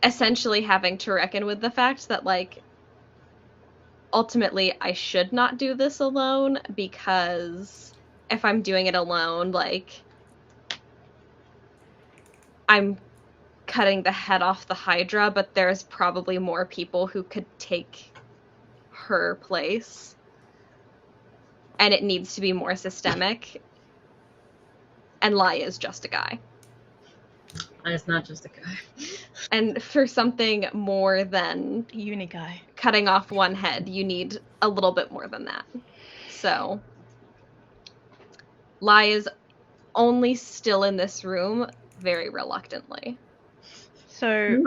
essentially having to reckon with the fact that, like, ultimately I should not do this alone, because if I'm doing it alone, like, I'm cutting the head off the Hydra, but there's probably more people who could take her place. And it needs to be more systemic. And Lai is just a guy. It's not just a guy. And for something more than Uni guy. cutting off one head, you need a little bit more than that. So Lai is only still in this room very reluctantly. So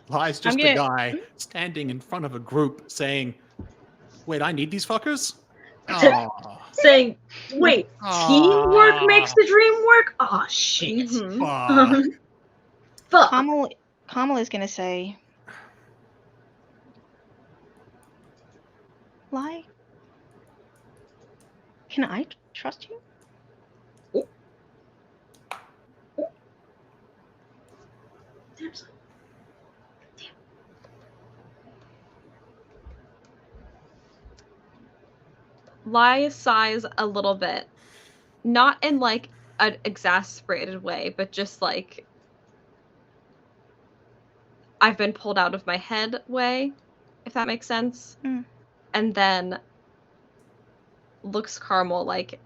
Lai's just a guy standing in front of a group saying, wait, I need these fuckers? Saying, wait, teamwork makes the dream work? Oh, shit. Mm-hmm. Fuck. Carmel is going to say, Lai, can I trust you? Damn, son. Lai sighs a little bit. Not in, like, an exasperated way, but just, like, I've been pulled out of my head way, if that makes sense. Mm. And then looks Carmel, like,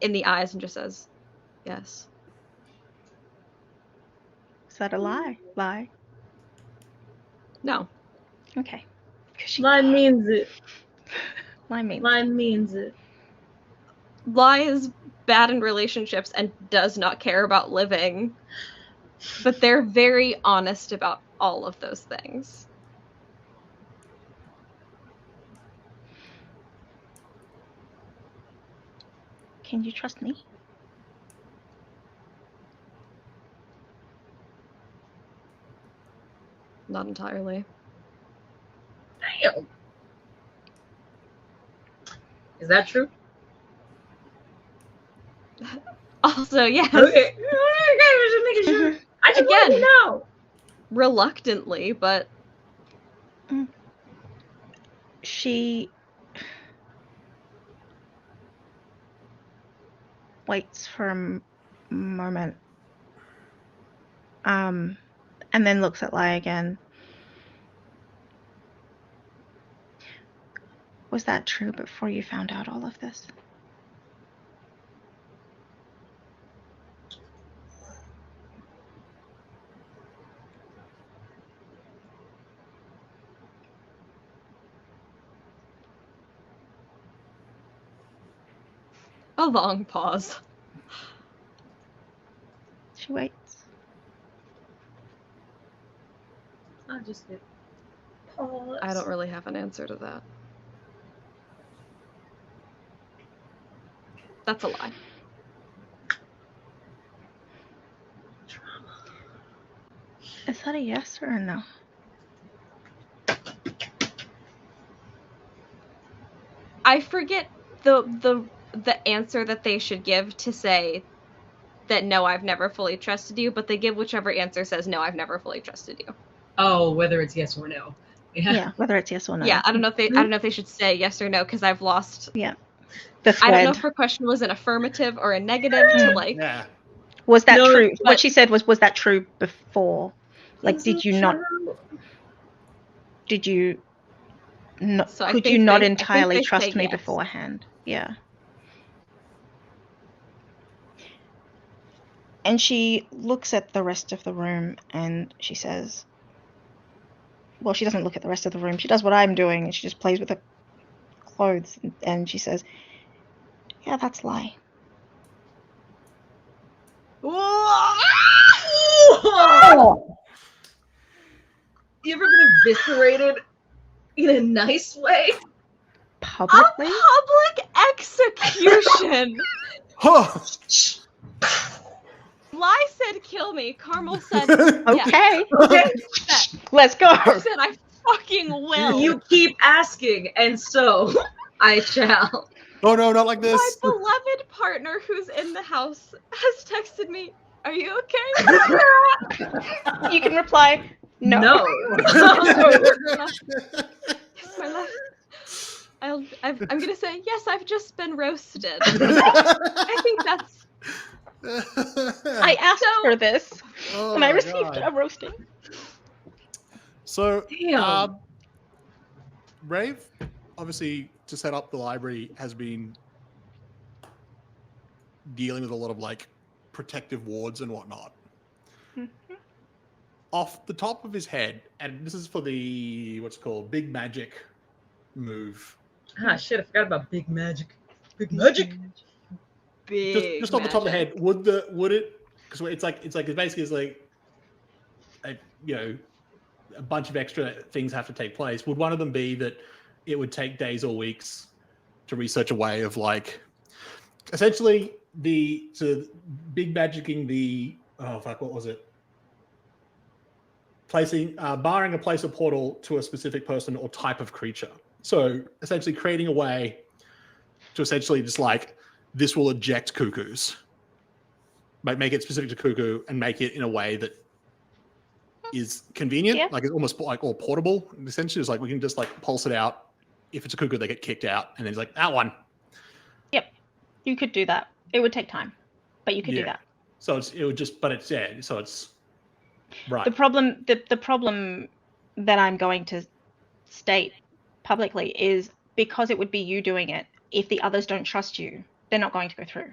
in the eyes and just says, yes. Is that a lie? Lie? No. Okay. Lie means it. Lie means. Lie means it. Lai is bad in relationships and does not care about living. But they're very honest about all of those things. Can you trust me? Not entirely. Damn. Is that true? Also, yes. Okay. I just want to know. Reluctantly, but She waits for a moment, and then looks at Lai again. Was that true before you found out all of this? a long pause. She waits. I just did pause. I don't really have an answer to that. That's a lie. Is that a yes or a no? I forget the answer that they should give to say that no, I've never fully trusted you, but they give whichever answer says no, I've never fully trusted you. Oh, whether it's yes or no. Yeah, whether it's yes or no. Yeah, I don't know if they should say yes or no because I've lost. Yeah. The thread. I don't know if her question was an affirmative or a negative to like. Yeah. Was that No, true? but- What she said was that true before? Like, Is did it you not? true? Did you? Not, So I could think you not they- I think entirely they trust say me yes. beforehand? Yeah. And she looks at the rest of the room and she says, well, she doesn't look at the rest of the room. She does what I'm doing and she just plays with her clothes and she says, yeah, that's a lie. You ever been eviscerated in a nice way? Publicly? A public execution. Huh. Lie said kill me. Carmel said Okay. Okay. Let's go. She said I fucking will. You keep asking, and so I shall. Oh no, not like My this. beloved partner who's in the house has texted me. Are you okay? You can reply, no. No. Yes, my love. I'm gonna say yes. I've just been roasted. I think that's. I asked for this Oh and I my received God. a roasting. So, Damn. Rave, obviously, to set up the library, has been dealing with a lot of like protective wards and whatnot. Mm-hmm. Off the top of his head, and this is for the what's it called big magic move. Ah, shit, I forgot about big magic. Big magic? Big. Just off the top of the head, would it? Because it's basically a a bunch of extra things have to take place. Would one of them be that it would take days or weeks to research a way of like essentially big magicking the what was it? Placing barring a place or portal to a specific person or type of creature. So essentially creating a way to essentially just like this will eject cuckoos. Make it specific to cuckoo and make it in a way that is convenient, Yeah. like it's almost like all portable. Essentially, it's like we can just like pulse it out. If it's a cuckoo, they get kicked out, and then it's like that one. Yep. You could do that. It would take time, but you could do Yeah. that. So it's right. The problem that I'm going to state publicly is because it would be you doing it. If the others don't trust you, they're not going to go through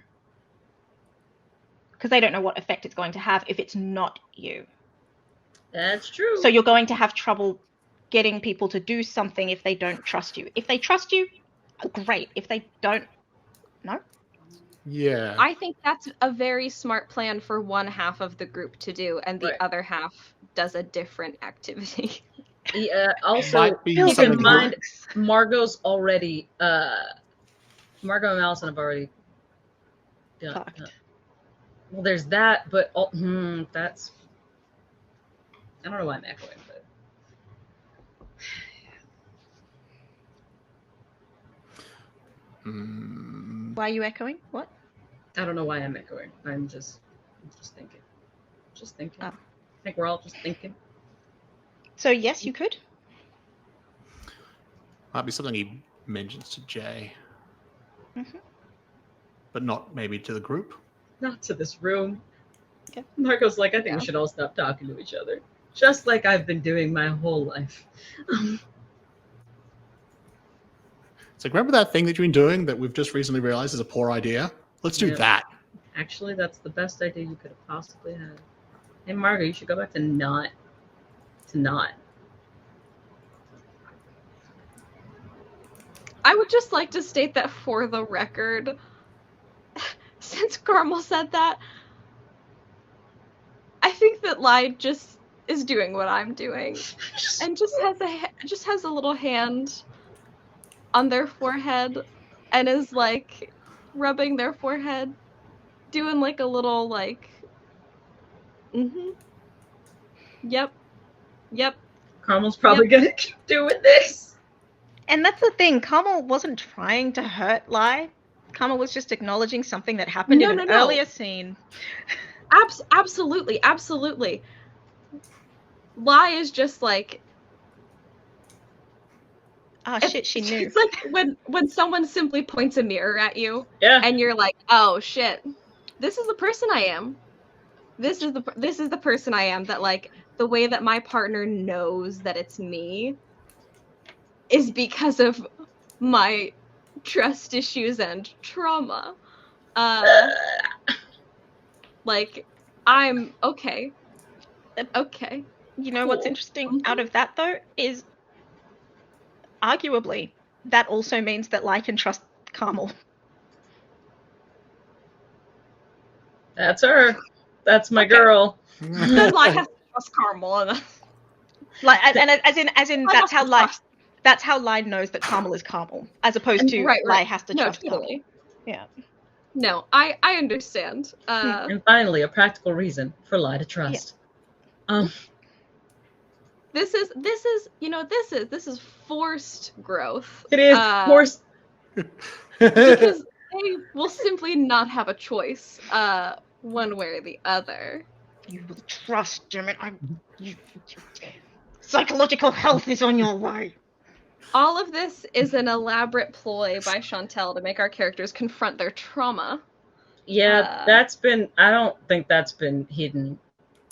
because they don't know what effect it's going to have if it's not you. That's true. So you're going to have trouble getting people to do something if they don't trust you. If they trust you, great. If they don't, no. Yeah. I think that's a very smart plan for one half of the group to do, and the Right. other half does a different activity. Yeah, also, Might be keep something in to mind, Margot's already, Margot and Allison have already done. Fucked. Well, there's that, but that's. I don't know why I'm echoing, but. Why are you echoing? What? I don't know why I'm echoing. I'm just thinking. Just thinking. Oh. I think we're all just thinking. So yes, you could. Might be something he mentions to Jay, Mhm. but not maybe to the group. Not to this room. Okay. Margot's like, I think Yeah. we should all stop talking to each other. Just like I've been doing my whole life. It's like, remember that thing that you've been doing that we've just recently realized is a poor idea? Let's do Yeah. that. Actually, that's the best idea you could have possibly had. Hey, Margot, you should go back to not. I would just like to state that for the record, since Carmel said that, I think that Lie just is doing what I'm doing, and just has a little hand on their forehead, and is like, rubbing their forehead, doing like a little like, yep. Carmel's probably gonna keep doing this. And that's the thing. Carmel wasn't trying to hurt Lai. Carmel was just acknowledging something that happened in an earlier scene. Absolutely. Lai is just like, shit, she knew. It's like when someone simply points a mirror at you, Yeah. and you're like, oh shit, this is the person I am. This is the person I am. That like the way that my partner knows that it's me is because of my trust issues and trauma. Like, I'm okay. Okay. You know what's interesting out of that, though, is arguably that also means that Lai can trust Carmel. That's her. That's my girl. Then Lai has to trust Carmel. Like, and as in that's how Lai knows that Carmel is Carmel, as opposed to Lai has to trust totally. Carmel. Yeah. No, I understand. And finally, a practical reason for Lai to trust. Yeah. This is forced growth. It is forced. Because they will simply not have a choice, one way or the other. You will trust, damn it. Psychological health is on your way. All of this is an elaborate ploy by Chantel to make our characters confront their trauma. Yeah, I don't think that's been hidden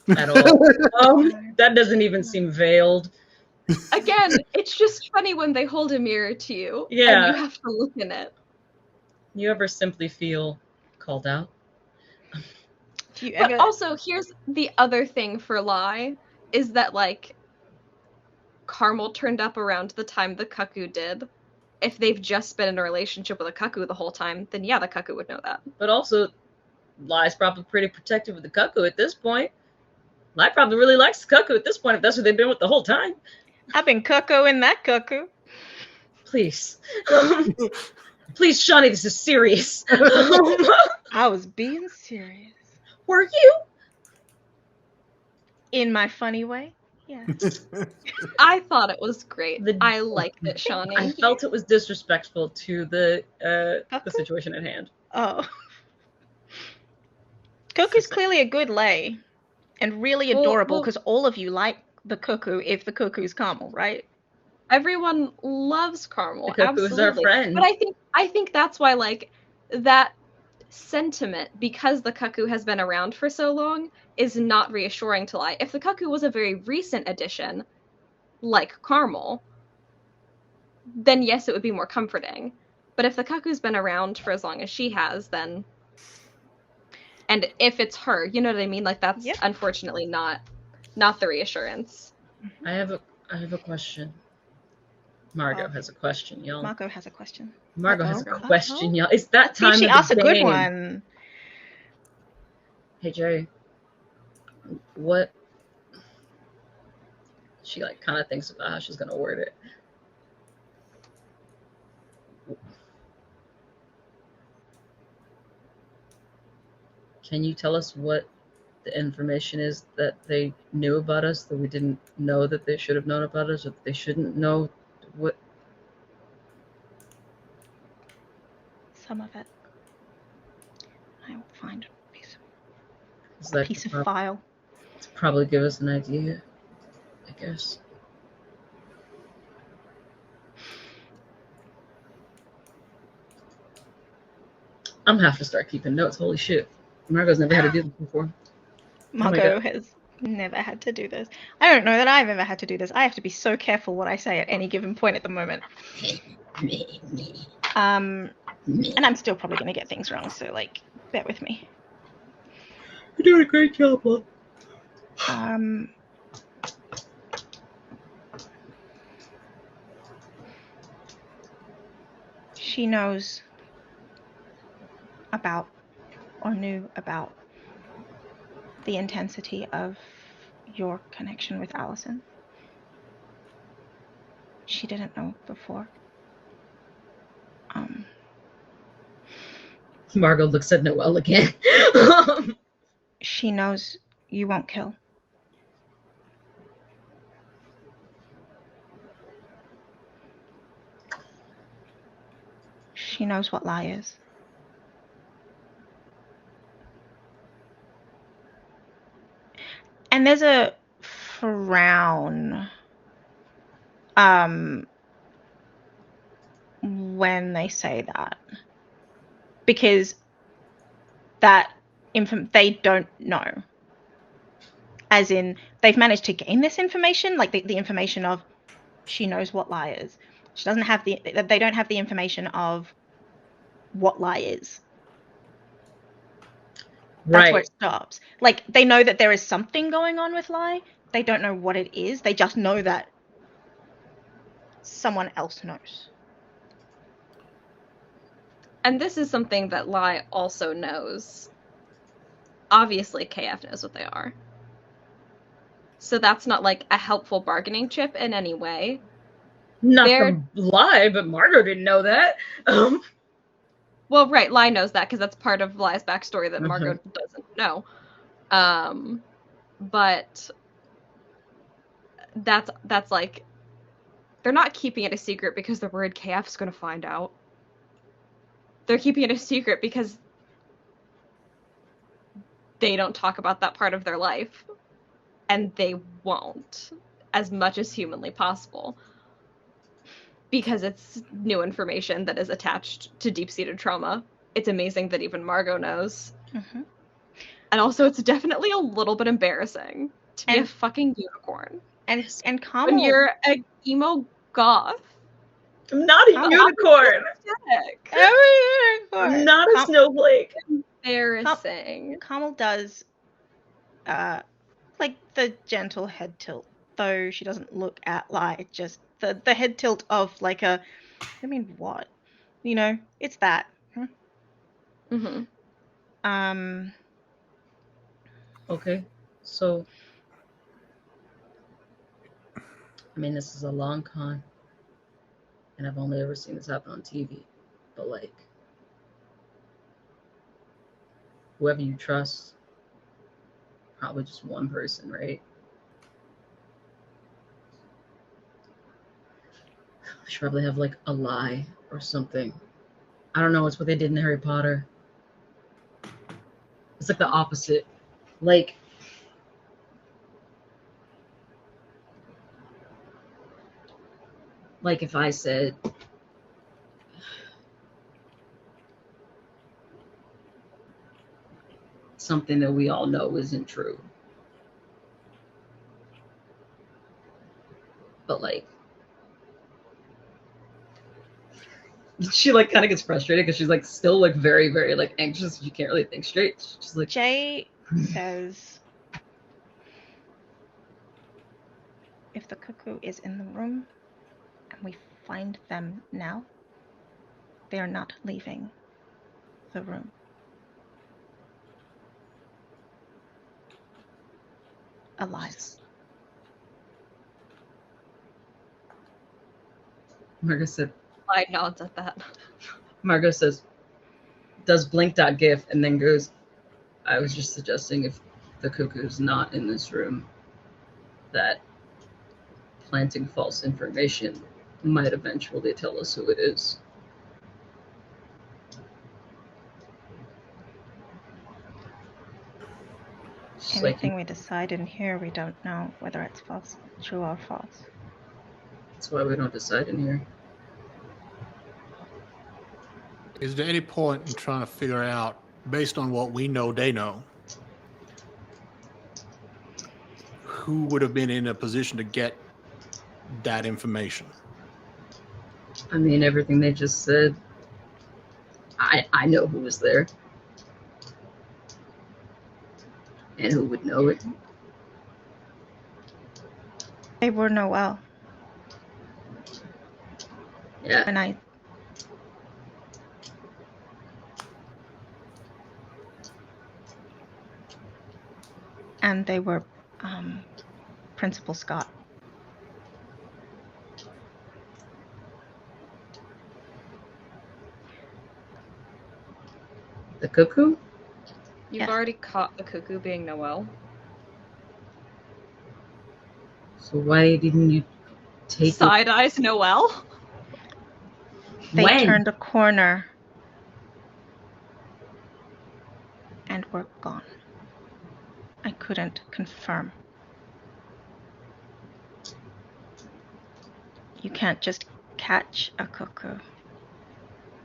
at all. That doesn't even seem veiled. Again, it's just funny when they hold a mirror to you, and you have to look in it. You ever simply feel called out? But also, here's the other thing for Lai, is that, like, Carmel turned up around the time the Cuckoo did. If they've just been in a relationship with a Cuckoo the whole time, then yeah, the Cuckoo would know that. But also, Lai's probably pretty protective of the Cuckoo at this point. Lai probably really likes the Cuckoo at this point, if that's what they've been with the whole time. I've been cuckooing that Cuckoo. Please. Please, Shawnee, this is serious. I was being serious. Were you? In my funny way? Yeah. I thought it was great. I liked it, Shawnee. I felt it was disrespectful to the situation at hand. Oh. Cuckoo's clearly a good lay. And really adorable, because all of you like the Cuckoo if the Cuckoo's Carmel, right? Everyone loves Carmel. The Cuckoo is our friend. But I think that's why, like, that sentiment, because the Cuckoo has been around for so long, is not reassuring to Lai. If the Cuckoo was a very recent addition, like Carmel, then yes, it would be more comforting. But if the Cuckoo's been around for as long as she has, then... And if it's her, you know what I mean? Like, that's unfortunately not the reassurance. I have a question. Margot has a question, y'all. Margot has a question. Margot has a question, y'all. It's that time of the game. She asked a good one. Hey, Jerry. What? She, like, kind of thinks about how she's going to word it. Can you tell us what the information is that they knew about us that we didn't know that they should have known about us, or that they shouldn't know? What? Some of it. I will find a piece of file. To probably give us an idea, I guess. I'm gonna have to start keeping notes. Holy shit. Margot's never had to do this before. Margot has never had to do this. I don't know that I've ever had to do this. I have to be so careful what I say at any given point at the moment. And I'm still probably going to get things wrong, so, like, bear with me. You're doing a great job, Mom. She knows about, or knew about, the intensity of your connection with Allison. She didn't know before. Margot looks at Noelle again. She knows you won't kill. She knows what lie is. And there's a frown when they say that. Because that they don't know. As in, they've managed to gain this information, like the information of she knows what lie is. She doesn't have they don't have the information of what lie is. That's where it stops. Like, they know that there is something going on with lie. They don't know what it is. They just know that someone else knows. And this is something that lie also knows. Obviously, KF knows what they are. So that's not like a helpful bargaining chip in any way. Not from lie, but Margot didn't know that. Well, right, Lie knows that because that's part of Lie's backstory that Margot doesn't know. But that's like, they're not keeping it a secret because they're worried KF's going to find out. They're keeping it a secret because they don't talk about that part of their life. And they won't, as much as humanly possible. Because it's new information that is attached to deep-seated trauma. It's amazing that even Margot knows. Mm-hmm. And also, it's definitely a little bit embarrassing to be a fucking unicorn. And Carmel, when you're a emo goth. I'm not a unicorn. I'm not a snowflake. Embarrassing. Carmel does like the gentle head tilt, though she doesn't look at Lie, just the head tilt of like I mean, what? You know, it's that. Mm-hmm. Okay, so I mean, this is a long con, and I've only ever seen this happen on TV. But like, whoever you trust, probably just one person, right? I should probably have like a lie or something. I don't know. It's what they did in Harry Potter. It's like the opposite. Like, if I said, something that we all know isn't true. But like, she like kind of gets frustrated because she's like still like very, very like anxious. She can't really think straight. She's just like, Jay says, if the cuckoo is in the room and we find them now, they are not leaving the room. Alive. Margot said. I nods at that. Margot says, does blink.gif, and then goes, I was just suggesting if the cuckoo's not in this room, that planting false information might eventually tell us who it is. Anything we decide in here, we don't know whether it's false, true or false. That's why we don't decide in here. Is there any point in trying to figure out, based on what we know they know, who would have been in a position to get that information? I mean, everything they just said, I know who was there. And who would know it. They were Noelle. Yeah. And they were Principal Scott. cuckoo? You've Yes. already caught the cuckoo being Noelle. So why didn't you take it? Side eyes Noelle? They When? turned a corner and were gone. I couldn't confirm. You can't just catch a cuckoo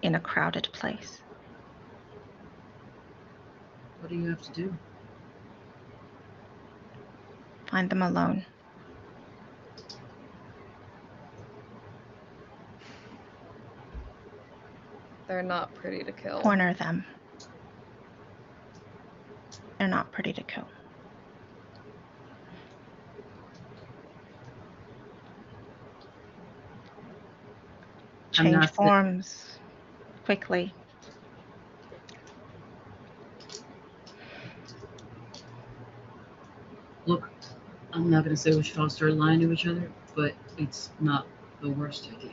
in a crowded place. What do you have to do? Find them alone. They're not pretty to kill. Corner them. They're not pretty to kill. I'm Change not sick. forms quickly. Look, I'm not gonna say we should all start lying to each other, but it's not the worst idea.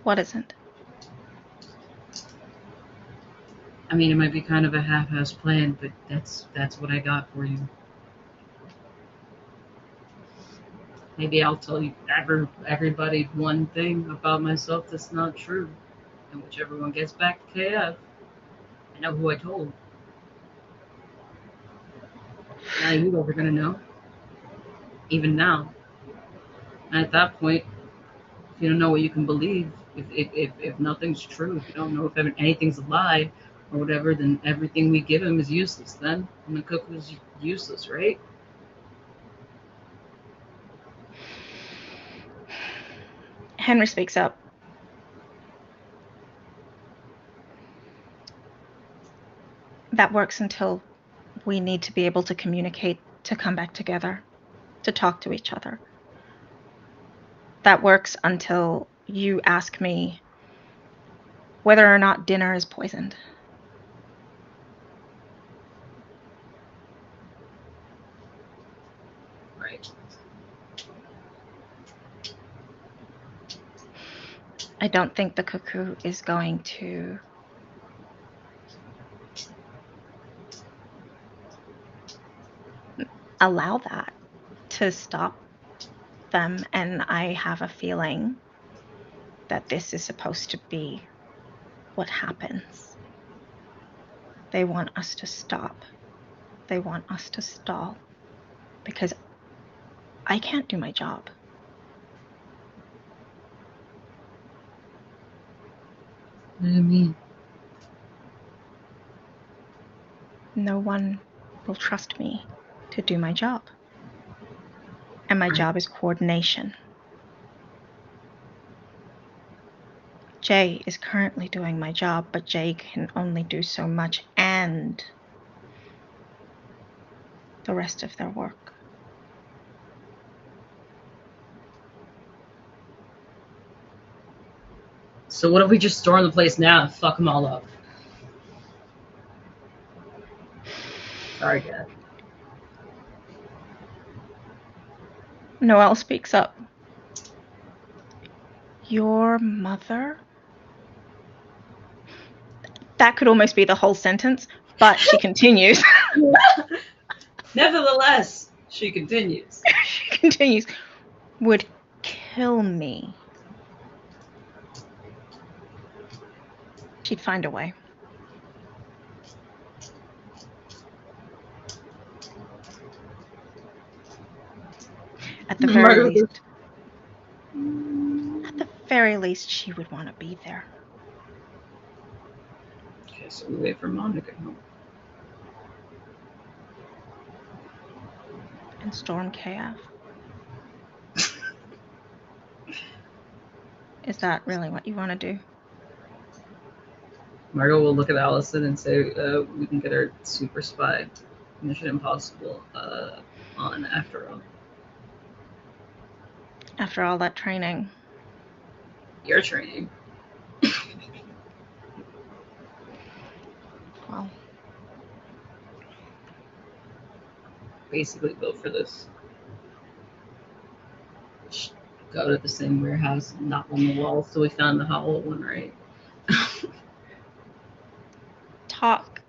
What isn't? I mean, it might be kind of a half-assed plan, but that's what I got for you. Maybe I'll tell you everybody one thing about myself that's not true, and whichever one gets back to KF, I know who I told. Now you guys are gonna know. Even now. And at that point, if you don't know what you can believe, if nothing's true, if you don't know if anything's a lie or whatever, then everything we give him is useless then. And the cuckoo's useless, right? Henry speaks up. That works until we need to be able to communicate, to come back together, to talk to each other. That works until you ask me whether or not dinner is poisoned. Right. I don't think the cuckoo is going to allow that to stop them, and I have a feeling that this is supposed to be what happens. They want us to stop. They want us to stall because I can't do my job. What do you mean? No one will trust me to do my job. And my job is coordination. Jay is currently doing my job, but Jay can only do so much and the rest of their work. So what if we just storm the place now and fuck them all up? Sorry, Dad. Noelle speaks up. Your mother? That could almost be the whole sentence, but she continues. Nevertheless, she continues. She continues. Would kill me. She'd find a way. At the very least, she would want to be there. Okay, so we wait for Mom to get home. And storm KF. Is that really what you want to do? Margot will look at Allison and say, we can get our super spy Mission Impossible on after all. After all that training. Your training. Well. Basically built for this. Go to the same warehouse, knock on the wall, so we found the hollow one, right? talk.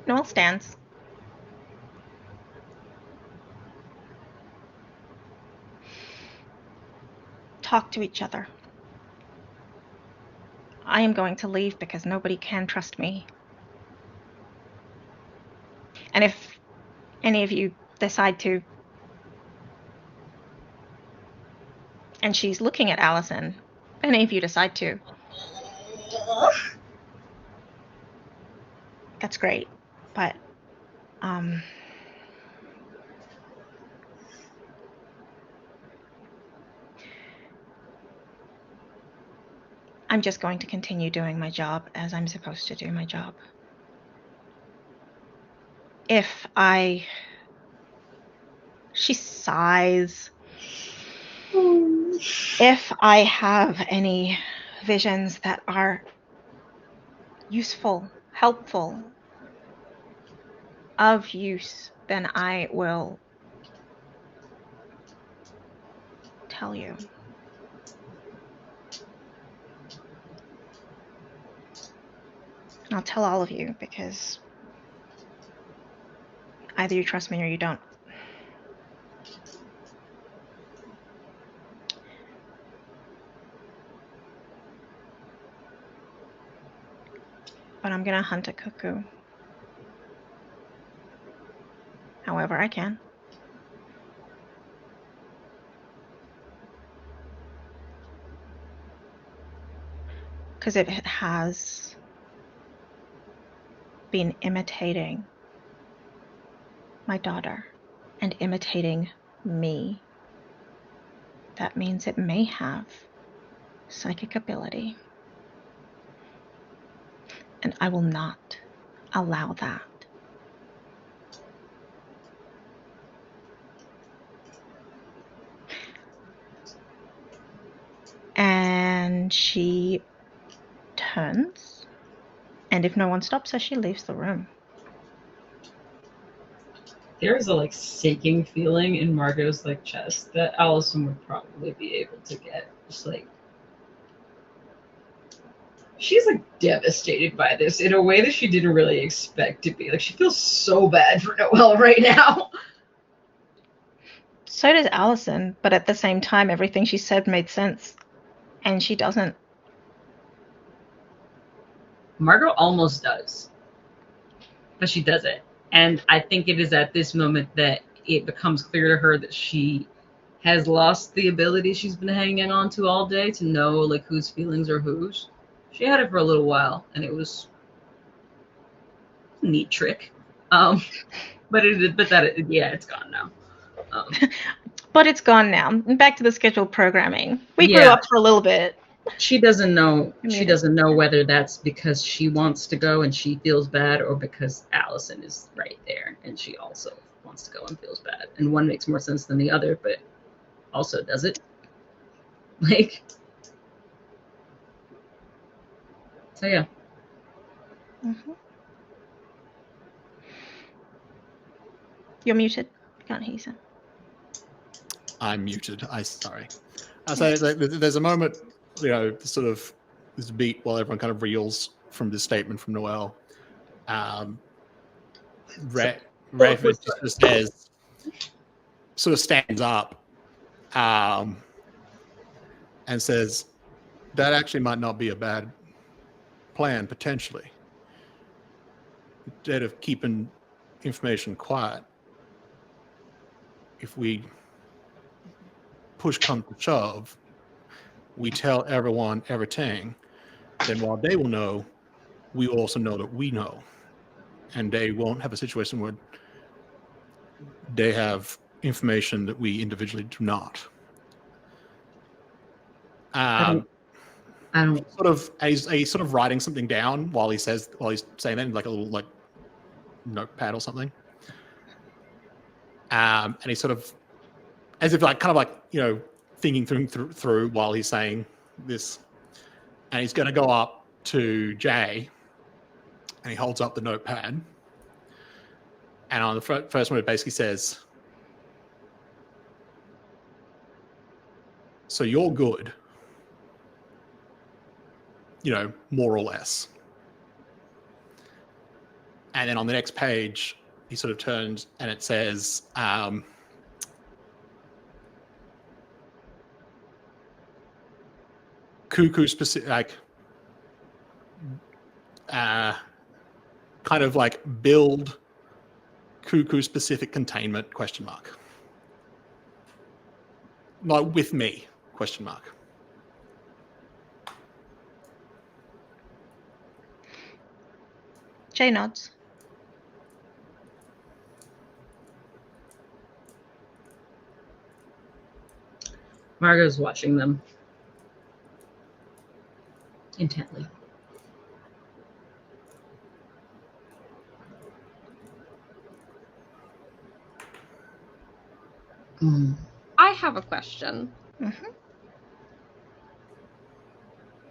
Noel stands. Talk to each other. I am going to leave because nobody can trust me. And if any of you decide to, and she's looking at Allison, if any of you decide to, that's great. But I'm just going to continue doing my job as I'm supposed to do my job. She sighs. If I have any visions that are useful, helpful, of use, then I will tell you. And I'll tell all of you because either you trust me or you don't. But I'm gonna hunt a cuckoo. However I can. Because it has been imitating my daughter and imitating me. That means it may have psychic ability. And I will not allow that. And she turns, and if no one stops her, she leaves the room. There is a sinking feeling in Margot's chest that Allison would probably be able to get. Just she's devastated by this in a way that she didn't really expect to be. She feels so bad for Noelle right now. So does Allison, but at the same time, everything she said made sense, and she doesn't. Margot almost does, but she doesn't. And I think it is at this moment that it becomes clear to her that she has lost the ability she's been hanging on to all day to know whose feelings are whose. She had it for a little while, and it was a neat trick. It's gone now. But it's gone now. Back to the scheduled programming. We grew up for a little bit. She doesn't know. She doesn't know whether that's because she wants to go and she feels bad, or because Allison is right there and she also wants to go and feels bad. And one makes more sense than the other, but also does it? So yeah. Mm-hmm. You're muted. Can't hear you. I'm muted. Sorry. I say there's a moment, sort of this beat while everyone kind of reels from this statement from Noelle. Rafe just says, sort of stands up, and says, "That actually might not be a bad plan potentially. Instead of keeping information quiet, if we push comes to shove, we tell everyone everything, then while they will know, we also know that we know. And they won't have a situation where they have information that we individually do not." I don't. He's sort of writing something down while he's saying that in a little notepad or something. And he's sort of as if thinking through while he's saying this, and he's going to go up to Jay, and he holds up the notepad, and on the first one it basically says, "So you're good, more or less." And then on the next page, he sort of turns and it says, Cuckoo specific, like, kind of like build Cuckoo specific containment ? Not with me ? Jay nods. Margot's watching them intently. I have a question. Mm-hmm.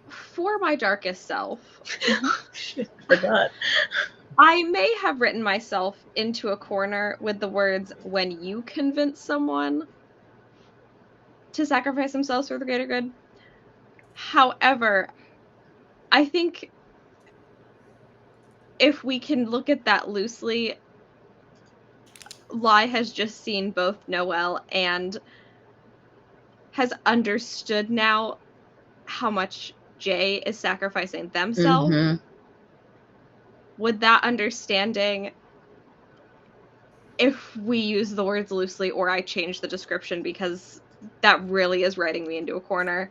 For my darkest self, Shit, I forgot. I may have written myself into a corner with the words, when you convince someone to sacrifice themselves for the greater good. However, I think if we can look at that loosely, Lai has just seen both Noelle and has understood now how much Jay is sacrificing themselves. Mm-hmm. Would that understanding, if we use the words loosely or I change the description because that really is writing me into a corner,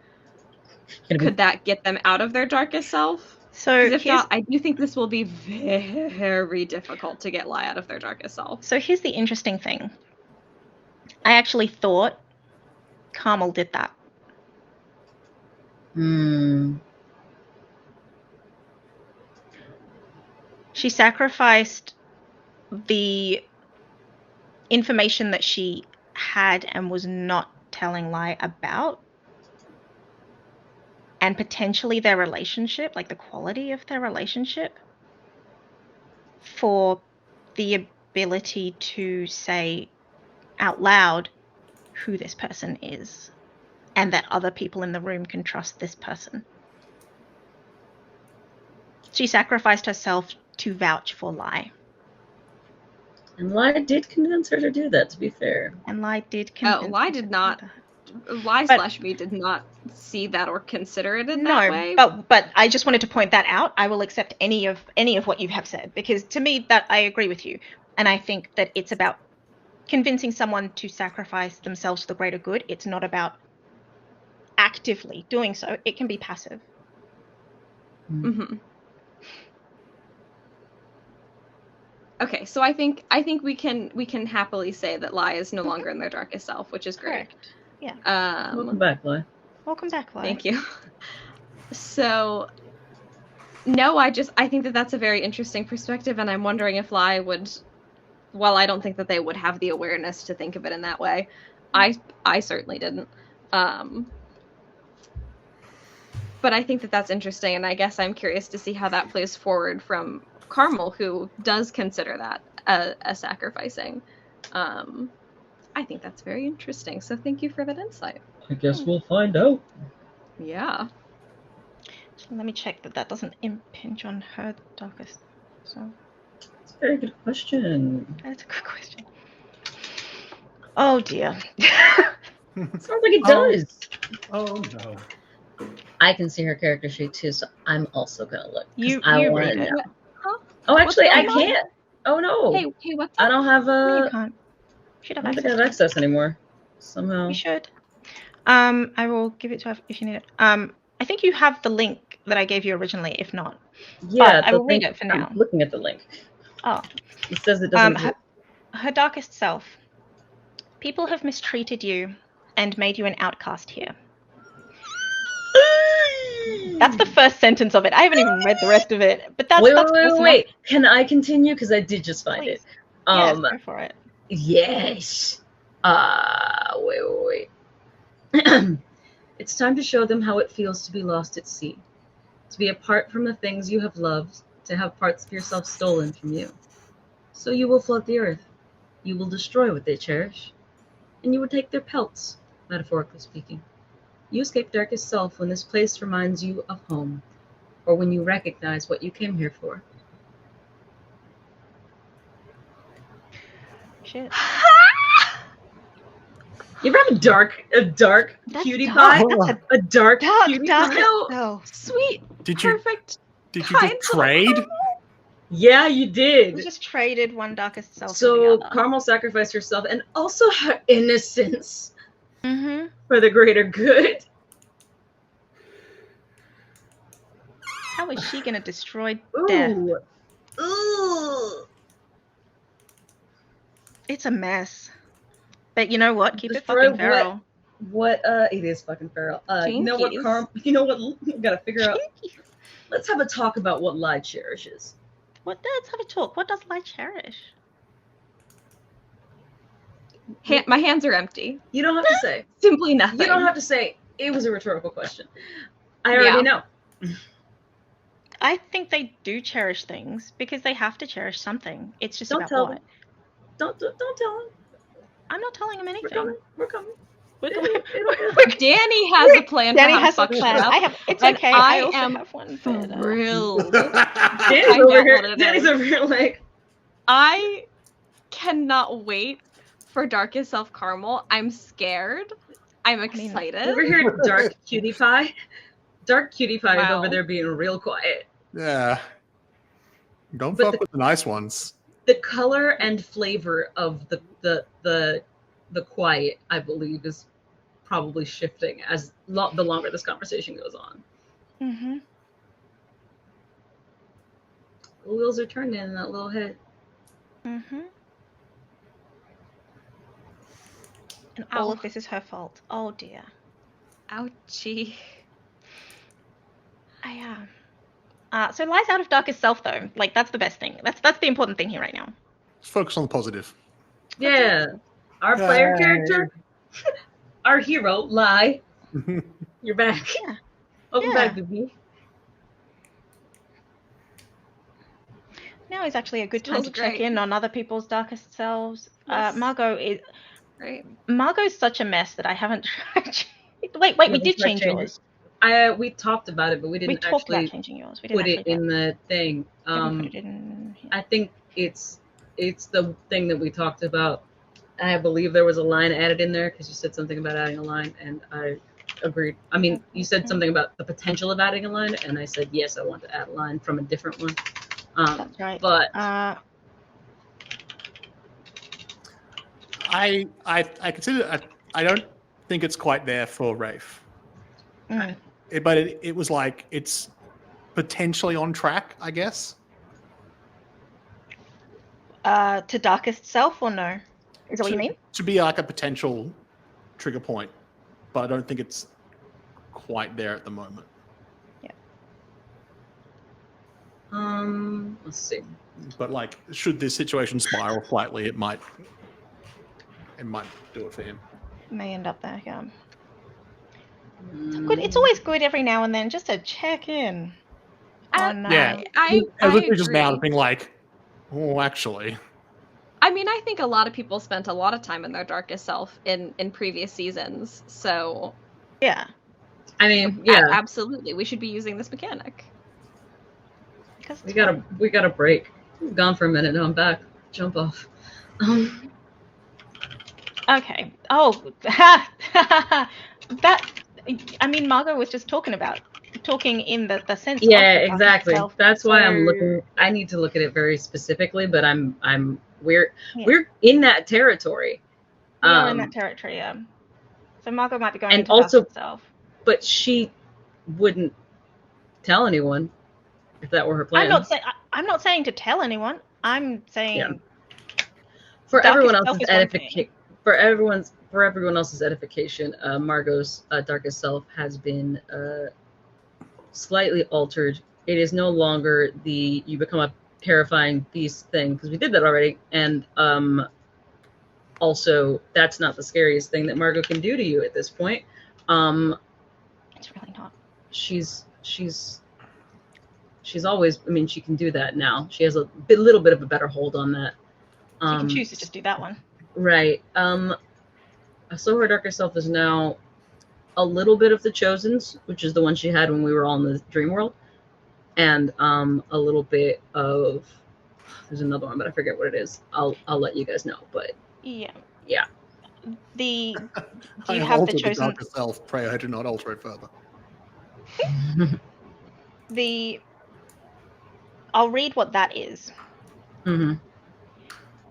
could that get them out of their darkest self? So if not, I do think this will be very difficult to get Lai out of their darkest self. So here's the interesting thing. I actually thought Carmel did that. She sacrificed the information that she had and was not telling Lai about, and potentially their relationship, like the quality of their relationship, for the ability to say out loud who this person is and that other people in the room can trust this person. She sacrificed herself to vouch for Lai. And Lai did convince her to do that, to be fair. And Lai did convince Lai did not. Lai/me did not see that or consider it in that way. But I just wanted to point that out. I will accept any of what you have said, because to me that I agree with you. And I think that it's about convincing someone to sacrifice themselves for the greater good. It's not about actively doing so. It can be passive. Mm-hmm. Okay, so I think we can happily say that Lai is no longer in their darkest self, which is great. Correct. Yeah. Welcome back, Lai. Welcome back, Lai. Thank you. So, no, I think that that's a very interesting perspective, and I'm wondering if Lai would. Well, I don't think that they would have the awareness to think of it in that way. I certainly didn't. But I think that that's interesting, and I guess I'm curious to see how that plays forward from Carmel, who does consider that a sacrificing. I think that's very interesting, so thank you for that insight. I guess we'll find out. Yeah. So let me check that doesn't impinge on her darkest. So That's a very good question. that's a good question. Oh dear. Sounds like it does. Oh no. I can see her character sheet too, so I'm also gonna look. You I want read to it. know. Oh, actually, I What's going on? can't. Oh no. Hey, what's I up? don't have No, you a. can't. Should I have don't think I access. have access anymore. Somehow. You should. I will give it to her if you need it. I think you have the link that I gave you originally. If not, Yeah, I the will read link- it for now. I'm looking at the link. Oh. It says it doesn't. Her darkest self. People have mistreated you and made you an outcast here. That's the first sentence of it. I haven't even read the rest of it, but that's Wait. Can I continue? Because I did just find Please. it. Yes, go for it. Yes. Wait. It's time to show them how it feels to be lost at sea, to be apart from the things you have loved, to have parts of yourself stolen from you. So you will flood the earth. You will destroy what they cherish, and you will take their pelts, metaphorically speaking. You escape darkest self when this place reminds you of home, or when you recognize what you came here for. shit. You ever have a dark That's cutie dark. pie? That's A dark dark, cutie dark. pie? No, sweet, Did you perfect. did you just trade? Yeah, you We did. just traded one darkest self for So the other. Carmel sacrificed herself and also her innocence Mm-hmm. for the greater good. How is she gonna destroy death? Ooh. It's a mess. But you know what? Keep Destroy it fucking feral. What it is fucking feral. You know what, Jinkies. you know what, we gotta figure out. Let's have a talk about what Lie cherishes. Let's have a talk. What does Lie cherish? My hands are empty. You don't have to say. Simply nothing. You don't have to say. It was a rhetorical question. I already know. I think they do cherish things because they have to cherish something. It's just Don't about tell what. them. Don't tell them. I'm not telling them anything. We're coming. Danny has a plan Danny for how has to a fuck shit plan. up. It's and okay. I I also am have one. But, thrilled. Danny's Find over out here. what it Danny's is. over here like. I cannot wait for Darkest Self Caramel. I'm scared. I'm excited. Over here, dark cutie pie. Dark cutie pie is Wow. over there being real quiet. Yeah. Don't But fuck with the nice ones. The color and flavor of the quiet, I believe, is probably shifting as the longer this conversation goes on. Mm-hmm. The wheels are turning in that little head. Mm-hmm. And all of this is her fault. Oh dear. Ouchie. I am. So Lie's out of Darkest Self though. Like that's the best thing. That's the important thing here right now. Let's focus on the positive. Yeah. Our player character, our hero, Lie. You're back. Yeah. Welcome back, baby. Now is actually a good time Smells to check great. in on other people's darkest selves. Yes. Margot's such a mess that I haven't tried. Wait, we did change yours. We talked about it, but we didn't talked actually about changing yours. We put it in the thing. Put it in here. I think it's the thing that we talked about. I believe there was a line added in there because you said something about adding a line, and I agreed. I mean, you said something about the potential of adding a line, and I said yes, I want to add a line from a different one. That's right. But I consider I don't think it's quite there for Rafe. Mm. But it was like it's potentially on track, I guess. To Darkest Self or no? Is that what you mean? To be like a potential trigger point, but I don't think it's quite there at the moment. Yeah. Let's see. But like, should this situation spiral slightly, it might do it for him. May end up there, yeah. Good. It's always good every now and then just to check in. On, yeah, I literally just agree. now being like, oh, actually. I mean, I think a lot of people spent a lot of time in their darkest self in previous seasons, so yeah. I mean, yeah, absolutely, we should be using this mechanic. We got a break. I'm gone for a minute. Now I'm back. Jump off. Okay. Oh, that. I mean, Margot was just talking in the sense. Yeah, of exactly. self, That's why I'm so- looking. I need to look at it very specifically, but we're in that territory. We are in that territory, yeah. So Margot might be going and into also- dark self. But she wouldn't tell anyone if that were her plan. I'm not saying to tell anyone. I'm saying for darkest everyone self else's is one edification. For everyone else's edification, Margot's darkest self has been slightly altered. It is no longer the you become a terrifying beast thing, because we did that already, and also that's not the scariest thing that Margot can do to you at this point. It's really not. She's always, I mean, she can do that now. She has a little bit of a better hold on that. So you can choose to just do that one. Right. So her darker self is now a little bit of the Chosens, which is the one she had when we were all in the dream world, and a little bit of, there's another one, but I forget what it is. I'll let you guys know. But Yeah. Yeah. Do you I have the altered chosen? the darker self. Pray I do not alter it further. I'll read what that is. Mm-hmm.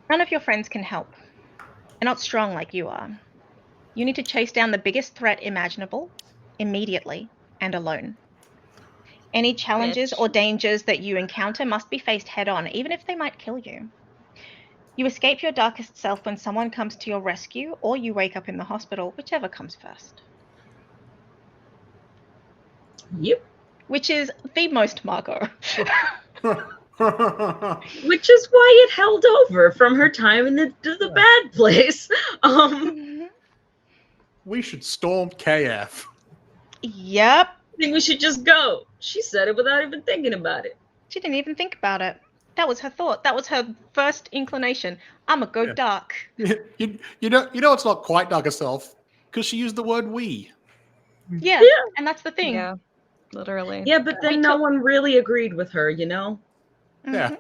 None of your friends can help. They're not strong like you are. You need to chase down the biggest threat imaginable, immediately, and alone. Any challenges Bitch. or dangers that you encounter must be faced head on, even if they might kill you. You escape your darkest self when someone comes to your rescue, or you wake up in the hospital, whichever comes first. Yep. Which is the most Margot. Which is why it held over from her time in the bad place. We should storm KF. Yep. I think we should just go. She said it without even thinking about it. She didn't even think about it. That was her thought. That was her first inclination. I'ma go dark. You know it's not quite darker self because she used the word we. Yeah, and that's the thing. Yeah, literally. Yeah, but then no one really agreed with her, you know? Yeah.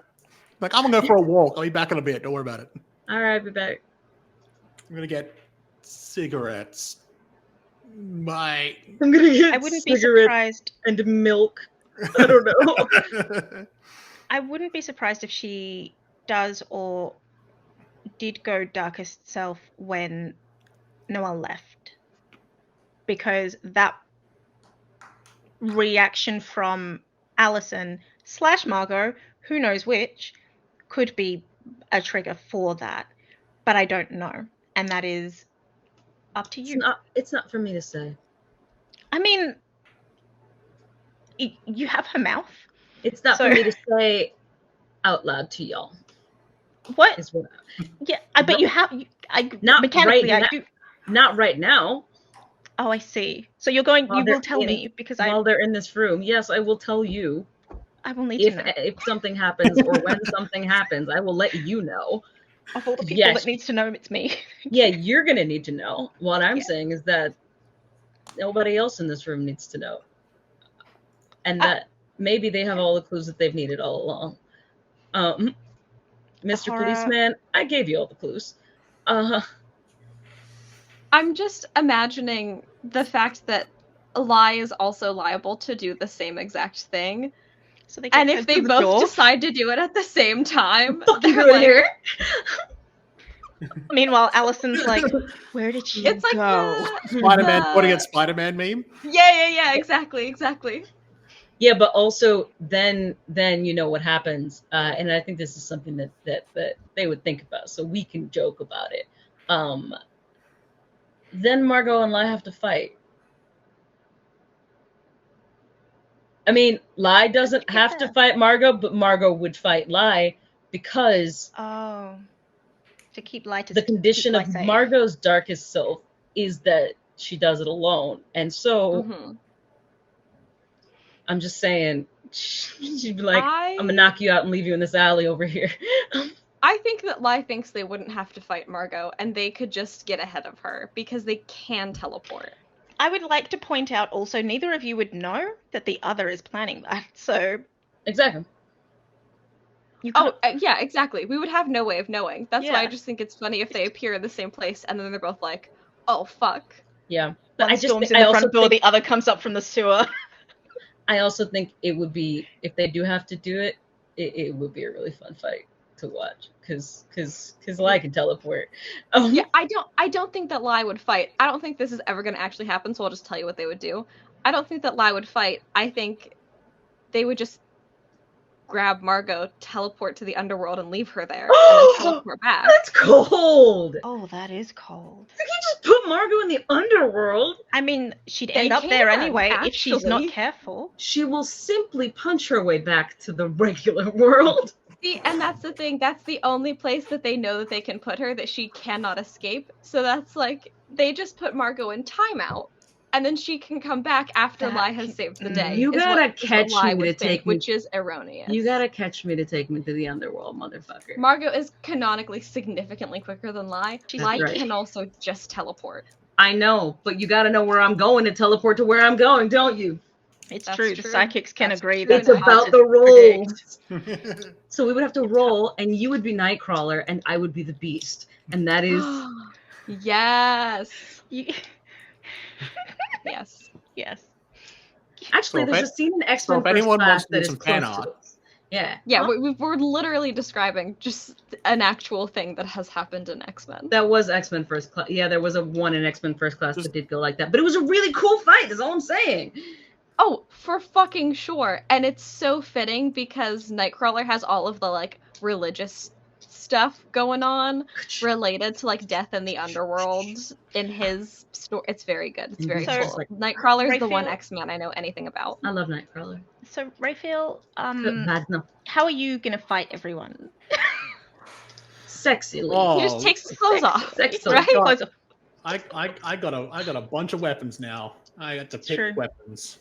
Like, I'm gonna go for a walk. I'll be back in a bit. Don't worry about it. All right, be back. I'm gonna get cigarettes. Bye. I'm gonna get I wouldn't be cigarettes surprised. and milk. I don't know. I wouldn't be surprised if she does or did go darkest self when Noelle left. Because that reaction from Allison / Margot, who knows which, could be a trigger for that. But I don't know. And that is up to you. It's not for me to say. I mean, you have her mouth. It's not for me to say out loud to y'all. What? Is what Yeah, I bet you have. Not mechanically, right now. Not right now. Oh, I see. So you're going. You will tell me because while they're in this room. Yes, I will tell you. I will need to know if something happens or when something happens. I will let you know. Of all the people that needs to know, it's me. Yeah, you're gonna need to know. What I'm saying is that nobody else in this room needs to know, and that maybe they have all the clues that they've needed all along. Mr. Policeman, I gave you all the clues. I'm just imagining the fact that Lie is also liable to do the same exact thing. So they and if they both decide to do it at the same time, they're like... Meanwhile, Allison's like, where did she it's go? Like Spider-Man, putting it Spider-Man meme? Yeah, exactly. Yeah, but also then you know what happens, and I think this is something that they would think about, so we can joke about it. Then Margot and Lie have to fight. I mean, Lie doesn't have to fight Margot, but Margot would fight Lie because to keep Lie to the condition of Margot's darkest self is that she does it alone, and so I'm just saying, she'd be like, I'm gonna knock you out and leave you in this alley over here. I think that Lie thinks they wouldn't have to fight Margot, and they could just get ahead of her, because they can teleport. I would like to point out also, neither of you would know that the other is planning that, so... Exactly. Yeah, exactly. We would have no way of knowing. That's why I just think it's funny if they appear in the same place, and then they're both like, oh, fuck. Yeah. But one storms in the front door, the other comes up from the sewer. I also think it would be, if they do have to do it, it would be a really fun fight to watch, because Lie can teleport. Yeah, I don't think that Lie would fight. I don't think this is ever going to actually happen, so I'll just tell you what they would do. I don't think that Lie would fight. I think they would just grab Margot, teleport to the underworld, and leave her there, and then teleport back. That's cold! Oh, that is cold. You can't just put Margot in the underworld! I mean, she'd end up there anyway, if she's not careful. She will simply punch her way back to the regular world. See, and that's the thing, that's the only place that they know that they can put her, that she cannot escape. So that's like, they just put Margot in timeout, and then she can come back after Lie has saved the day. You gotta catch me to take me, which is erroneous. You gotta catch me to take me to the underworld, motherfucker. Margot is canonically significantly quicker than Lie. Lie can also just teleport. I know, but you gotta know where I'm going to teleport to where I'm going, don't you? It's That's true. The true. psychics can That's agree true. that It's about the roll. That's So we would have to roll, and you would be Nightcrawler, and I would be the Beast, and that is Yes. Yes. Yes. actually So if there's a it- scene in so X-Men if First anyone Class wants to that do is some fan close to art, this. Yeah, Yeah, Huh? we're literally describing just an actual thing that has happened in X-Men. That was X-Men First Class. Yeah, there was a one in X-Men First Class Just- that did go like that, but it was a really cool fight. That's all I'm saying. Oh, for fucking sure. And it's so fitting because Nightcrawler has all of the like religious stuff going on related to like death in the underworld in his story. It's very good. It's very Mhm. cool. So, like, Nightcrawler's the one Raphael- X-Man I know anything about. I love Nightcrawler. So, Raphael, Bad, no. how are you gonna fight everyone? Sexily. Oh, He just takes his clothes off. Sexily. Right? Close up. I got a bunch of weapons now. I got to pick True. weapons.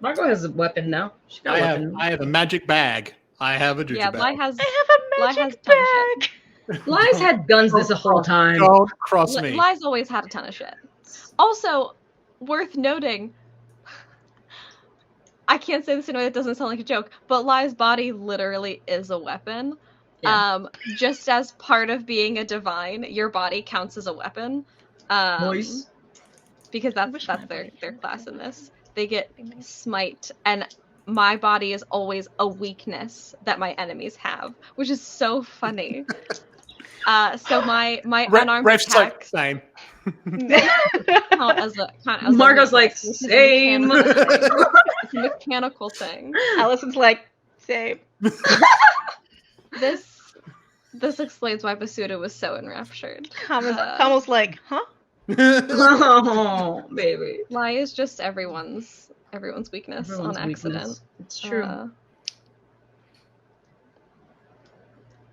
Margot has a weapon now. She got a weapon. I have a magic bag. I have a juju Yeah, bag. Lai has I have a Lai has magic a ton of bag. Lai's had guns this whole time. Don't cross me. Lai's always had a ton of shit. Also, worth noting, I can't say this in a way that doesn't sound like a joke, but Lai's body literally is a weapon. Yeah. Just as part of being a divine, your body counts as a weapon. Nice. Because I that's wish my their body counted class as in a this. They get weapon. smite, and my body is always a weakness that my enemies have, which is so funny. So my unarmed Rafe's like attacks same. count as a Margot's like, weakness, which is a same. mechanical thing. It's a mechanical thing. Allison's like, same. This explains why Basuda was so enraptured. Kamal's like, huh? Oh, baby. Lai is just everyone's weakness Everyone's on accident. weakness. It's true.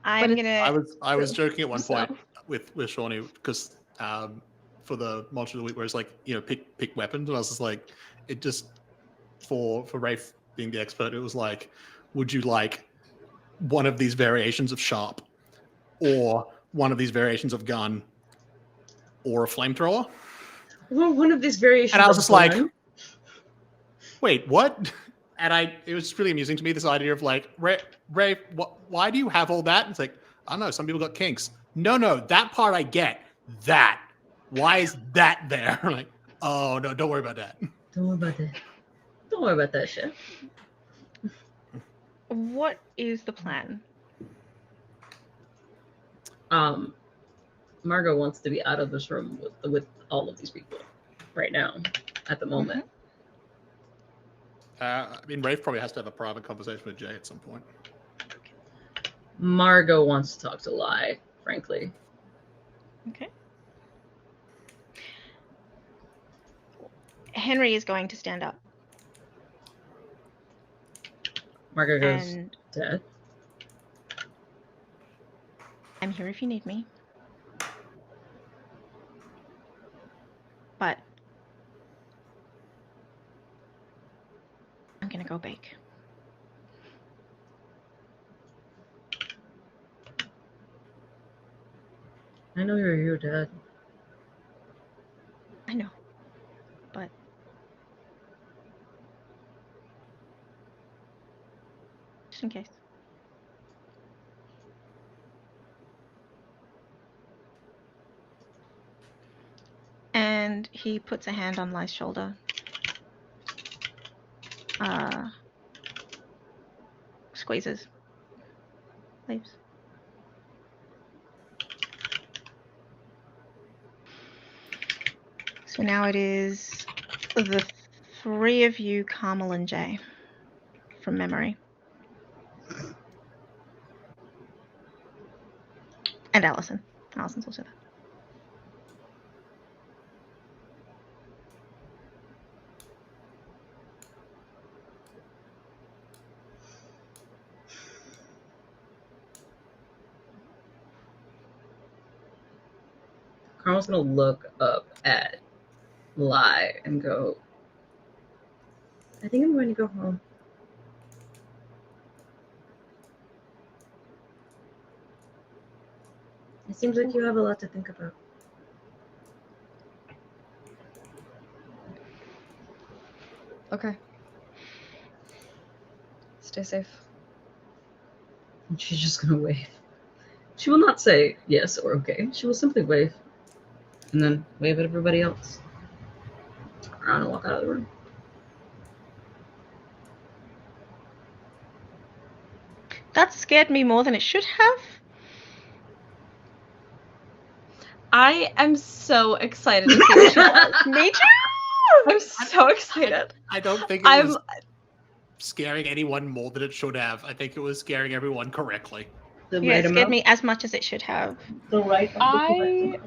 I'm it's- gonna. I was joking at one So- point with Shawnee because for the monster of the week where it's like, you know, pick weapons, and I was just like, it just for Rafe being the expert, it was like, would you like one of these variations of sharp, or one of these variations of gun, or a flamethrower? Well, one of these variations. And I was of just like, gun. wait, what? And it was just really amusing to me, this idea of like, Ray, why do you have all that? And it's like, I don't know, some people got kinks. No, that part I get. That. Why is that there? I'm like, oh, no, don't worry about that. Don't worry about that. Don't worry about that shit. What is the plan? Margot wants to be out of this room with all of these people right now, at the moment. I mean, Rafe probably has to have a private conversation with Jay at some point. Margot wants to talk to Lai, frankly. Okay. Henry is going to stand up. Margot goes, And Dad? I'm here if you need me. But I'm gonna go bake. I know you're here, Dad. I know. But just in case. And he puts a hand on Lai's shoulder. Squeezes. Leaves. So now it is the three of you, Carmel and Jay, from memory. And Allison. Allison's also there. Carmel's gonna look up at Lai and go, I think I'm going to go home. It seems like you have a lot to think about. Okay. Stay safe. And she's just gonna wave. She will not say yes or okay. She will simply wave. And then wave at everybody else. Turn around and walk out of the room. That scared me more than it should have. I am so excited to see what she does. Me too! I'm so excited. I don't think it was scaring anyone more than it should have. I think it was scaring everyone correctly. The Yeah, right it scared amount. me as much as it should have. The right amount.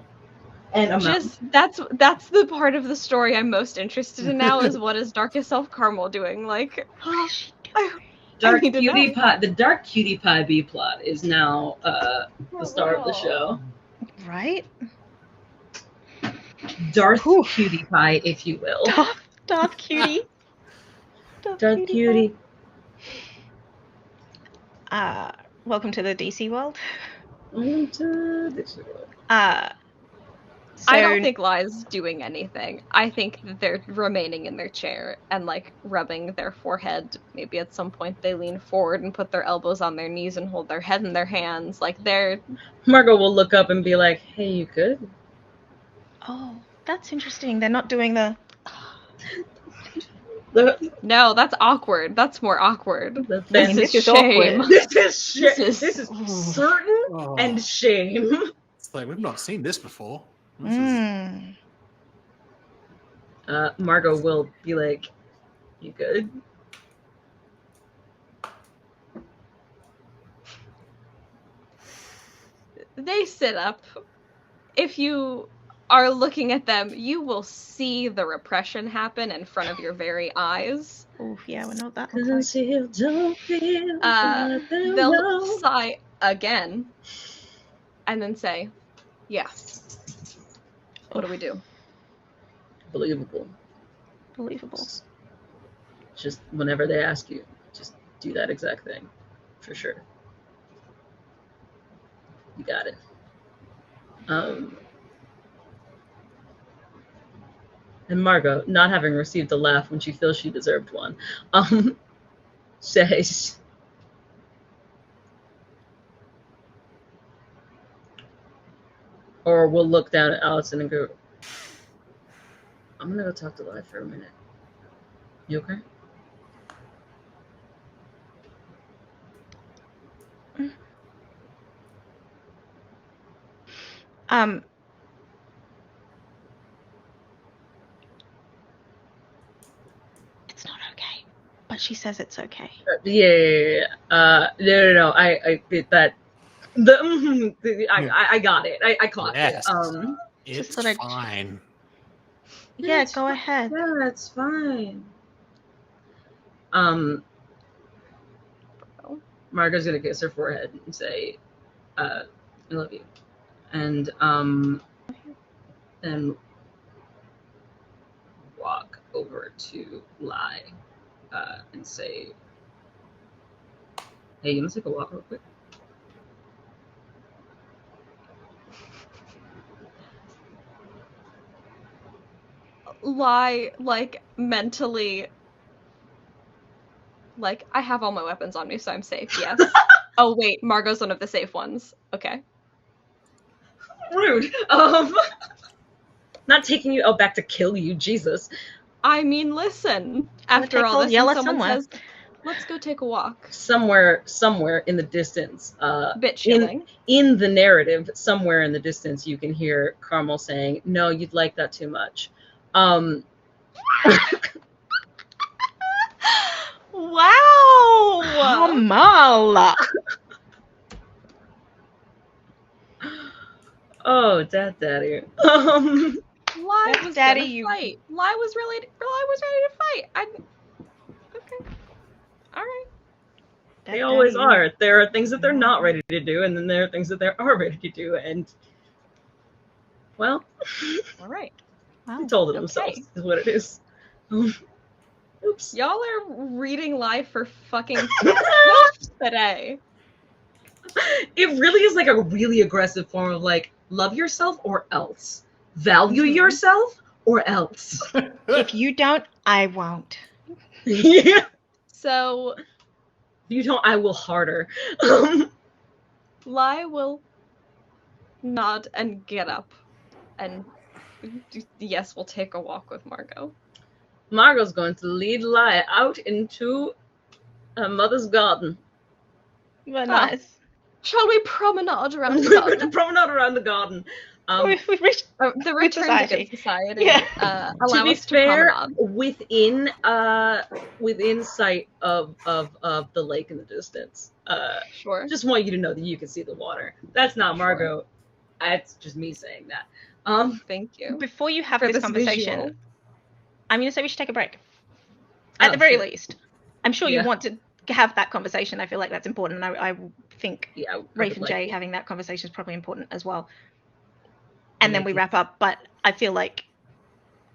And amount. Just that's the part of the story I'm most interested in now is what is Darkest Self Caramel doing? Like, What is she doing? Dark need to Cutie know. Pie. The Dark Cutie Pie B plot is now the star of the show. Right? Darth Whew. Cutie Pie, if you will. Darth Cutie. Darth Cutie. Welcome to the DC world. So, I don't think Lie's doing anything. I think they're remaining in their chair and like rubbing their forehead. Maybe at some point they lean forward and put their elbows on their knees and hold their head in their hands. Like they're. Margot will look up and be like, "Hey, you good?" Oh, that's interesting. They're not doing the. No, that's awkward. That's more awkward. This This is is shame. awkward. This is This is- certain Oh. and shame. It's like, we've not seen this before. This is- Margot will be like, "You good?" They sit up. If you are looking at them, you will see the repression happen in front of your very eyes. Oh, yeah, we know what that looks like. Don't feel They'll sigh again and then say, yeah. What do we do? Believable. Believable. Just whenever they ask you, just do that exact thing. For sure. You got it. And Margot, not having received a laugh when she feels she deserved one, says, or we'll look down at Allison and go, "I'm gonna go talk to Lai for a minute. You okay?" It's not okay, but she says it's okay. Yeah. No. I did that. I got it. I caught Yes. it. It's thought I'd- fine. Yeah, it's go ahead. Yeah, it's fine. Margot's gonna kiss her forehead and say, "I love you," and walk over to Lai, and say, "Hey, you wanna take a walk real quick?" Lie, like, mentally, like, I have all my weapons on me, so I'm safe, yes. Oh, wait, Margot's one of the safe ones. Okay. Rude. Not taking you out back to kill you, Jesus. I mean, listen, after all this, yell and at someone someone. says, let's go take a walk. Somewhere in the distance, Bit chilling. in the narrative, somewhere in the distance, you can hear Carmel saying, "No, you'd like that too much." Wow! Kamal! Oh, daddy. Lie That's was Daddy, gonna you- fight. Lie was ready to fight. Okay. All right. They always are. There are things that they're not ready to do, and then there are things that they are ready to do, and well, All right. they told it themselves is what it is. Oops. Y'all are reading Lie for fucking sniffs today. It really is like a really aggressive form of like, love yourself or else. Value yourself or else. If you don't, I won't. Yeah. So If you don't, I will harder. Lai will nod and get up, and yes, we'll take a walk with Margot. Margot's going to lead Lai out into her mother's garden. Well, nice. Shall we promenade around the We're going garden? to promenade around the garden. We've reached The return society. to good society. Yeah. Allow To be us to fair, promenade. within sight of the lake in the distance. Sure. Just want you to know that you can see the water. That's not Margot. That's just me saying that. Thank you. Before you have For this this conversation, visual. I'm going to say we should take a break. At the very least. I'm sure you want to have that conversation. I feel like that's important. And I think Rafe and Jay having that conversation is probably important as well. And then we wrap up. But I feel like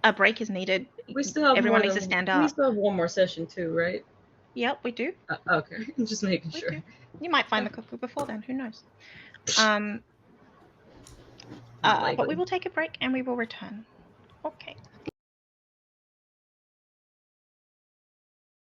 a break is needed. We still have Everyone needs to stand up. We still have one more session too, right? Yep, we do. Okay, I'm just making sure. Do. You might find the cuckoo before then. Who knows? But we will take a break and we will return. Okay.